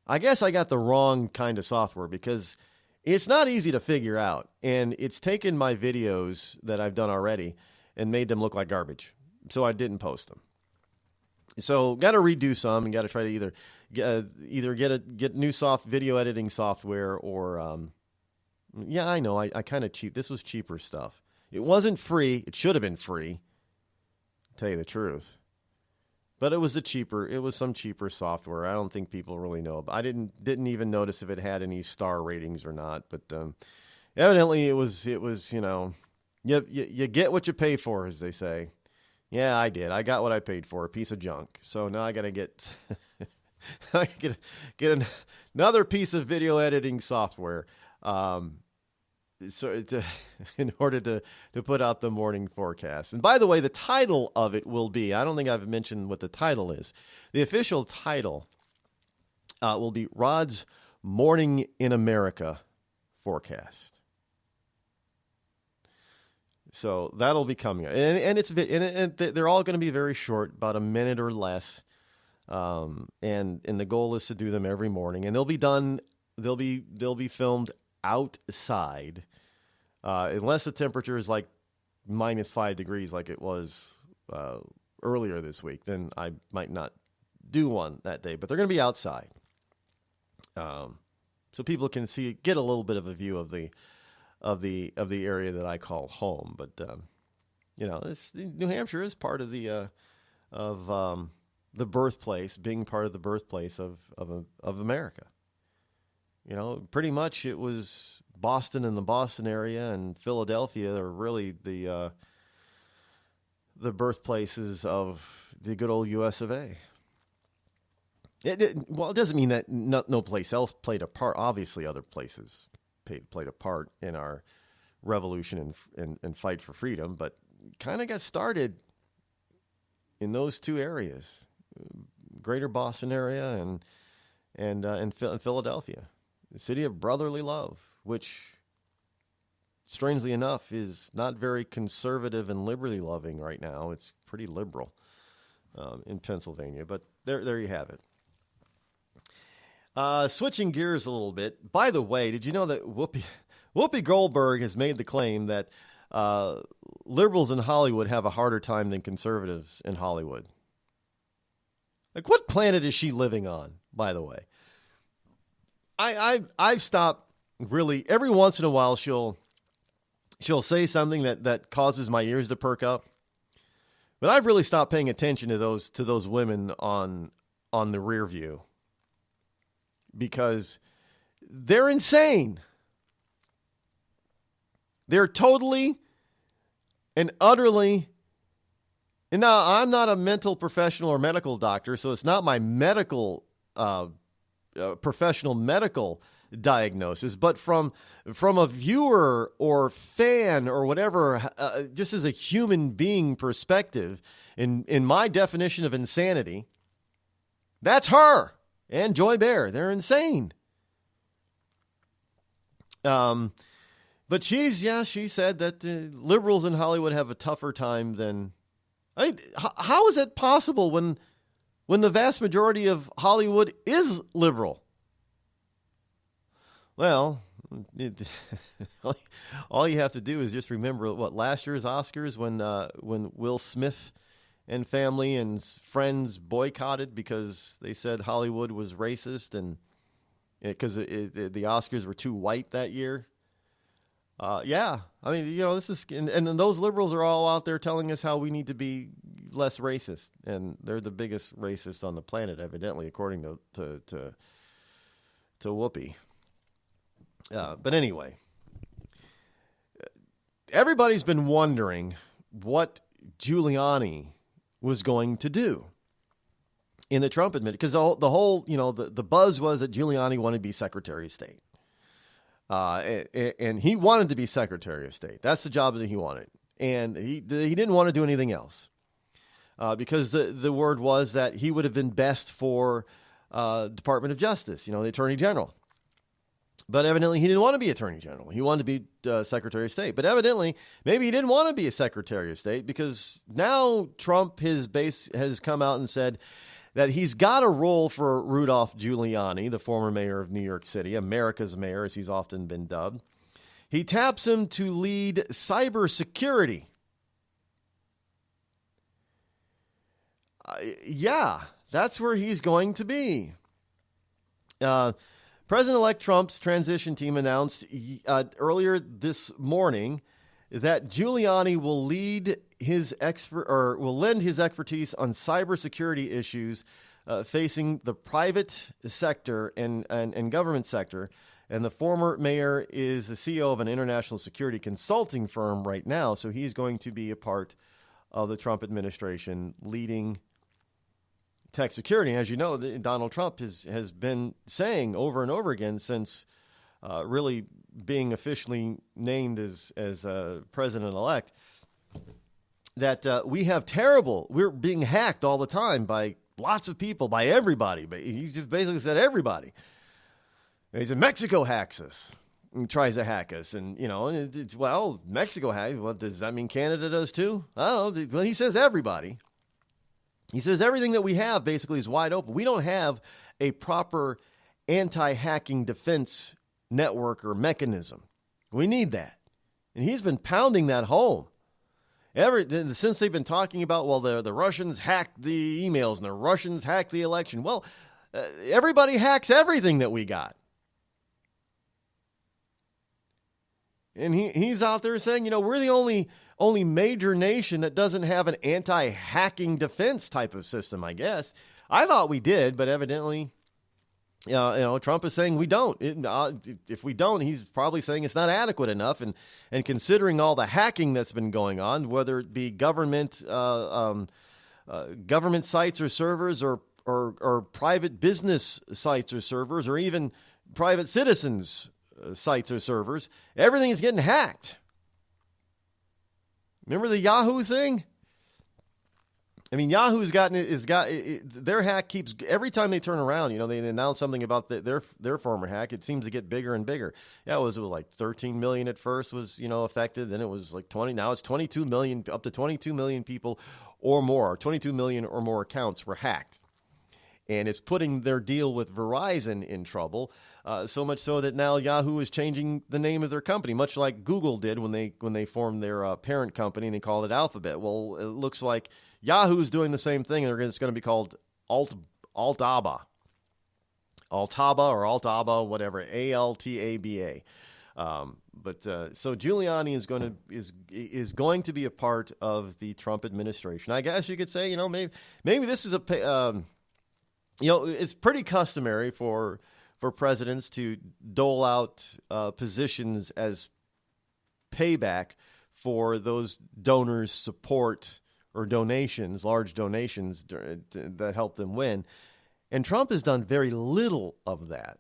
I guess I got the wrong kind of software because it's not easy to figure out, and it's taken my videos that I've done already and made them look like garbage. So I didn't post them. So got to redo some and got to try to either get new video editing software or yeah, I know I kind of cheap. This was cheaper stuff. It wasn't free. It should have been free. To tell you the truth. But it was some cheaper software. I don't think people really know. I didn't even notice if it had any star ratings or not. But evidently it was you get what you pay for, as they say. Yeah, I did. I got what I paid for, a piece of junk. So now I got to get another piece of video editing software. In order to put out the morning forecast. And by the way, the title of it will be, I don't think I've mentioned what the title is. The official title will be Rod's Morning in America Forecast. So that'll be coming, and they're all going to be very short, about a minute or less. And the goal is to do them every morning, and they'll be filmed outside, unless the temperature is like -5 degrees, like it was earlier this week. Then I might not do one that day, but they're going to be outside, so people can get a little bit of a view of the area that I call home. But New Hampshire is part of the birthplace, being part of the birthplace of America. Pretty much it was Boston and the Boston area and Philadelphia are really the birthplaces of the good old U.S. of A. It doesn't mean that no place else played a part. Obviously, other places played a part in our revolution and fight for freedom, but kind of got started in those two areas, Greater Boston area and Philadelphia, the city of brotherly love, which, strangely enough, is not very conservative and liberty loving right now. It's pretty liberal in Pennsylvania, but there you have it. Switching gears a little bit. By the way, did you know that Whoopi Goldberg has made the claim that liberals in Hollywood have a harder time than conservatives in Hollywood? Like, what planet is she living on, by the way? I've stopped really. Every once in a while, she'll say something that causes my ears to perk up. But I've really stopped paying attention to those women on the rear view, because they're insane. They're totally and utterly. And now, I'm not a mental professional or medical doctor, so it's not my medical professional medical diagnosis, but from a viewer or fan or whatever, just as a human being perspective, in my definition of insanity, that's her and Joy Behar. They're insane. But she said that liberals in Hollywood have a tougher time than. How is that possible when the vast majority of Hollywood is liberal? Well, all you have to do is just remember what last year's Oscars when Will Smith and family and friends boycotted because they said Hollywood was racist and because the Oscars were too white that year. Yeah, I mean, this is, and those liberals are all out there telling us how we need to be less racist, and they're the biggest racist on the planet, evidently, according to Whoopi. But anyway, everybody's been wondering what Giuliani was going to do in the Trump administration, because the whole, the buzz was that Giuliani wanted to be Secretary of State. And he wanted to be Secretary of State. That's the job that he wanted. And he didn't want to do anything else. Because the word was that he would have been best for Department of Justice, the Attorney General. But evidently he didn't want to be Attorney General. He wanted to be Secretary of State. But evidently, maybe he didn't want to be a Secretary of State because now Trump, his base, has come out and said that he's got a role for Rudolph Giuliani, the former mayor of New York City, America's mayor, as he's often been dubbed. He taps him to lead cybersecurity. Yeah, that's where he's going to be. President-elect Trump's transition team announced earlier this morning that Giuliani will lend his expertise on cybersecurity issues facing the private sector and government sector. And the former mayor is the CEO of an international security consulting firm right now, so he's going to be a part of the Trump administration leading tech security. And as you know, Donald Trump has been saying over and over again since really being officially named as president-elect, that we're being hacked all the time by lots of people, by everybody. But he's just basically said everybody. He said Mexico hacks us and tries to hack us. And, Mexico hacks. Well, does that mean Canada does too? I don't know. Well, he says everybody. He says everything that we have basically is wide open. We don't have a proper anti-hacking defense network or mechanism. We need that. And he's been pounding that home. Since they've been talking about, the Russians hacked the emails and the Russians hacked the election. Well, everybody hacks everything that we got. And he's out there saying, we're the only major nation that doesn't have an anti-hacking defense type of system, I guess. I thought we did, but evidently, Trump is saying we don't. If we don't, he's probably saying it's not adequate enough. And considering all the hacking that's been going on, whether it be government sites or servers or private business sites or servers or even private citizens' sites or servers, everything is getting hacked. Remember the Yahoo thing? I mean, Yahoo's their hack keeps, every time they turn around, they announce something about their former hack, it seems to get bigger and bigger. Yeah, it was like 13 million at first was, affected. Then it was like 20. Now it's 22 million, up to 22 million people or more. 22 million or more accounts were hacked. And it's putting their deal with Verizon in trouble. So much so that now Yahoo is changing the name of their company, much like Google did when they formed their parent company and they called it Alphabet. Well, it looks like Yahoo's doing the same thing, and it's going to be called Altaba, whatever, Altaba. So Giuliani is going to be a part of the Trump administration. I guess you could say, maybe this is it's pretty customary for presidents to dole out positions as payback for those donors' support or donations, large donations that help them win. And Trump has done very little of that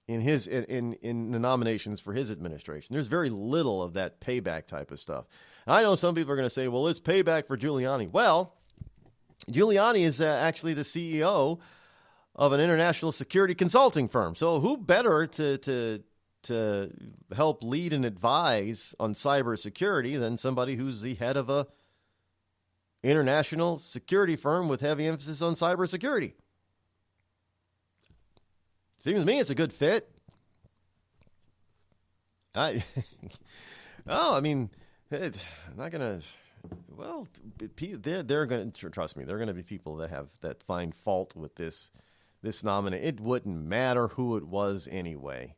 in the nominations for his administration. There's very little of that payback type of stuff. I know some people are going to say, well, it's payback for Giuliani. Well, Giuliani is actually the CEO of an international security consulting firm. So who better to help lead and advise on cybersecurity than somebody who's the head of a international security firm with heavy emphasis on cybersecurity? Seems to me it's a good fit. I'm not gonna. Well, they're going to trust me. They're going to be people that find fault with this nominee. It wouldn't matter who it was anyway.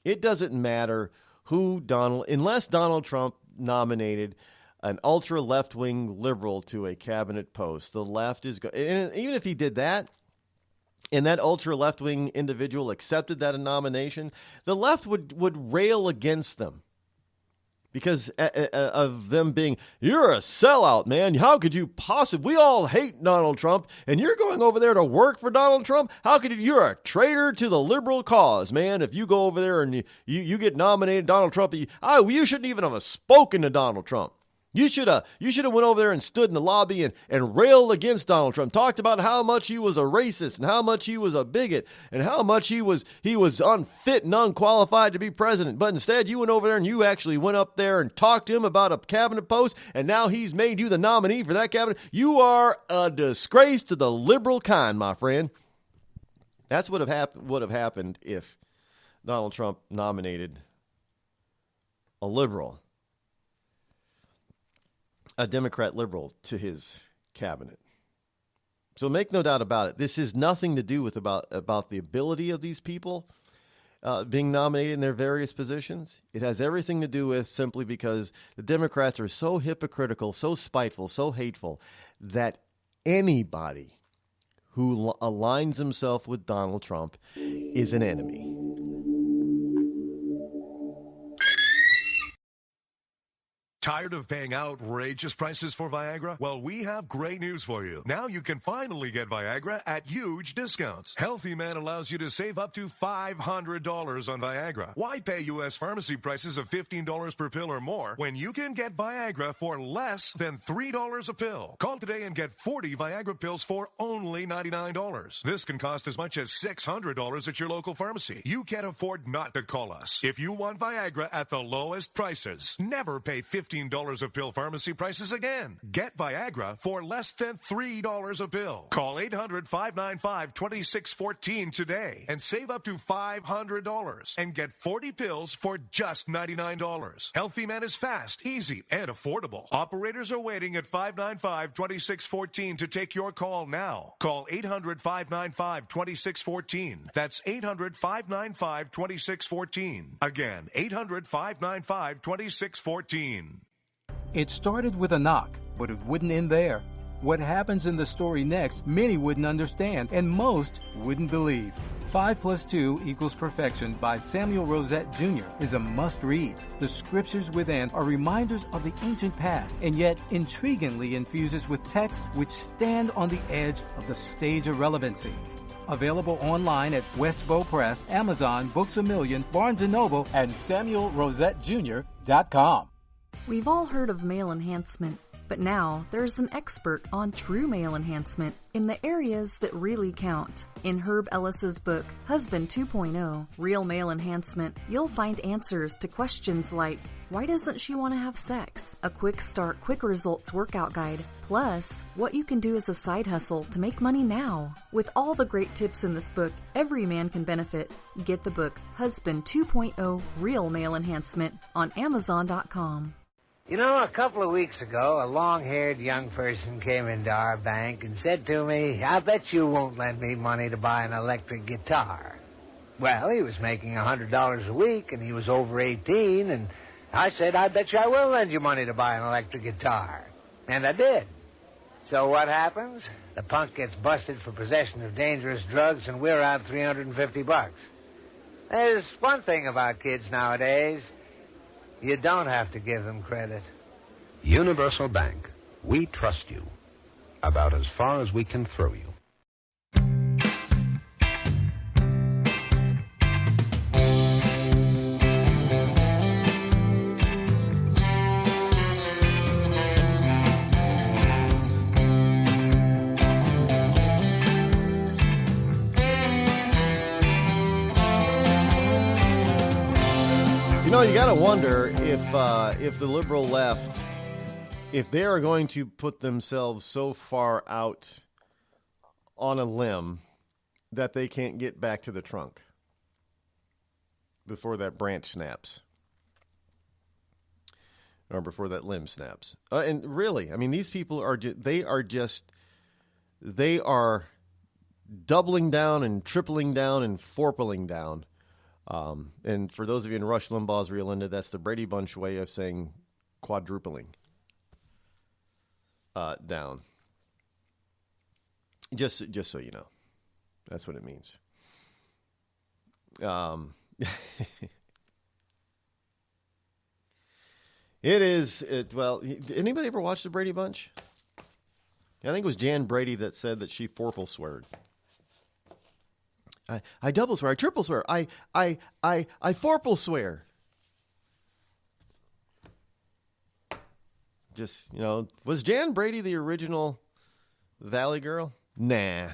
It doesn't matter unless Donald Trump nominated an ultra left-wing liberal to a cabinet post. The left is and even if he did that, and that ultra left-wing individual accepted that nomination, the left would rail against them because of them being, you're a sellout, man. How could you possibly? We all hate Donald Trump, and you're going over there to work for Donald Trump? How could you? You're a traitor to the liberal cause, man. If you go over there and you get nominated, Donald Trump, you shouldn't even have spoken to Donald Trump. You should have went over there and stood in the lobby and railed against Donald Trump, talked about how much he was a racist and how much he was a bigot and how much he was unfit and unqualified to be president. But instead, you went over there and you actually went up there and talked to him about a cabinet post, and now he's made you the nominee for that cabinet. You are a disgrace to the liberal kind, my friend. That's what would have happened if Donald Trump nominated a liberal, a Democrat liberal, to his cabinet. So make no doubt about it. This has nothing to do with about the ability of these people being nominated in their various positions. It has everything to do with simply because the Democrats are so hypocritical, so spiteful, so hateful that anybody who aligns himself with Donald Trump is an enemy. Tired of paying outrageous prices for Viagra? Well, we have great news for you. Now you can finally get Viagra at huge discounts. Healthy Man allows you to save up to $500 on Viagra. Why pay U.S. pharmacy prices of $15 per pill or more when you can get Viagra for less than $3 a pill? Call today and get 40 Viagra pills for only $99. This can cost as much as $600 at your local pharmacy. You can't afford not to call us. If you want Viagra at the lowest prices, never pay $15 a pill pharmacy prices again. Get Viagra for less than $3 a pill. Call 800-595-2614 today and save up to $500 and get 40 pills for just $99. Healthy Man is fast, easy, and affordable. Operators are waiting at 595-2614 to take your call now. Call 800-595-2614. That's 800-595-2614. Again, 800-595-2614. It started with a knock, but it wouldn't end there. What happens in the story next, many wouldn't understand, and most wouldn't believe. 5 + 2 = Perfection by Samuel Rosette Jr. is a must-read. The scriptures within are reminders of the ancient past, and yet intriguingly infuses with texts which stand on the edge of the stage of relevancy. Available online at Westbow Press, Amazon, Books A Million, Barnes & Noble, and SamuelRosetteJr.com. We've all heard of male enhancement, but now there's an expert on true male enhancement in the areas that really count. In Herb Ellis's book, Husband 2.0, Real Male Enhancement, you'll find answers to questions like, why doesn't she want to have sex? A quick start, quick results workout guide. Plus, what you can do as a side hustle to make money now. With all the great tips in this book, every man can benefit. Get the book, Husband 2.0, Real Male Enhancement, on Amazon.com. You know, a couple of weeks ago, a long-haired young person came into our bank and said to me, I bet you won't lend me money to buy an electric guitar. Well, he was making $100 a week, and he was over 18, and I said, I bet you I will lend you money to buy an electric guitar. And I did. So what happens? The punk gets busted for possession of dangerous drugs, and we're out $350. There's one thing about kids nowadays. You don't have to give them credit. Universal Bank. We trust you. About as far as we can throw you. You know, you got to wonder if the liberal left, if they are going to put themselves so far out on a limb that they can't get back to the trunk before that branch snaps. or before that limb snaps. And really, I mean, these people are they are doubling down and tripling down and fourpling down. And for those of you in Rush Limbaugh's Real Linda, that's the Brady Bunch way of saying quadrupling down. Just so you know, that's what it means. Well, anybody ever watch the Brady Bunch? I think it was Jan Brady that said that she forple sweared. I double swear, I triple swear, I forple swear. Just, was Jan Brady the original Valley Girl? Nah.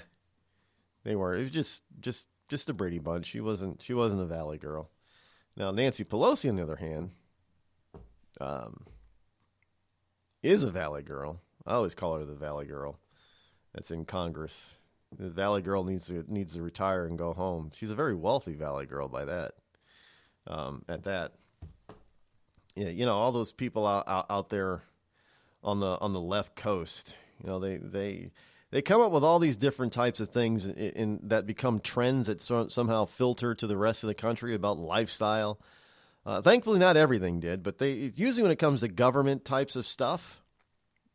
They weren't. It was just the Brady Bunch. She wasn't a Valley Girl. Now, Nancy Pelosi, on the other hand, is a Valley Girl. I always call her the Valley Girl. That's in Congress. The Valley Girl needs to retire and go home. She's a very wealthy Valley Girl by that. At that, yeah, all those people out there on the left coast, they come up with all these different types of things in that become trends that somehow filter to the rest of the country about lifestyle. Thankfully, not everything did, but usually when it comes to government types of stuff,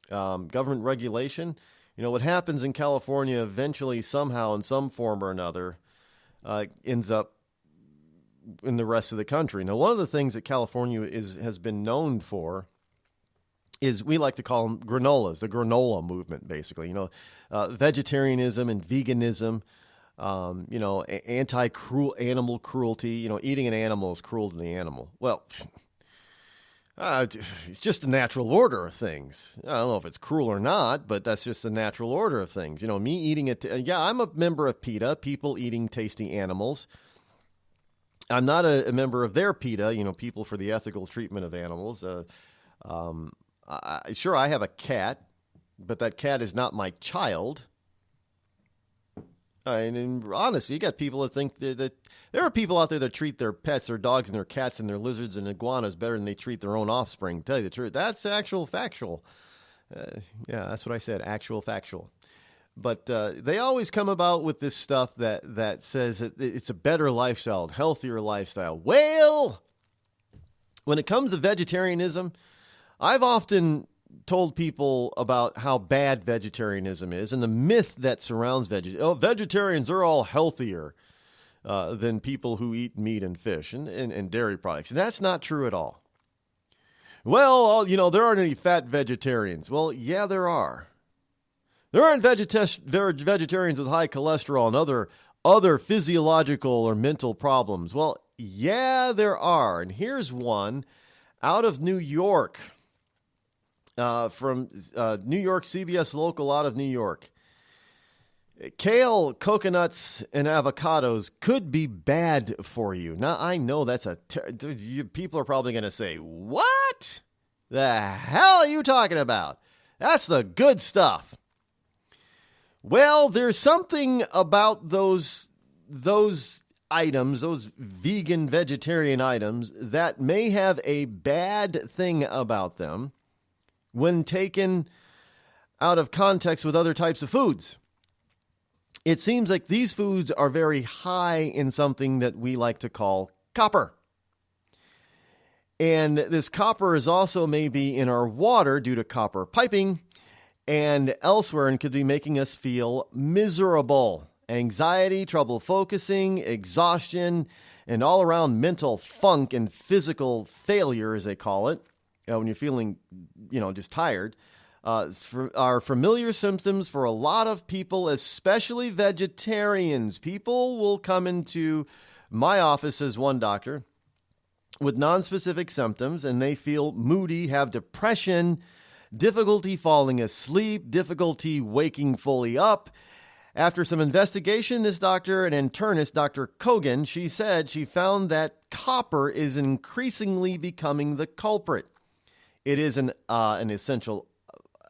government regulation. What happens in California eventually, somehow, in some form or another, ends up in the rest of the country. Now, one of the things that California has been known for is we like to call them granolas, the granola movement, basically. Vegetarianism and veganism, anti-cruel animal cruelty. Eating an animal is cruel to the animal. Well, it's just the natural order of things. I don't know if it's cruel or not, but that's just the natural order of things. Me eating it. I'm a member of PETA, people eating tasty animals. I'm not a member of their PETA, people for the ethical treatment of animals. Sure, I have a cat, but that cat is not my child. And honestly, you got people that think that there are people out there that treat their pets, their dogs and their cats and their lizards and iguanas better than they treat their own offspring. Tell you the truth, that's actual factual. Yeah, that's what I said, actual factual. But they always come about with this stuff that says that it's a better lifestyle, healthier lifestyle. Well, when it comes to vegetarianism, I've often told people about how bad vegetarianism is and the myth that surrounds vegetarians are all healthier than people who eat meat and fish and dairy products. And that's not true at all. Well, there aren't any fat vegetarians. Well, yeah, there are. There aren't vegetarians with high cholesterol and other physiological or mental problems. Well, yeah, there are. And here's one out of New York. From New York, CBS Local out of New York. Kale, coconuts, and avocados could be bad for you. Now, I know that's people are probably going to say, what the hell are you talking about? That's the good stuff. Well, there's something about those items, those vegan, vegetarian items, that may have a bad thing about them when taken out of context with other types of foods. It seems like these foods are very high in something that we like to call copper. And this copper is also maybe in our water due to copper piping and elsewhere, and could be making us feel miserable. Anxiety, trouble focusing, exhaustion, and all-around mental funk and physical failure, as they call it. When you're feeling, just tired, are familiar symptoms for a lot of people, especially vegetarians. People will come into my office as one doctor with nonspecific symptoms, and they feel moody, have depression, difficulty falling asleep, difficulty waking fully up. After some investigation, this doctor, an internist, Dr. Kogan, she said she found that copper is increasingly becoming the culprit. It is an essential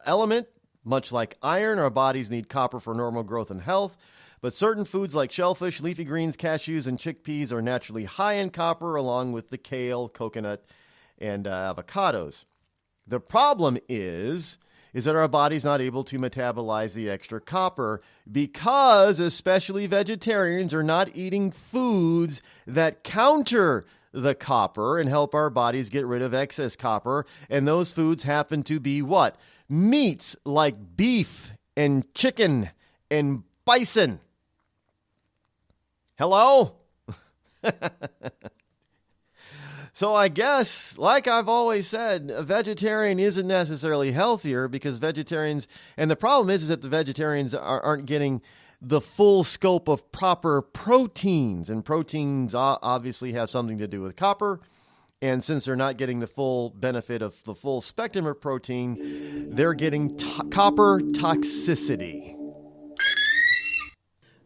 element, much like iron. Our bodies need copper for normal growth and health, but certain foods like shellfish, leafy greens, cashews, and chickpeas are naturally high in copper, along with the kale, coconut, and avocados. The problem is that our body's not able to metabolize the extra copper because especially vegetarians are not eating foods that counter the copper and help our bodies get rid of excess copper. And those foods happen to be what? Meats like beef and chicken and bison. Hello? So I guess, like I've always said, a vegetarian isn't necessarily healthier because vegetarians, and the problem is that the vegetarians aren't getting the full scope of proper proteins, and proteins obviously have something to do with copper, and since they're not getting the full benefit of the full spectrum of protein, they're getting copper toxicity.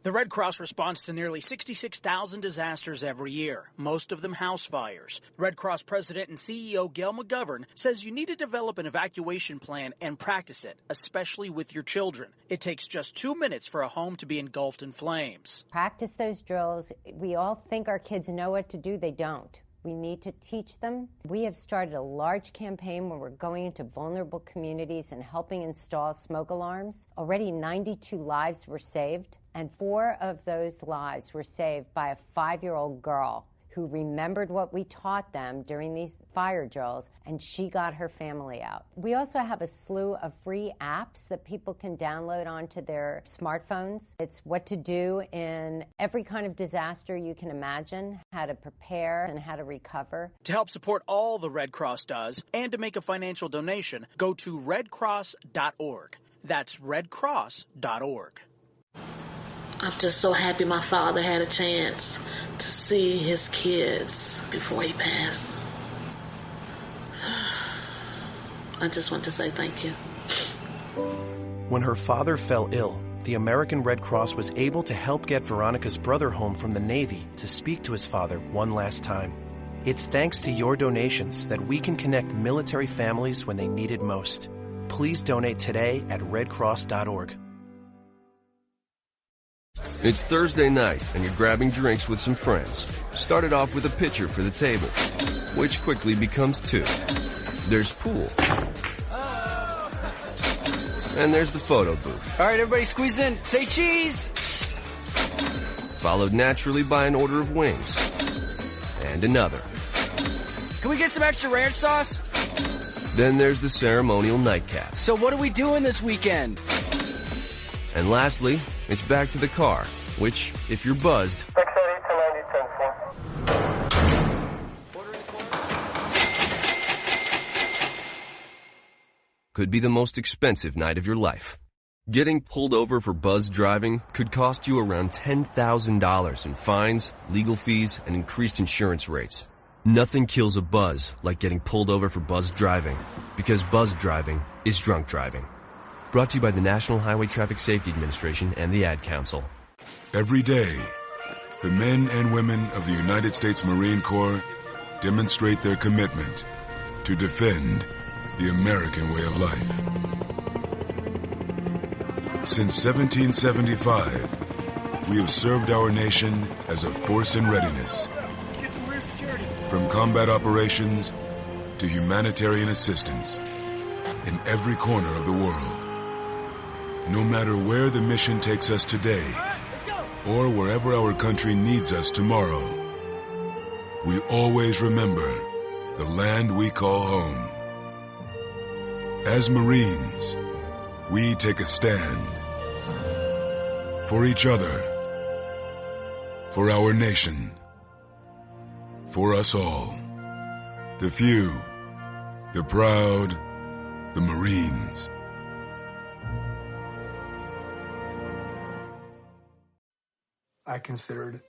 The Red Cross responds to nearly 66,000 disasters every year, most of them house fires. Red Cross President and CEO Gail McGovern says you need to develop an evacuation plan and practice it, especially with your children. It takes just 2 minutes for a home to be engulfed in flames. Practice those drills. We all think our kids know what to do. They don't. We need to teach them. We have started a large campaign where we're going into vulnerable communities and helping install smoke alarms. Already 92 lives were saved, and 4 of those lives were saved by a 5-year-old girl who remembered what we taught them during these fire drills, and she got her family out. We also have a slew of free apps that people can download onto their smartphones. It's what to do in every kind of disaster you can imagine, how to prepare and how to recover. To help support all the Red Cross does and to make a financial donation, go to redcross.org. That's redcross.org. I'm just so happy my father had a chance to see his kids before he passed. I just want to say thank you. When her father fell ill, the American Red Cross was able to help get Veronica's brother home from the Navy to speak to his father one last time. It's thanks to your donations that we can connect military families when they need it most. Please donate today at redcross.org. It's Thursday night, and you're grabbing drinks with some friends. Started off with a pitcher for the table, which quickly becomes 2. There's pool. And there's the photo booth. All right, everybody squeeze in. Say cheese! Followed naturally by an order of wings. And another. Can we get some extra ranch sauce? Then there's the ceremonial nightcap. So what are we doing this weekend? And lastly, it's back to the car, which, if you're buzzed, could be the most expensive night of your life. Getting pulled over for buzz driving could cost you around $10,000 in fines, legal fees, and increased insurance rates. Nothing kills a buzz like getting pulled over for buzz driving, because buzz driving is drunk driving. Brought to you by the National Highway Traffic Safety Administration and the Ad Council. Every day, the men and women of the United States Marine Corps demonstrate their commitment to defend the American way of life. Since 1775, we have served our nation as a force in readiness. From combat operations to humanitarian assistance in every corner of the world. No matter where the mission takes us today, or wherever our country needs us tomorrow, we always remember the land we call home. As Marines, we take a stand for each other, for our nation, for us all. The few, the proud, the Marines. I considered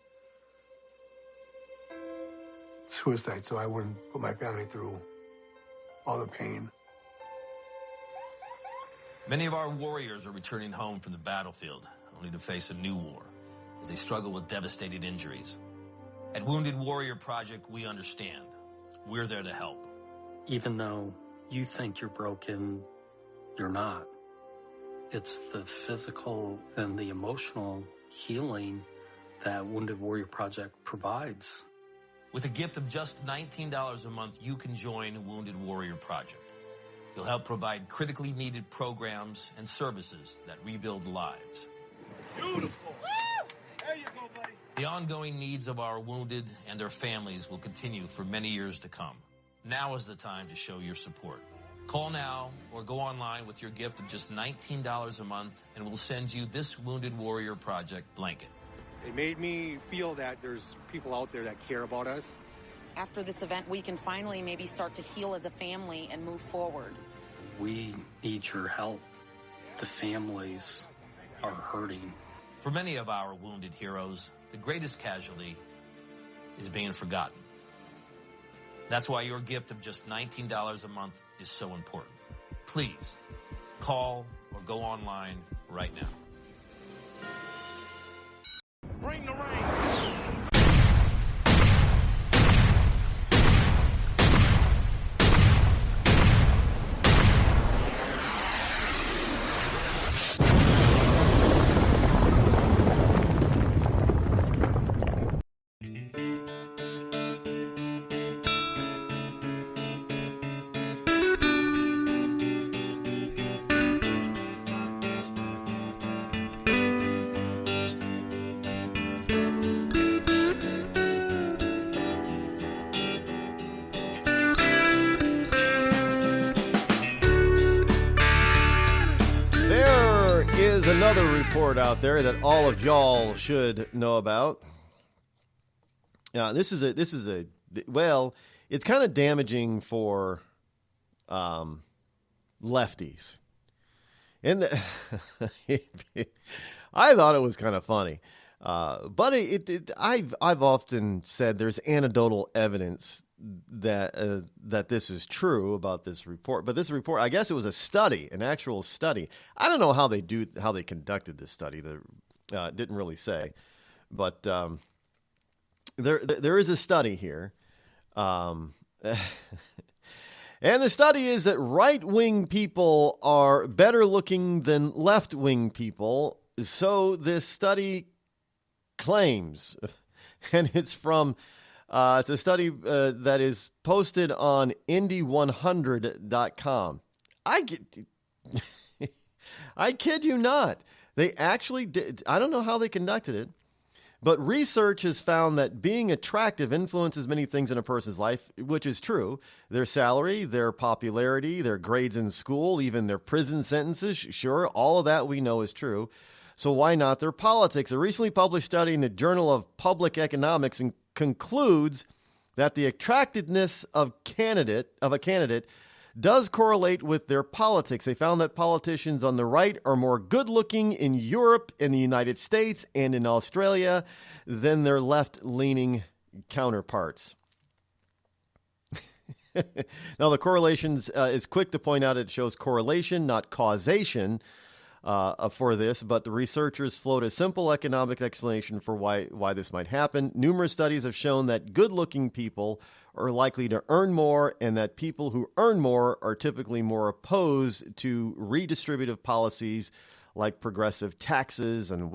suicide so I wouldn't put my family through all the pain. Many of our warriors are returning home from the battlefield, only to face a new war as they struggle with devastating injuries. At Wounded Warrior Project, we understand. We're there to help. Even though you think you're broken, you're not. It's the physical and the emotional healing that Wounded Warrior Project provides. With a gift of just $19 a month, you can join Wounded Warrior Project. You'll help provide critically needed programs and services that rebuild lives. Beautiful. There you go, buddy. The ongoing needs of our wounded and their families will continue for many years to come. Now is the time to show your support. Call now or go online with your gift of just $19 a month, and we'll send you this Wounded Warrior Project blanket. It made me feel that there's people out there that care about us. After this event, we can finally maybe start to heal as a family and move forward. We need your help. The families are hurting. For many of our wounded heroes, the greatest casualty is being forgotten. That's why your gift of just $19 a month is so important. Please call or go online right now. Bring the rain. Another report out there that all of y'all should know about. This is a well, it's kind of damaging for lefties. And I thought it was kind of funny, but I've often said there's anecdotal evidence that this is true about this report. But this report, I guess it was a study, an actual study. I don't know how they conducted this study. Didn't really say, but there is a study here, and the study is that right-wing people are better looking than left-wing people. So this study claims, and it's from. It's a study that is posted on Indy100.com. I kid you not. They actually did. I don't know how they conducted it, but research has found that being attractive influences many things in a person's life, which is true. Their salary, their popularity, their grades in school, even their prison sentences. Sure, all of that we know is true. So why not their politics? A recently published study in the Journal of Public Economics concludes that the attractiveness of a candidate does correlate with their politics. They found that politicians on the right are more good-looking in Europe, in the United States, and in Australia than their left-leaning counterparts. Now, the correlations is quick to point out it shows correlation, not causation, for this, but the researchers float a simple economic explanation for why this might happen. Numerous studies have shown that good-looking people are likely to earn more, and that people who earn more are typically more opposed to redistributive policies like progressive taxes and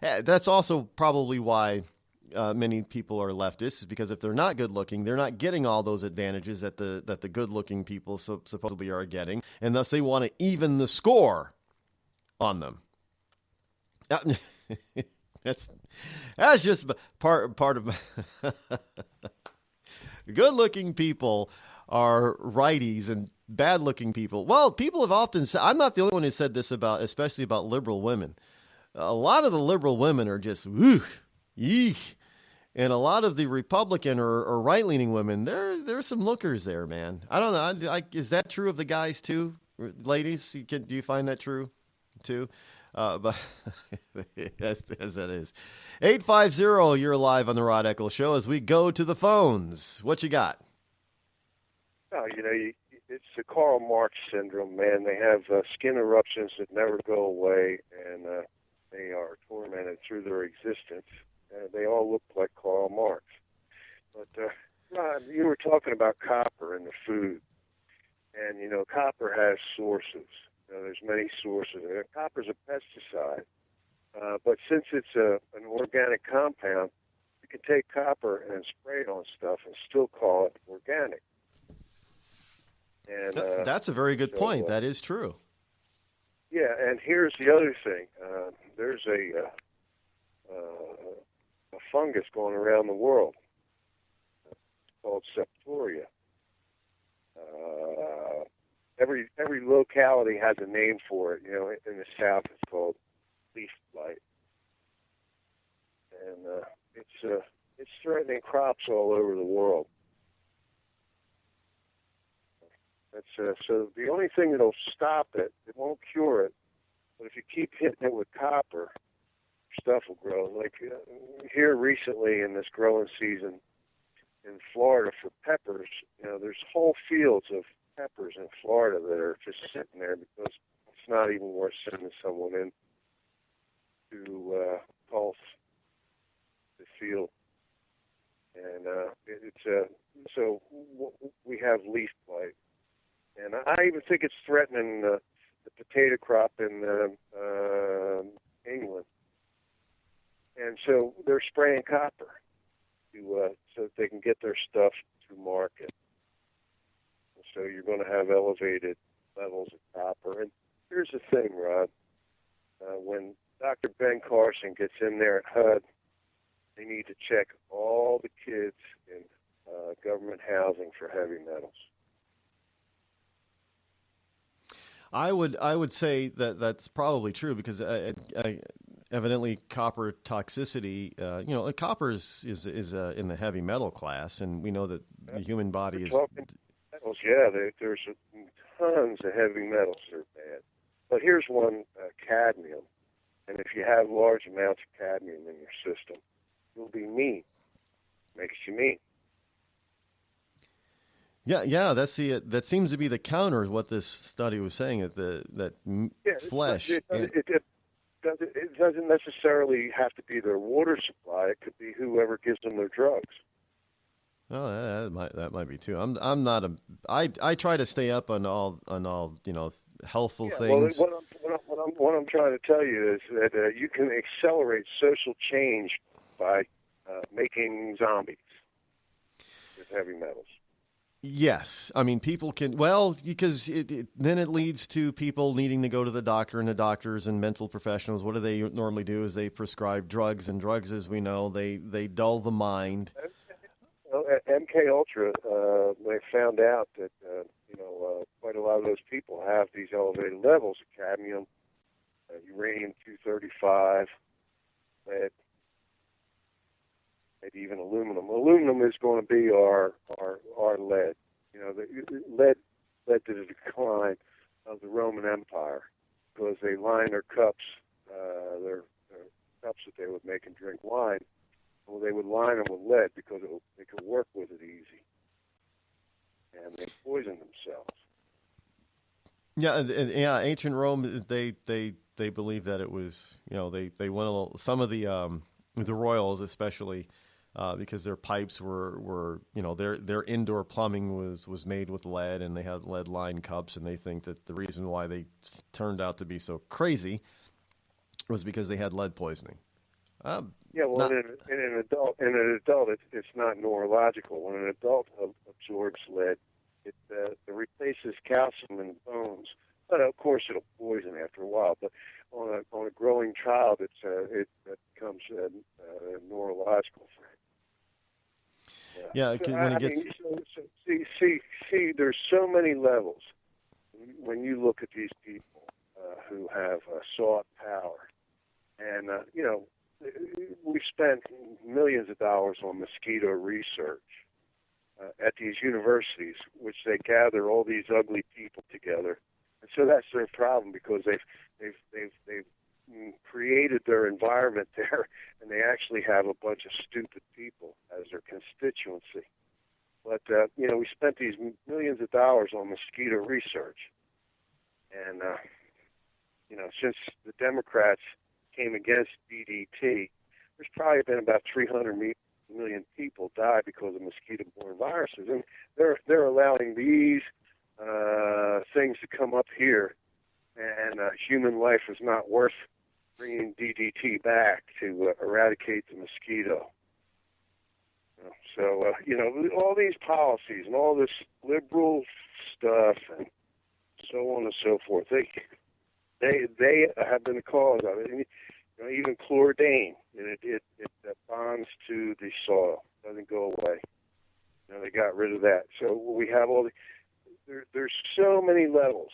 that's also probably why many people are leftists, because if they're not good-looking, they're not getting all those advantages that the good-looking people supposedly are getting, and thus they want to even the score on them. That's just part of good-looking people are righties and bad-looking people. Well, people have often said, I'm not the only one who said this especially about liberal women. A lot of the liberal women are just yeesh. And a lot of the Republican or right-leaning women, there's some lookers there, man. I don't know. Is that true of the guys too, ladies? Do you find that true? Too, but as that is. 850, you're live on the Rod Eccles Show as we go to the phones. What you got? Oh, it's the Karl Marx syndrome, man. They have skin eruptions that never go away, and they are tormented through their existence. They all look like Karl Marx. But, Rod, you were talking about copper in the food, and, copper has sources. There's many sources. Copper's a pesticide, but since it's an organic compound, you can take copper and spray it on stuff and still call it organic. And that's a very good point. That is true. Yeah, and here's the other thing. There's a fungus going around the world. It's called septoria. Every locality has a name for it. You know, in the South, it's called leaf blight, and it's threatening crops all over the world. So the only thing that'll stop it, it won't cure it, but if you keep hitting it with copper, stuff will grow. Like here recently in this growing season in Florida for peppers, you know, there's whole fields of peppers in Florida that are just sitting there because it's not even worth sending someone in to pulse the field. And so we have leaf blight. And I even think it's threatening the potato crop in England. And so they're spraying copper so that they can get their stuff to market. And so you're going to have elevated levels of copper. And here's the thing, Rod. When Dr. Ben Carson gets in there at HUD, they need to check all the kids in government housing for heavy metals. I would say that that's probably true because evidently copper toxicity, copper is in the heavy metal class, and we know that the human body is. Metals, yeah, there's tons of heavy metals that are bad. But here's one, cadmium, and if you have large amounts of cadmium in your system, you'll be mean. Makes you mean. Yeah, that seems to be the counter of what this study was saying. Flesh. It doesn't necessarily have to be their water supply. It could be whoever gives them their drugs. Oh, that might be too. I try to stay up on all healthful things. Well, what I'm trying to tell you is that you can accelerate social change by making zombies with heavy metals. Yes. I mean, people can, because then it leads to people needing to go to the doctor, and the doctors and mental professionals, what do they normally do is they prescribe drugs, and drugs, as we know, they dull the mind. Well, at MK Ultra, they found out that, quite a lot of those people have these elevated levels of cadmium, uranium-235, lead, maybe even aluminum. Aluminum is going to be our lead. You know, the lead led to the decline of the Roman Empire because they lined their cups, their cups that they would make and drink wine. Well, they would line them with lead because they could work with it easy, and they poisoned themselves. Yeah, ancient Rome, they believed that it was, they went a little, some of the royals especially. Because their pipes were their indoor plumbing was made with lead, and they had lead-lined cups, and they think that the reason why they turned out to be so crazy was because they had lead poisoning. In an adult, it's not neurological. When an adult absorbs lead, it replaces calcium in the bones. But of course, it'll poison after a while. But on a growing child, it becomes neurological for him. Yeah, when it gets. See, there's so many levels when you look at these people who have sought power, and we've spent millions of dollars on mosquito research at these universities, which they gather all these ugly people together, and so that's their problem because they've created their environment there, and they actually have a bunch of stupid people as their constituency. But, we spent these millions of dollars on mosquito research. And, since the Democrats came against DDT, there's probably been about 300 million people die because of mosquito-borne viruses. And they're allowing these things to come up here, and human life is not worth bringing DDT back to eradicate the mosquito. So, all these policies and all this liberal stuff and so on and so forth, they have been the cause of it. Even chlordane, it bonds to the soil, doesn't go away. They got rid of that. So we have there's so many levels.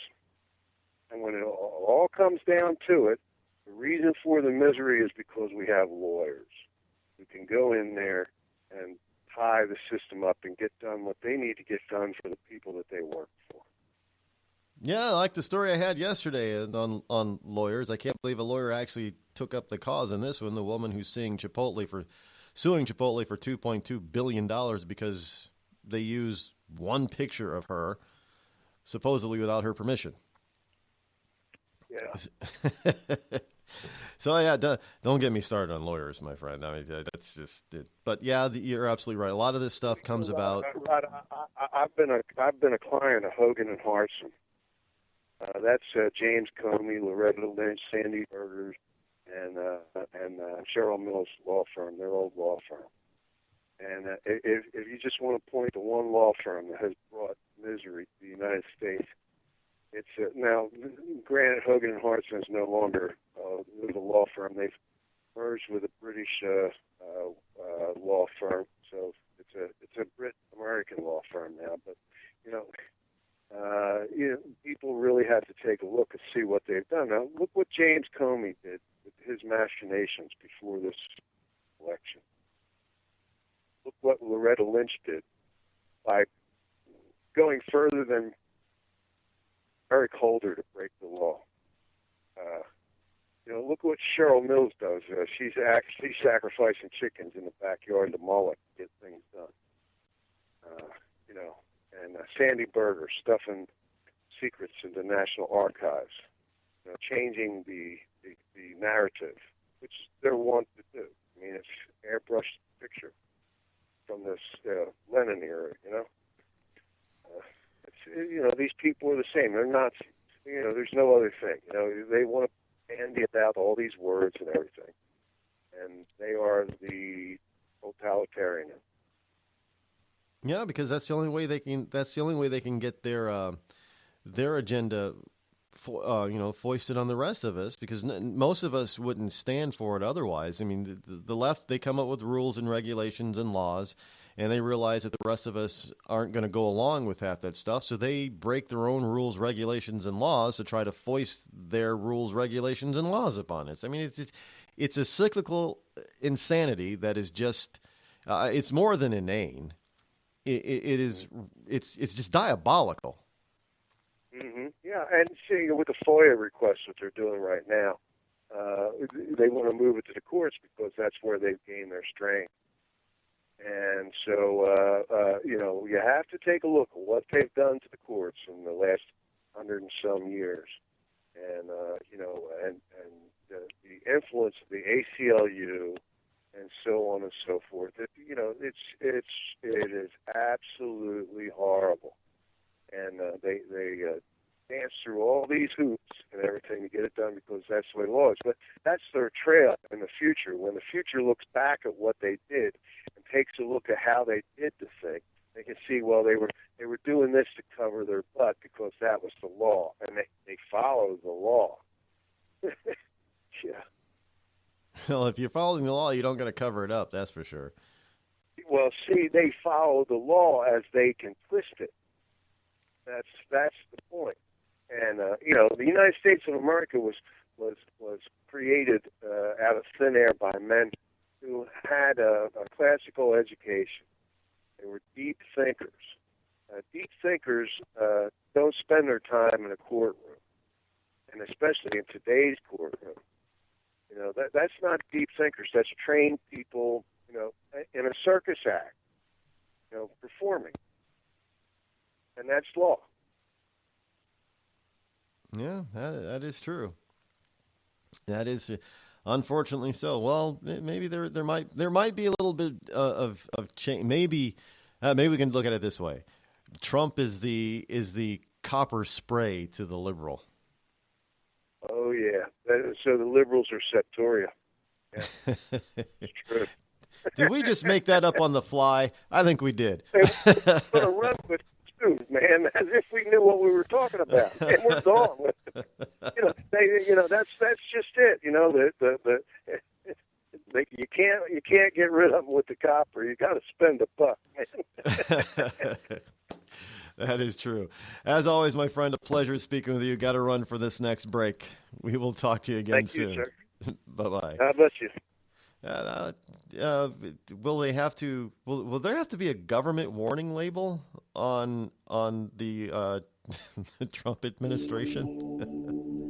And when it all comes down to it, the reason for the misery is because we have lawyers who can go in there and tie the system up and get done what they need to get done for the people that they work for. Yeah, like the story I had yesterday on lawyers. I can't believe a lawyer actually took up the cause in this one. The woman who's suing Chipotle for $2.2 billion because they use one picture of her, supposedly without her permission. Yeah. So yeah, don't get me started on lawyers, my friend. I mean, that's just it. But yeah, you're absolutely right. A lot of this stuff comes about. Rod, I've been a client of Hogan and Hartson. That's James Comey, Loretta Lynch, Sandy Berger, and Cheryl Mills law firm. Their old law firm. And if you just want to point to one law firm that has brought misery to the United States, it's now, granted, Hogan and Hartson is no longer the law firm. They've merged with a British law firm, so it's a Brit-American law firm now. But people really have to take a look and see what they've done. Now, look what James Comey did with his machinations before this election. Look what Loretta Lynch did by going further than Eric Holder to break the law. Look what Cheryl Mills does. She's actually sacrificing chickens in the backyard of the Moloch to get things done. And Sandy Berger stuffing secrets into National Archives, changing the narrative, which they're wont to do. I mean, it's airbrushed picture from this Lenin era, these people are the same. They're Nazis. There's no other thing. They want to bandy about all these words and everything, and they are the totalitarian. Yeah, because that's the only way they can. That's the only way they can get their agenda, foisted on the rest of us. Because most of us wouldn't stand for it otherwise. I mean, the left, they come up with rules and regulations and laws, and they realize that the rest of us aren't going to go along with half that stuff. So they break their own rules, regulations, and laws to try to foist their rules, regulations, and laws upon us. I mean, it's a cyclical insanity that is just it's more than inane. It's just diabolical. Mm-hmm. Yeah, and see, with the FOIA requests that they're doing right now, they want to move it to the courts because that's where they've gained their strength. And so, you have to take a look at what they've done to the courts in the last 100 and some years, and the influence of the ACLU. And so on and so forth. It is absolutely horrible, and they dance through all these hoops and everything to get it done because that's the way law is. But that's their trail in the future. When the future looks back at what they did and takes a look at how they did the thing, they can see, well, they were doing this to cover their butt because that was the law, and they followed the law. Yeah. Well, if you're following the law, you don't got to cover it up. That's for sure. Well, see, they follow the law as they can twist it. That's the point. And the United States of America was created out of thin air by men who had a classical education. They were deep thinkers. Deep thinkers don't spend their time in a courtroom, and especially in today's courtroom. That's not deep thinkers. That's trained people, in a circus act, performing. And that's law. Yeah, that is true. That is, unfortunately, so. Well, maybe there might be a little bit of change. Maybe we can look at it this way: Trump is the copper spray to the liberal. Oh yeah, so the liberals are septoria. Yeah, it's true. Did we just make that up on the fly? I think we did. We're going to run with news, man, as if we knew what we were talking about, and we're gone with it. That's just it. You can't get rid of them with the copper. You got to spend a buck, man. That is true. As always, my friend, a pleasure speaking with you. Got to run for this next break. We will talk to you again soon. Thank you, sir. Bye-bye. God bless you. Will they have to? Will there have to be a government warning label on the the Trump administration?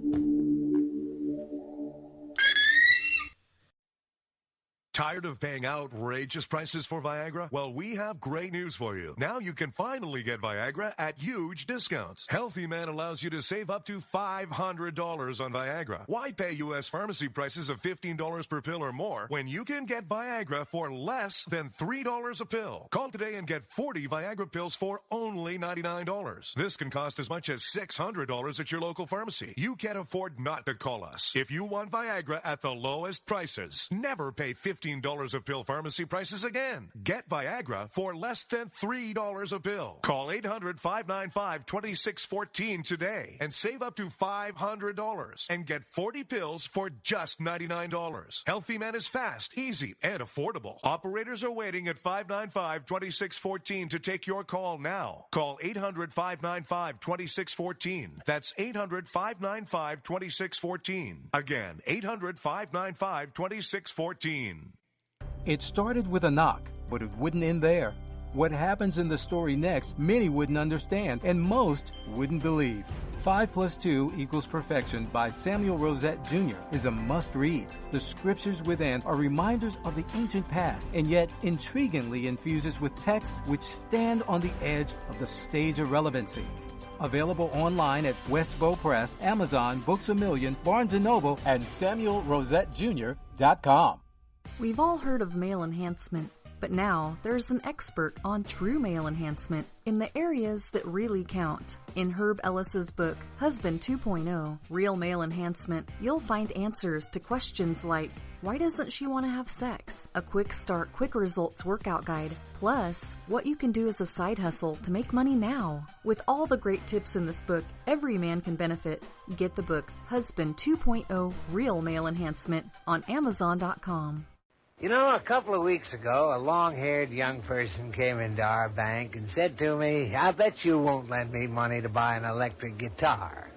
Tired of paying outrageous prices for Viagra? Well, we have great news for you. Now you can finally get Viagra at huge discounts. Healthy Man allows you to save up to $500 on Viagra. Why pay U.S. pharmacy prices of $15 per pill or more when you can get Viagra for less than $3 a pill? Call today and get 40 Viagra pills for only $99. This can cost as much as $600 at your local pharmacy. You can't afford not to call us. If you want Viagra at the lowest prices, never pay $15 a pill pharmacy prices again. Get Viagra for less than $3 a pill. Call 800-595-2614 today and save up to $500 and get 40 pills for just $99. Healthy Man is fast, easy, and affordable. Operators are waiting at 595-2614 to take your call now. Call 800-595-2614. That's 800-595-2614. Again, 800-595-2614. It started with a knock, but it wouldn't end there. What happens in the story next, many wouldn't understand, and most wouldn't believe. 5 + 2 = Perfection by Samuel Rosette Jr. is a must-read. The scriptures within are reminders of the ancient past, and yet intriguingly infuses with texts which stand on the edge of the stage of relevancy. Available online at Westbow Press, Amazon, Books A Million, Barnes & Noble, and SamuelRosetteJr.com. We've all heard of male enhancement, but now there's an expert on true male enhancement in the areas that really count. In Herb Ellis's book, Husband 2.0, Real Male Enhancement, you'll find answers to questions like, why doesn't she want to have sex? A quick start, quick results workout guide. Plus, what you can do as a side hustle to make money now. With all the great tips in this book, every man can benefit. Get the book, Husband 2.0, Real Male Enhancement, on Amazon.com. A couple of weeks ago, a long-haired young person came into our bank and said to me, I bet you won't lend me money to buy an electric guitar.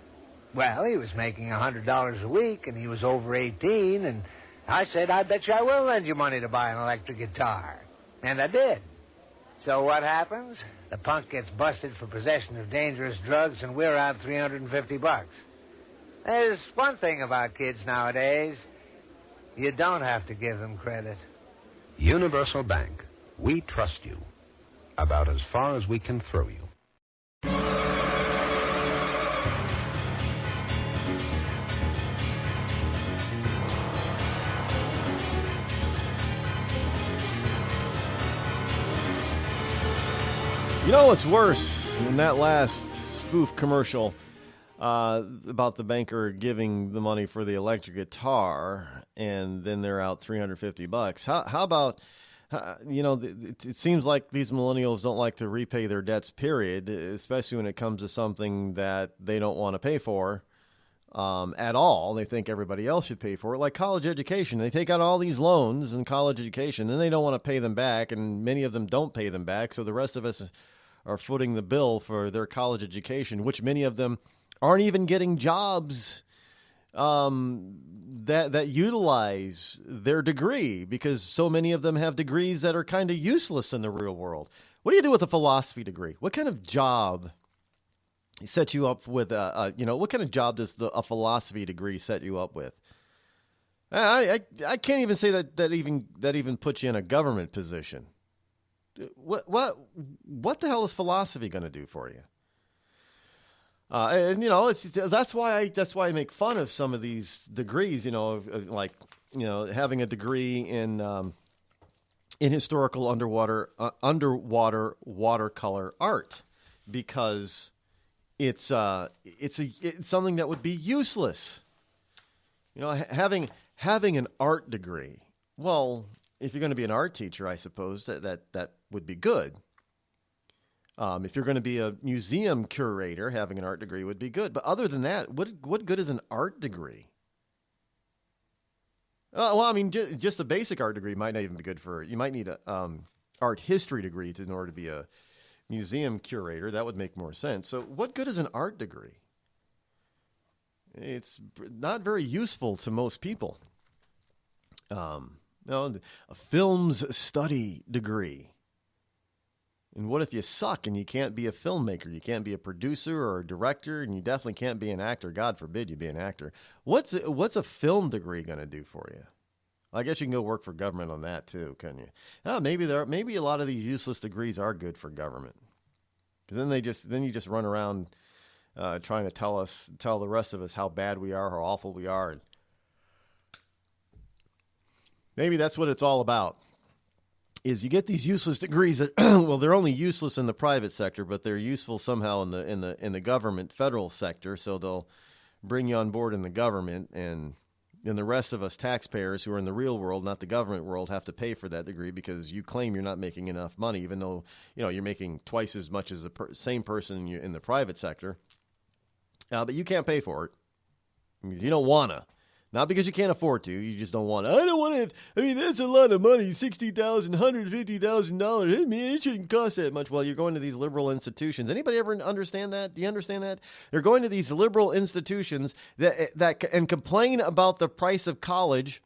Well, he was making $100 a week, and he was over 18, and I said, I bet you I will lend you money to buy an electric guitar. And I did. So what happens? The punk gets busted for possession of dangerous drugs, and we're out $350. There's one thing about kids nowadays. You don't have to give them credit. Universal Bank. We trust you. About as far as we can throw you. You know what's worse than that last spoof commercial about the banker giving the money for the electric guitar, and then they're out $350. How about, it seems like these millennials don't like to repay their debts, period, especially when it comes to something that they don't want to pay for at all. They think everybody else should pay for it, like college education. They take out all these loans in college education, and they don't want to pay them back, and many of them don't pay them back, so the rest of us are footing the bill for their college education, which many of them aren't even getting jobs that utilize their degree, because so many of them have degrees that are kind of useless in the real world. What do you do with a philosophy degree? What kind of job set you up with? What kind of job does a philosophy degree set you up with? I can't even say that even puts you in a government position. What the hell is philosophy going to do for you? That's why I make fun of some of these degrees. Having a degree in historical underwater watercolor art, because it's something that would be useless. Having an art degree. Well, if you're going to be an art teacher, I suppose that would be good. If you're going to be a museum curator, having an art degree would be good. But other than that, what good is an art degree? Well, I mean, just a basic art degree might not even be good for. You might need a art history degree in order to be a museum curator. That would make more sense. So what good is an art degree? It's not very useful to most people. A films study degree. And what if you suck and you can't be a filmmaker? You can't be a producer or a director, and you definitely can't be an actor. God forbid you be an actor. What's a film degree going to do for you? I guess you can go work for government on that too, couldn't you? Maybe a lot of these useless degrees are good for government, because then you just run around trying to tell the rest of us how bad we are, how awful we are. And maybe that's what it's all about. Is you get these useless degrees that well, they're only useless in the private sector, but they're useful somehow in the government federal sector. So they'll bring you on board in the government, and the rest of us taxpayers who are in the real world, not the government world, have to pay for that degree because you claim you're not making enough money, even though you're making twice as much as the same person in the private sector. But you can't pay for it because you don't wanna. Not because you can't afford to. You just don't want to. I don't want to. I mean, that's a lot of money. $60,000, $150,000. Hey, man, it shouldn't cost that much. Well, you're going to these liberal institutions. Anybody ever understand that? Do you understand that? They're going to these liberal institutions that and complain about the price of college,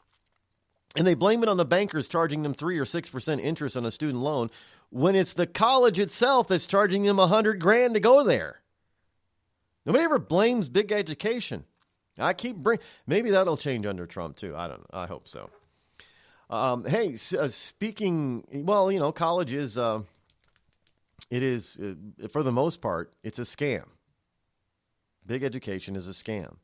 and they blame it on the bankers charging them 3 or 6% interest on a student loan, when it's the college itself that's charging them $100,000 to go there. Nobody ever blames big education. I keep maybe that'll change under Trump too. I don't know. I hope so. Speaking, well, college is, it is, for the most part, it's a scam. Big education is a scam.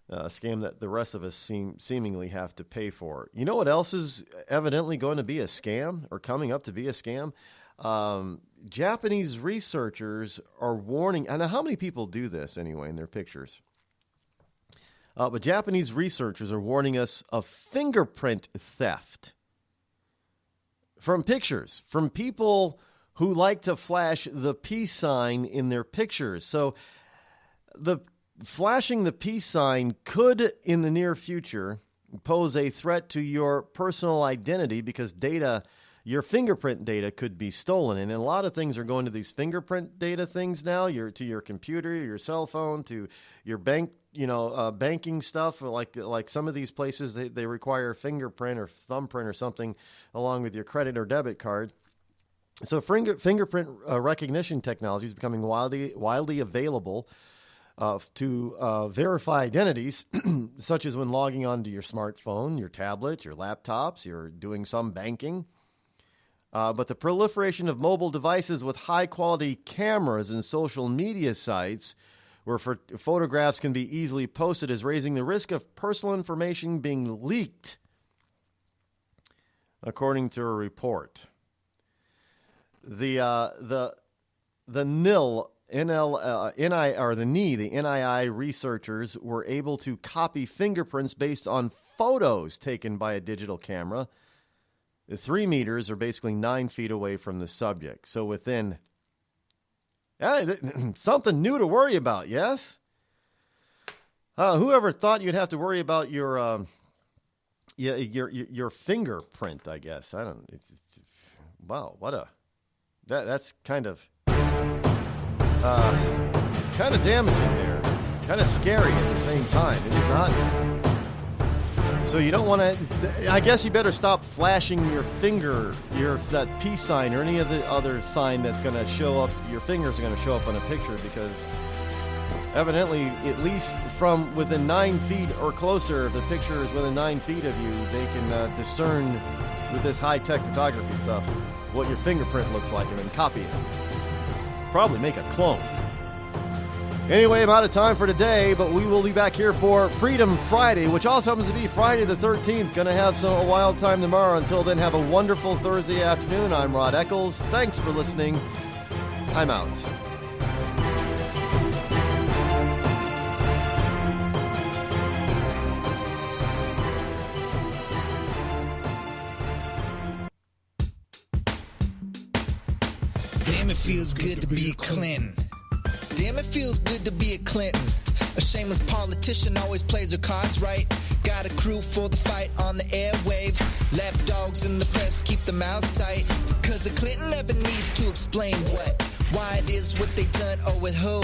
A scam that the rest of us seemingly have to pay for. You know what else is evidently going to be a scam or coming up to be a scam? Japanese researchers are warning, and how many people do this anyway in their pictures? But Japanese researchers are warning us of fingerprint theft from pictures, from people who like to flash the peace sign in their pictures. So flashing the peace sign could, in the near future, pose a threat to your personal identity because your fingerprint data could be stolen. And a lot of things are going to these fingerprint data things now, to your computer, your cell phone, to your banking stuff. Like some of these places, they require a fingerprint or thumbprint or something along with your credit or debit card. So fingerprint recognition technology is becoming widely available to verify identities, such as when logging onto your smartphone, your tablet, your laptops, you're doing some banking. But the proliferation of mobile devices with high-quality cameras and social media sites where photographs can be easily posted is raising the risk of personal information being leaked, according to a report. The NII researchers were able to copy fingerprints based on photos taken by a digital camera. The 3 meters are basically 9 feet away from the subject. So within something new to worry about, yes? Whoever thought you'd have to worry about your fingerprint, I guess. I don't. Wow, that's kind of damaging there. Kind of scary at the same time. It is not. So you don't want to. I guess you better stop flashing your finger, that peace sign or any of the other sign that's going to show up. Your fingers are going to show up on a picture because evidently, at least from within 9 feet or closer, if the picture is within 9 feet of you, they can discern with this high-tech photography stuff what your fingerprint looks like and then copy it. Probably make a clone. Anyway, I'm out of time for today, but we will be back here for Freedom Friday, which also happens to be Friday the 13th. Going to have a wild time tomorrow. Until then, have a wonderful Thursday afternoon. I'm Rod Eccles. Thanks for listening. I'm out. Damn, it feels good to be a Clinton. Damn, it feels good to be a Clinton. A shameless politician always plays her cards right. Got a crew for the fight on the airwaves. Lapdogs in the press keep their mouths tight. Cause a Clinton never needs to explain what, why it is what they done or with who.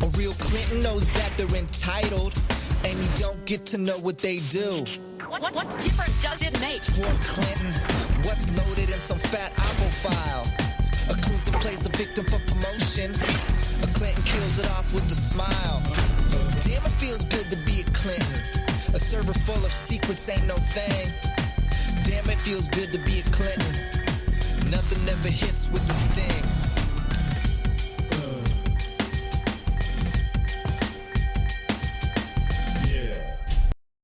A real Clinton knows that they're entitled, and you don't get to know what they do. What difference does it make? For a Clinton, what's loaded in some fat Oppo file? A Clinton plays a victim for promotion. A Clinton kills it off with a smile. Damn, it feels good to be a Clinton. A server full of secrets ain't no thing. Damn, it feels good to be a Clinton. Nothing ever hits with the sting.